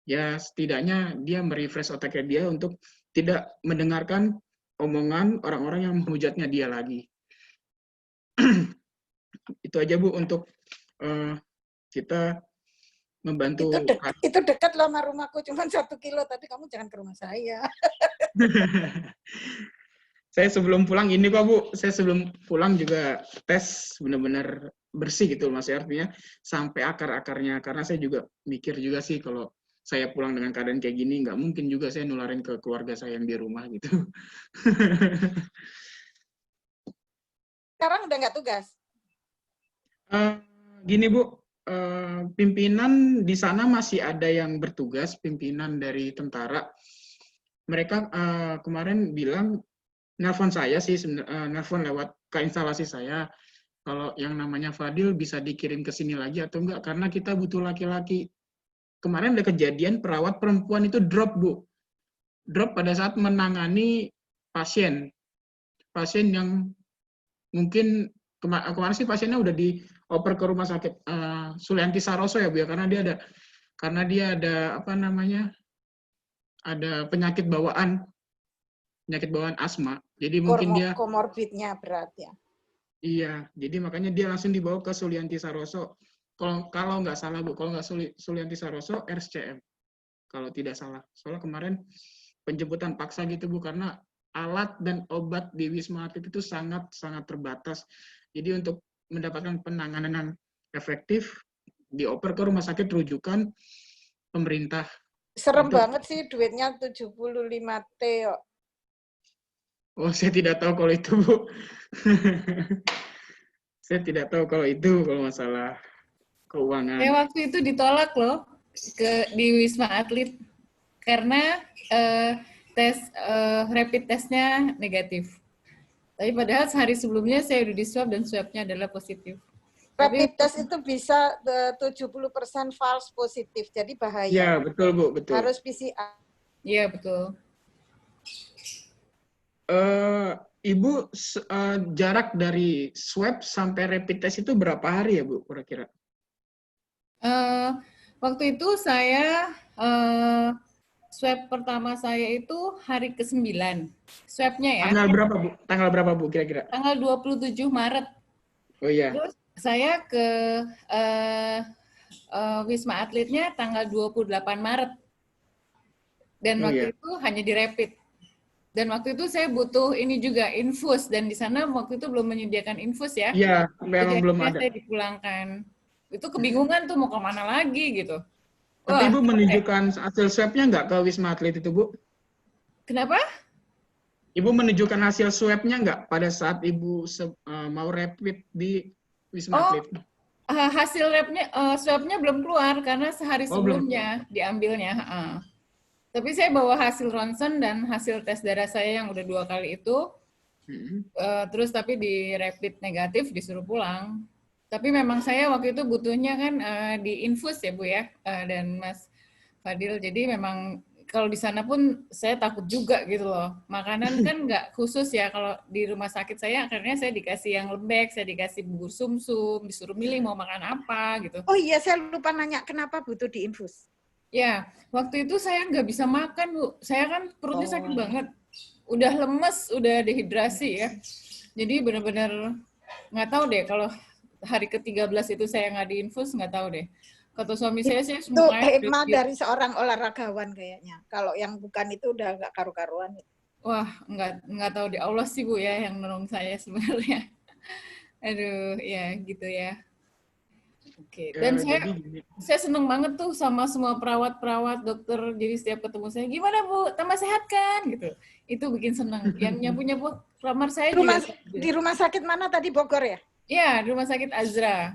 Ya setidaknya dia merefresh otaknya dia untuk tidak mendengarkan omongan orang-orang yang menghujatnya dia lagi. Itu aja Bu untuk kita membantu. Itu dekat loh sama rumahku, cuma 1 kilo, tapi kamu jangan ke rumah saya. Saya sebelum pulang ini kok Bu, saya sebelum pulang juga tes benar-benar bersih gitu, maksudnya artinya sampai akar-akarnya, karena saya juga mikir juga sih kalau saya pulang dengan keadaan kayak gini, nggak mungkin juga saya nularin ke keluarga saya yang di rumah gitu. Sekarang udah nggak tugas? Gini Bu, pimpinan di sana masih ada yang bertugas, pimpinan dari tentara. Mereka kemarin bilang, nelpon saya sih, nelpon lewat ke instalasi saya, kalau yang namanya Fadil bisa dikirim ke sini lagi atau enggak, karena kita butuh laki-laki. Kemarin ada kejadian perawat perempuan itu drop, Bu. Drop pada saat menangani pasien yang mungkin kemarin sih pasiennya udah dioper ke rumah sakit Sulianti Saroso ya Bu ya, karena dia ada apa namanya, ada penyakit bawaan asma. Jadi mungkin dia komorbidnya berat ya. Iya, jadi makanya dia langsung dibawa ke Sulianti Saroso. Kalau nggak salah Bu, kalau nggak Sulianti Saroso, RSCM. Kalau tidak salah. Soalnya kemarin penjemputan paksa gitu Bu, karena alat dan obat di Wisma Atlet itu sangat terbatas. Jadi untuk mendapatkan penanganan yang efektif, dioper ke rumah sakit rujukan pemerintah. Serem banget sih duitnya 75T kok. Oh, saya tidak tahu kalau itu, Bu. Saya tidak tahu kalau masalah keuangan. Waktu itu ditolak loh di Wisma Atlet karena rapid testnya negatif. Tapi padahal sehari sebelumnya saya udah di swab dan swabnya adalah positif. Rapid test itu bisa 70% false positif, jadi bahaya. Iya, betul Bu, betul. Harus PCR. Iya, betul. Ibu, jarak dari swab sampai rapid test itu berapa hari ya Bu, kira-kira? Waktu itu saya swab pertama saya itu hari ke-9. Swabnya ya. Tanggal berapa Bu kira-kira? Tanggal 27 Maret. Oh iya. Terus saya ke Wisma Atletnya tanggal 28 Maret. Dan waktu itu hanya di rapid. Dan waktu itu saya butuh ini juga, infus. Dan di sana waktu itu belum menyediakan infus ya. Iya, memang belum ada. Saya dipulangkan. Itu kebingungan tuh mau kemana lagi gitu. Tapi Ibu menunjukkan hasil swab-nya nggak ke Wisma Atlet itu, Bu? Kenapa? Ibu menunjukkan hasil swab-nya nggak pada saat Ibu mau rapid di Wisma Atlet? Hasil swab-nya belum keluar karena sehari sebelumnya diambilnya. Tapi saya bawa hasil ronsen dan hasil tes darah saya yang udah 2 kali itu. Terus tapi di rapid negatif disuruh pulang. Tapi memang saya waktu itu butuhnya kan di infus ya Bu ya, dan Mas Fadil. Jadi memang kalau di sana pun saya takut juga gitu loh. Makanan kan nggak khusus ya. Kalau di rumah sakit saya akhirnya saya dikasih yang lembek, saya dikasih bubur sumsum, disuruh milih mau makan apa gitu. Oh iya, saya lupa nanya kenapa butuh di infus. Ya, waktu itu saya nggak bisa makan, Bu. Saya kan perutnya sakit banget. Udah lemes, udah dehidrasi ya. Jadi benar-benar nggak tahu deh kalau hari ke-13 itu saya nggak diinfus, nggak tahu deh. Kata suami saya semua itu hikmah dari seorang olahragawan kayaknya. Kalau yang bukan itu udah nggak karu-karuan. Wah, nggak tahu deh. Allah sih Bu ya yang nolong saya sebenarnya. Aduh, ya gitu ya. Oke, dan saya seneng banget tuh sama semua perawat-perawat, dokter. Jadi setiap ketemu saya, gimana Bu, tambah sehat kan? Gitu. Itu bikin seneng. Yang nyapu-nyapu kamar saya di rumah sakit mana tadi, Bogor ya? Iya, di Rumah Sakit Azra.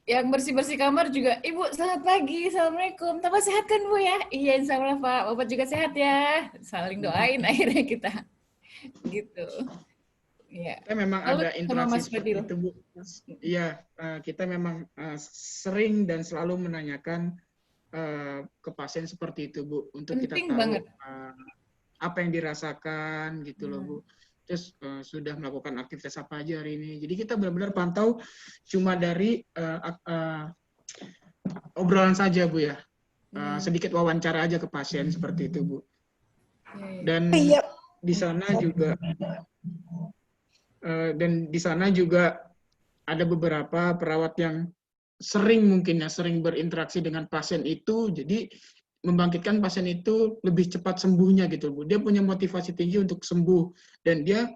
Yang bersih-bersih kamar juga, Ibu selamat pagi, Assalamualaikum. Tambah sehat kan Bu ya? Iya, insya Allah Pak. Bapak juga sehat ya. Saling doain akhirnya kita. Gitu. Ya. Kita memang ada interaksi seperti itu, Bu. Iya, kita memang sering dan selalu menanyakan ke pasien seperti itu, Bu, untuk penting kita tahu banget. Apa yang dirasakan gitu loh, Bu. Terus sudah melakukan aktivitas apa aja hari ini. Jadi kita benar-benar pantau cuma dari obrolan saja, Bu ya. Sedikit wawancara aja ke pasien seperti itu, Bu. Dan di sana juga ada beberapa perawat yang sering berinteraksi dengan pasien itu, jadi membangkitkan pasien itu lebih cepat sembuhnya gitu, Bu. Dia punya motivasi tinggi untuk sembuh dan dia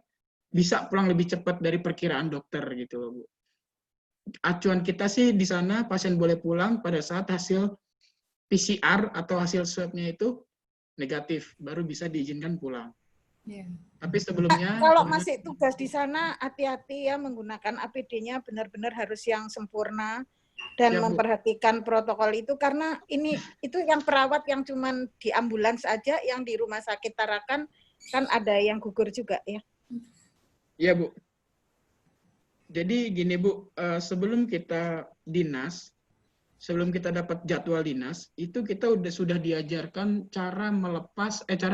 bisa pulang lebih cepat dari perkiraan dokter gitu loh, Bu. Acuan kita sih di sana pasien boleh pulang pada saat hasil PCR atau hasil swab-nya itu negatif, baru bisa diizinkan pulang. Iya. Tapi sebelumnya Kalau masih tugas di sana, hati-hati ya menggunakan APD-nya benar-benar harus yang sempurna dan Ya, Bu. memperhatikan protokol itu, karena itu yang perawat yang cuman di ambulans aja, yang di rumah sakit Tarakan kan ada yang gugur juga ya. Iya, Bu. Jadi gini, Bu, sebelum kita dinas, sebelum kita dapat jadwal dinas, itu kita sudah diajarkan cara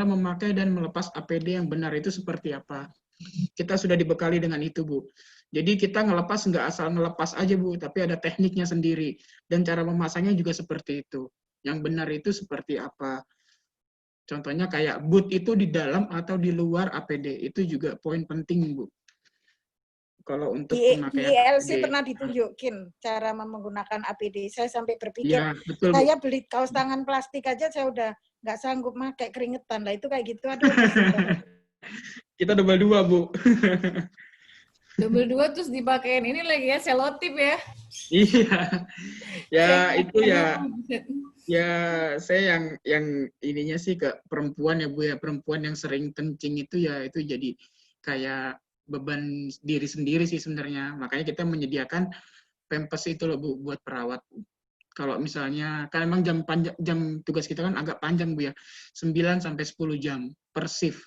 memakai dan melepas APD yang benar itu seperti apa. Kita sudah dibekali dengan itu, Bu. Jadi kita ngelepas nggak asal ngelepas aja, Bu, tapi ada tekniknya sendiri. Dan cara memasangnya juga seperti itu. Yang benar itu seperti apa. Contohnya kayak boot itu di dalam atau di luar APD. Itu juga poin penting, Bu. Kalau untuk Di pemakaian ILC APD. pernah ditunjukin cara menggunakan APD. Saya sampai berpikir, Ya, betul, Bu. saya beli kaos tangan plastik aja saya udah nggak sanggup pakai, keringetan. Lah itu kayak gitu, aduh pusing banget. Kita double 2, Bu. Double 2 terus dipakein ini lagi ya, selotip ya. Iya. Ya, Saya itu ya. buset. Ya, saya yang ininya sih ke perempuan ya, Bu ya. Perempuan yang sering kencing itu ya, itu jadi kayak beban diri sendiri sih sebenarnya. Makanya kita menyediakan Pampers itu loh, Bu, buat perawat. Kalau misalnya, kan emang jam tugas kita kan agak panjang, Bu ya. 9 sampai 10 jam per shift.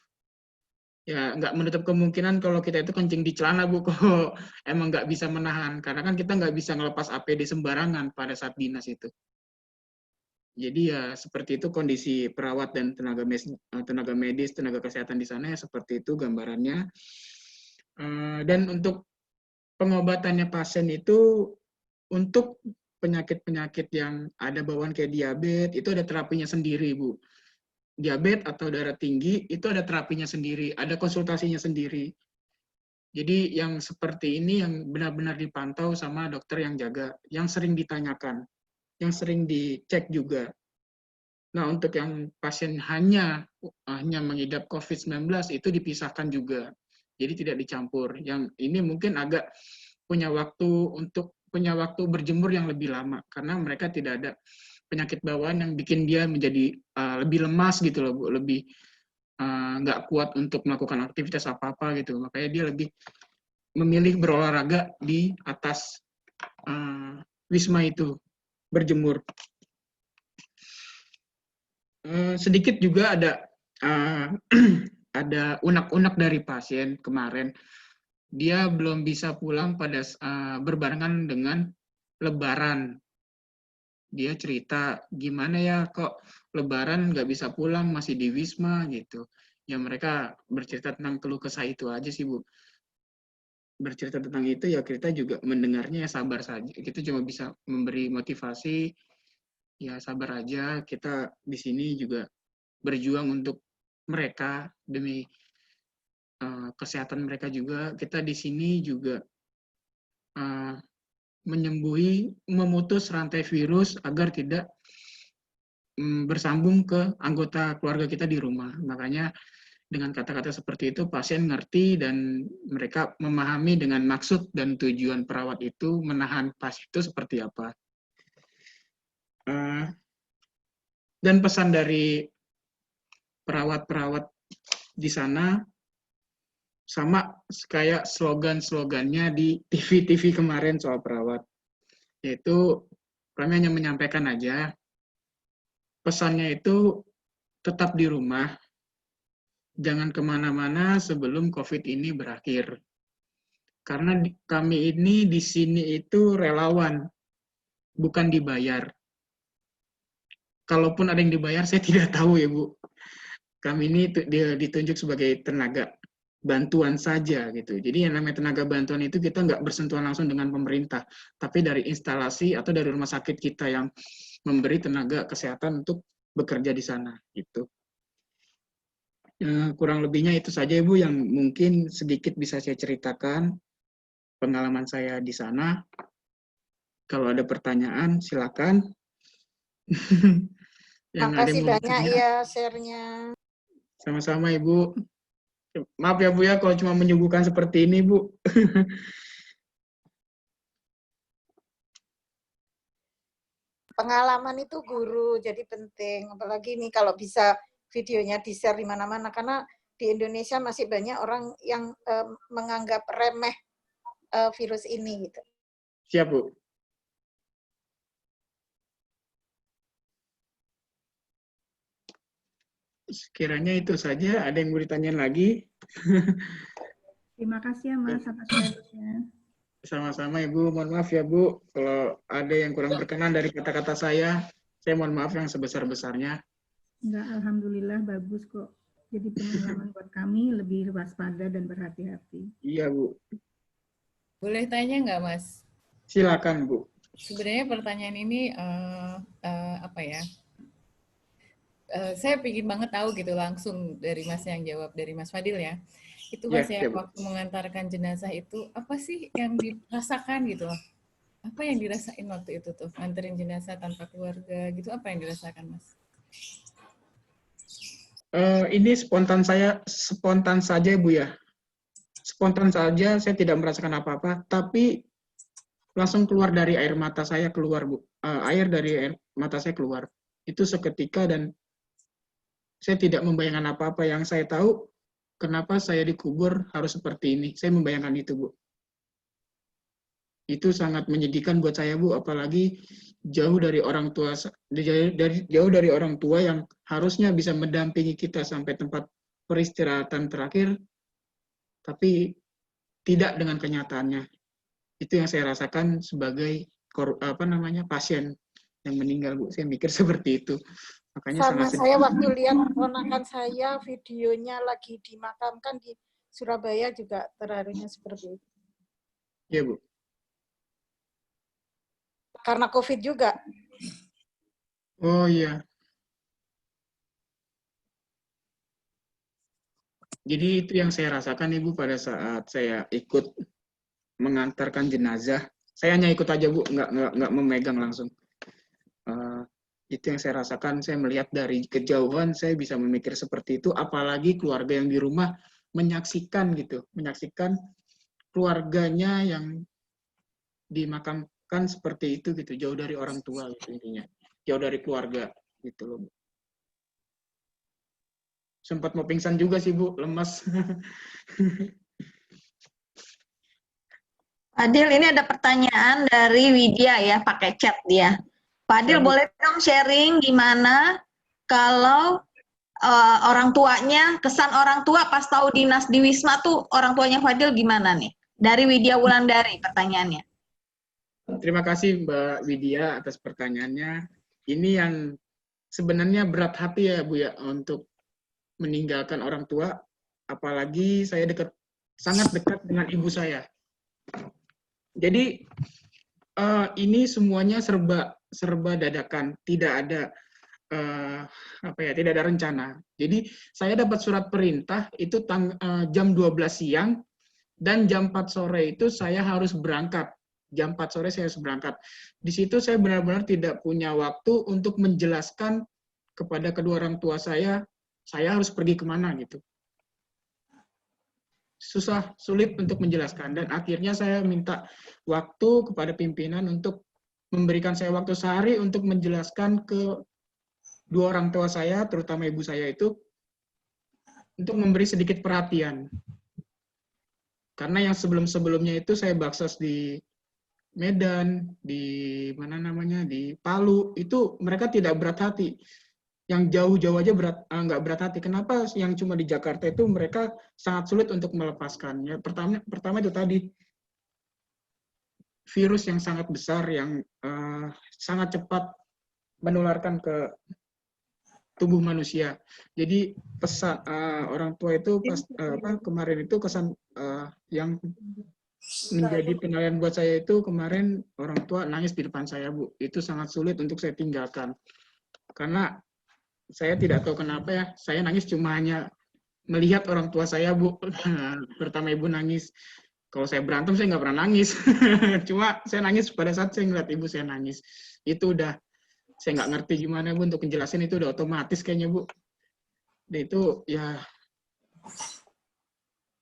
Ya, nggak menutup kemungkinan kalau kita itu kencing di celana, Bu, kalau emang nggak bisa menahan. Karena kan kita nggak bisa ngelepas APD sembarangan pada saat dinas itu. Jadi ya seperti itu kondisi perawat dan tenaga medis, tenaga kesehatan di sana ya seperti itu gambarannya. Dan untuk pengobatannya pasien itu, untuk penyakit-penyakit yang ada bawaan kayak diabetes, itu ada terapinya sendiri, Bu. Diabetes atau darah tinggi, itu ada terapinya sendiri, ada konsultasinya sendiri. Jadi yang seperti ini yang benar-benar dipantau sama dokter yang jaga, yang sering ditanyakan, yang sering dicek juga. Nah, untuk yang pasien hanya mengidap COVID-19 itu dipisahkan juga. Jadi tidak dicampur. Yang ini mungkin agak punya waktu berjemur yang lebih lama karena mereka tidak ada penyakit bawaan yang bikin dia menjadi lebih lemas gitu loh, Bu, lebih nggak kuat untuk melakukan aktivitas apa-apa gitu. Makanya dia lebih memilih berolahraga di atas wisma itu, berjemur. Sedikit juga ada ada unek-unek dari pasien kemarin. Dia belum bisa pulang pada berbarengan dengan Lebaran. Dia cerita, gimana ya kok Lebaran nggak bisa pulang, masih di Wisma gitu. Ya mereka bercerita tentang keluh kesah itu aja sih, Bu. Bercerita tentang itu ya kita juga mendengarnya ya sabar saja. Kita cuma bisa memberi motivasi, ya sabar aja. Kita di sini juga berjuang untuk mereka demi kesehatan mereka juga. Kita di sini juga memutus rantai virus agar tidak bersambung ke anggota keluarga kita di rumah. Makanya dengan kata-kata seperti itu pasien ngerti dan mereka memahami dengan maksud dan tujuan perawat itu menahan pasien itu seperti apa. Dan pesan dari perawat-perawat di sana sama kayak slogan-slogannya di TV-TV kemarin soal perawat. Yaitu kami hanya menyampaikan aja, pesannya itu tetap di rumah, jangan kemana-mana sebelum COVID ini berakhir. Karena kami ini di sini itu relawan, bukan dibayar. Kalaupun ada yang dibayar, saya tidak tahu ya, Bu. Kami ini ditunjuk sebagai tenaga bantuan saja gitu. Jadi yang namanya tenaga bantuan itu kita nggak bersentuhan langsung dengan pemerintah, tapi dari instalasi atau dari rumah sakit kita yang memberi tenaga kesehatan untuk bekerja di sana gitu. Kurang lebihnya itu saja, Ibu, yang mungkin sedikit bisa saya ceritakan pengalaman saya di sana. Kalau ada pertanyaan silakan. Makasih banyak ya share-nya. Sama-sama, Ibu. Maaf ya, Bu ya, kalau cuma menyuguhkan seperti ini, Bu. Pengalaman itu guru, jadi penting. Apalagi nih kalau bisa videonya di-share di mana-mana, karena di Indonesia masih banyak orang yang menganggap remeh virus ini gitu. Siap, Bu. Sekiranya itu saja. Ada yang mau ditanyain lagi? Terima kasih ya Mas atas sharingnya. Sama-sama Ibu. Mohon maaf ya Bu, kalau ada yang kurang berkenan dari kata-kata saya mohon maaf yang sebesar-besarnya. Enggak, alhamdulillah bagus kok. Jadi pengalaman buat kami lebih waspada dan berhati-hati. Iya Bu. Boleh tanya nggak, Mas? Silakan Bu. Sebenarnya pertanyaan ini apa ya? Saya ingin banget tahu gitu langsung dari Mas yang jawab, dari Mas Fadil ya. Itu Mas ya, waktu mengantarkan jenazah itu apa sih yang dirasakan gitu loh? Apa yang dirasain waktu itu tuh? Nganterin jenazah tanpa keluarga gitu, apa yang dirasakan Mas? Ini spontan saja Bu ya. Spontan saja, saya tidak merasakan apa-apa, tapi langsung keluar dari air mata saya keluar Bu. Air dari air mata saya keluar. Itu seketika dan saya tidak membayangkan apa-apa. Yang saya tahu, kenapa saya dikubur harus seperti ini. Saya membayangkan itu, Bu. Itu sangat menyedihkan buat saya, Bu. Apalagi jauh dari orang tua, jauh dari orang tua yang harusnya bisa mendampingi kita sampai tempat peristirahatan terakhir, tapi tidak dengan kenyataannya. Itu yang saya rasakan sebagai pasien yang meninggal, Bu. Saya mikir seperti itu. Makanya sama sangat saya waktu lihat ponakan saya videonya lagi dimakamkan di Surabaya juga terharunya seperti itu. Iya, Bu. Karena COVID juga. Oh iya. Jadi itu yang saya rasakan Ibu pada saat saya ikut mengantarkan jenazah. Saya hanya ikut aja Bu, nggak memegang langsung. Itu yang saya rasakan, saya melihat dari kejauhan, saya bisa memikir seperti itu, apalagi keluarga yang di rumah menyaksikan keluarganya yang dimakamkan seperti itu gitu, jauh dari orang tua gitu intinya, jauh dari keluarga gitu loh. Sempat mau pingsan juga sih Bu, lemas. Fadil, ini ada pertanyaan dari Widya ya, pakai chat dia. Fadil, boleh dong sharing gimana kalau orang tuanya, kesan orang tua pas tahu dinas di Wisma tuh orang tuanya Fadil gimana nih? Dari Widya Wulandari pertanyaannya. Terima kasih Mbak Widya atas pertanyaannya. Ini yang sebenarnya berat hati ya Bu ya untuk meninggalkan orang tua, apalagi saya sangat dekat dengan ibu saya. Jadi ini semuanya serba dadakan, tidak ada tidak ada rencana. Jadi saya dapat surat perintah itu jam 12 siang dan jam 4 sore itu saya harus berangkat. Jam 4 sore saya harus berangkat. Di situ saya benar-benar tidak punya waktu untuk menjelaskan kepada kedua orang tua saya harus pergi kemana gitu. Sulit untuk menjelaskan, dan akhirnya saya minta waktu kepada pimpinan untuk memberikan saya waktu sehari untuk menjelaskan ke dua orang tua saya, terutama ibu saya itu, untuk memberi sedikit perhatian. Karena yang sebelum-sebelumnya itu saya baksos di Medan, di Palu, itu mereka tidak berat hati. Yang jauh-jauh aja nggak berat hati. Kenapa yang cuma di Jakarta itu mereka sangat sulit untuk melepaskannya? Pertama itu tadi, virus yang sangat besar, yang sangat cepat menularkan ke tubuh manusia. Jadi pesan orang tua itu kemarin itu kesan yang menjadi penilaian buat saya itu kemarin orang tua nangis di depan saya Bu. Itu sangat sulit untuk saya tinggalkan. Karena saya tidak tahu kenapa ya, saya nangis cuma hanya melihat orang tua saya Bu. Pertama ibu nangis. Kalau saya berantem saya nggak pernah nangis. Cuma saya nangis pada saat saya ngeliat ibu saya nangis. Itu udah saya nggak ngerti gimana Bu untuk menjelasin, itu udah otomatis kayaknya Bu. Dan itu ya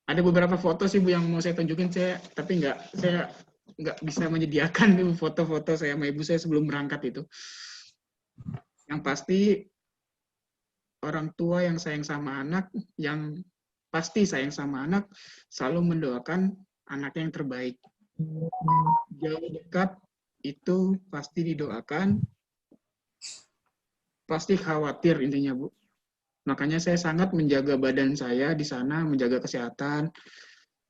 ada beberapa foto sih Bu yang mau saya tunjukin tapi saya nggak bisa menyediakan Bu foto-foto saya sama ibu saya sebelum berangkat itu. Yang pasti orang tua yang sayang sama anak, yang pasti sayang sama anak, selalu mendoakan anaknya yang terbaik. Jauh dekat itu pasti didoakan, pasti khawatir intinya, Bu. Makanya saya sangat menjaga badan saya di sana, menjaga kesehatan,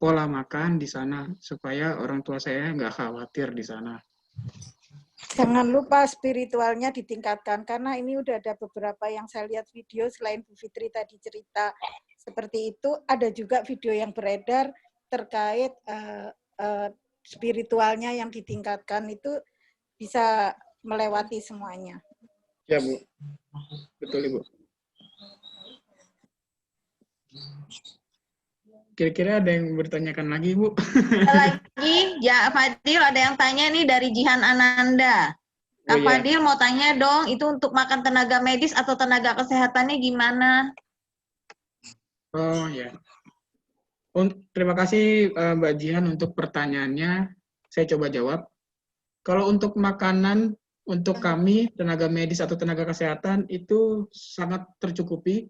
pola makan di sana, supaya orang tua saya nggak khawatir di sana. Jangan lupa spiritualnya ditingkatkan, karena ini udah ada beberapa yang saya lihat video, selain Bu Fitri tadi cerita seperti itu, ada juga video yang beredar terkait spiritualnya yang ditingkatkan itu bisa melewati semuanya. Ya, Bu. Betul, Ibu. Kira-kira ada yang bertanyakan lagi, Bu? Ada lagi, ya Fadil, ada yang tanya nih dari Jihan Ananda. Kak Oh, iya. Fadil mau tanya dong, itu untuk makan tenaga medis atau tenaga kesehatannya gimana? Oh, ya. Terima kasih Mbak Jihan untuk pertanyaannya. Saya coba jawab. Kalau untuk makanan, untuk kami, tenaga medis atau tenaga kesehatan, itu sangat tercukupi.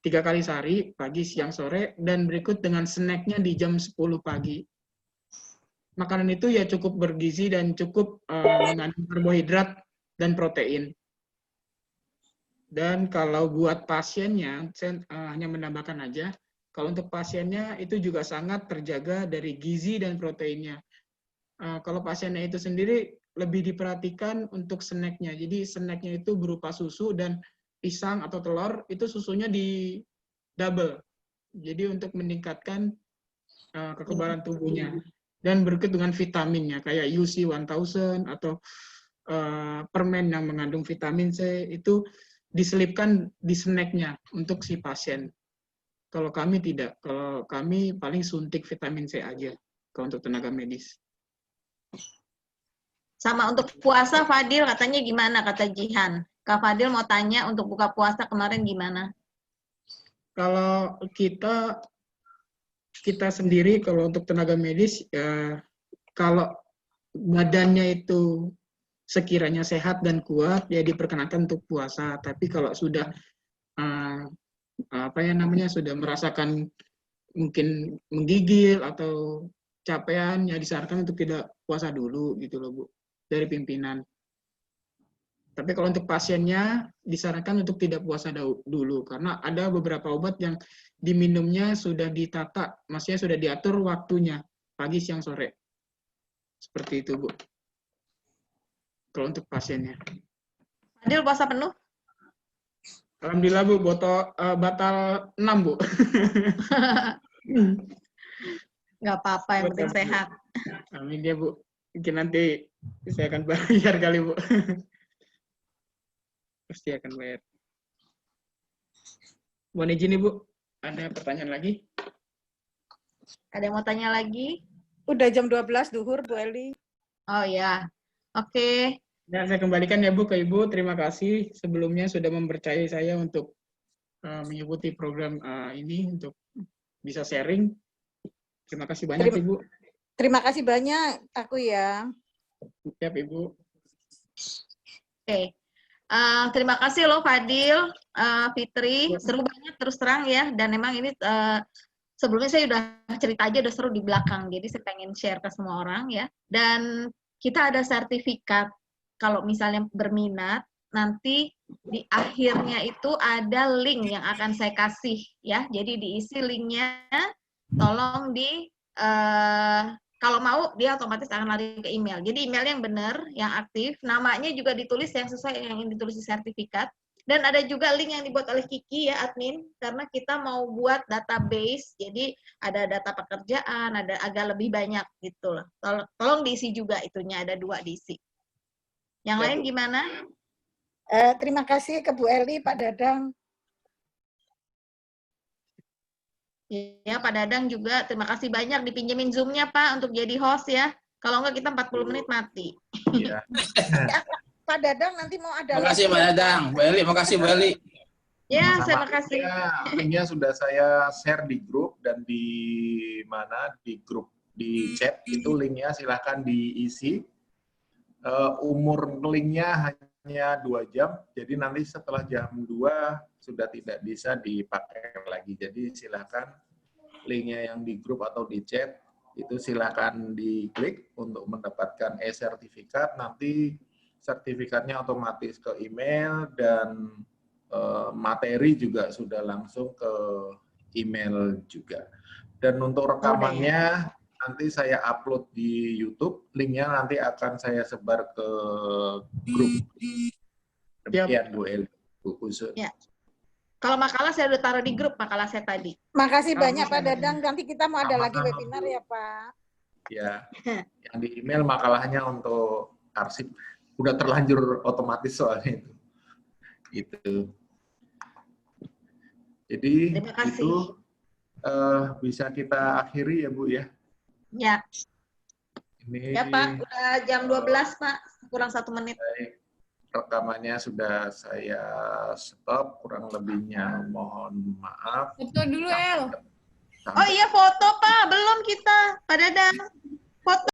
3 kali sehari, pagi, siang, sore, dan berikut dengan snacknya di jam 10 pagi. Makanan itu ya cukup bergizi dan cukup mengandung karbohidrat dan protein. Dan kalau buat pasiennya, saya hanya menambahkan aja, kalau untuk pasiennya itu juga sangat terjaga dari gizi dan proteinnya. Kalau pasiennya itu sendiri lebih diperhatikan untuk snacknya. Jadi snacknya itu berupa susu dan pisang atau telur, itu susunya di double. Jadi untuk meningkatkan kekebalan tubuhnya. Dan berikut dengan vitaminnya, kayak UC 1000 atau permen yang mengandung vitamin C, itu diselipkan di snacknya untuk si pasien. Kalau kami tidak, kalau kami paling suntik vitamin C aja kalau untuk tenaga medis. Sama untuk puasa Fadil katanya gimana kata Jihan? Kak Fadil mau tanya untuk buka puasa kemarin gimana? Kalau kita sendiri, kalau untuk tenaga medis, ya, kalau badannya itu sekiranya sehat dan kuat, ya diperkenankan untuk puasa. Tapi kalau sudah sudah merasakan mungkin menggigil atau capean, ya disarankan untuk tidak puasa dulu gitu loh, Bu, dari pimpinan. Tapi kalau untuk pasiennya disarankan untuk tidak puasa dulu, karena ada beberapa obat yang diminumnya sudah ditata, maksudnya sudah diatur waktunya, pagi, siang, sore. Seperti itu, Bu. Kalau untuk pasiennya. Fadil puasa penuh? Alhamdulillah, Bu, batal 6, Bu. Nggak apa-apa, yang penting sehat. Amin ya, Bu. Mungkin nanti saya akan bayar kali, Bu. Pasti akan bayar. Mohon izin, Ibu. Ada pertanyaan lagi? Ada yang mau tanya lagi? Udah jam 12 duhur, Bu Eli. Oh ya, oke. Ya, saya kembalikan ya, Bu, ke Ibu. Terima kasih sebelumnya sudah mempercayai saya untuk mengikuti program ini, untuk bisa sharing. Terima kasih banyak, Ibu. Terima kasih banyak aku ya. Siap, Ibu. Oke. Terima kasih loh Fadil, Fitri, seru banget terus terang ya, dan memang ini sebelumnya saya udah cerita aja udah seru di belakang, jadi saya pengen share ke semua orang ya. Dan kita ada sertifikat, kalau misalnya berminat, nanti di akhirnya itu ada link yang akan saya kasih ya, jadi diisi linknya, tolong kalau mau dia otomatis akan lari ke email. Jadi email yang benar, yang aktif, namanya juga ditulis yang sesuai yang ditulis di sertifikat. Dan ada juga link yang dibuat oleh Kiki ya admin, karena kita mau buat database. Jadi ada data pekerjaan, ada agak lebih banyak gitu loh. Tolong diisi juga itunya, ada 2 diisi. Yang lain gimana? Terima kasih ke Bu Eli, Pak Dadang. Ya, Pak Dadang juga terima kasih banyak dipinjemin Zoom-nya Pak untuk jadi host ya. Kalau enggak kita 40 menit mati. Iya. Pak Dadang nanti mau ada. Terima kasih Pak Dadang. Bu Eli, makasih Bu Eli. Ya, terima kasih. Linknya sudah saya share di grup dan di grup di chat itu linknya silahkan diisi. Umur linknya hanya 2 jam, jadi nanti setelah jam 2 sudah tidak bisa dipakai lagi. Jadi silakan linknya yang di grup atau di chat, itu silakan diklik untuk mendapatkan e-sertifikat. Nanti sertifikatnya otomatis ke email dan materi juga sudah langsung ke email juga. Dan untuk rekamannya nanti saya upload di YouTube, linknya nanti akan saya sebar ke grup. Demikian Bu Eli, Bu Usun. Ya. Kalau makalah saya udah taruh di grup, makalah saya tadi. Makasih banyak Pak Dadang. Nanti kita mau ada lagi Sama-sama, webinar ya Pak. Ya, yang di email makalahnya untuk arsip. Udah terlanjur otomatis soalnya itu. Gitu. Jadi Terima kasih. itu bisa kita akhiri ya Bu ya. Ya. Ini Ya Pak, udah jam 12 Pak, kurang 1 menit. baik, rekamannya sudah saya stop, kurang lebihnya mohon maaf. Foto dulu El. Oh iya foto Pak, belum kita. Pak Dadang. Foto.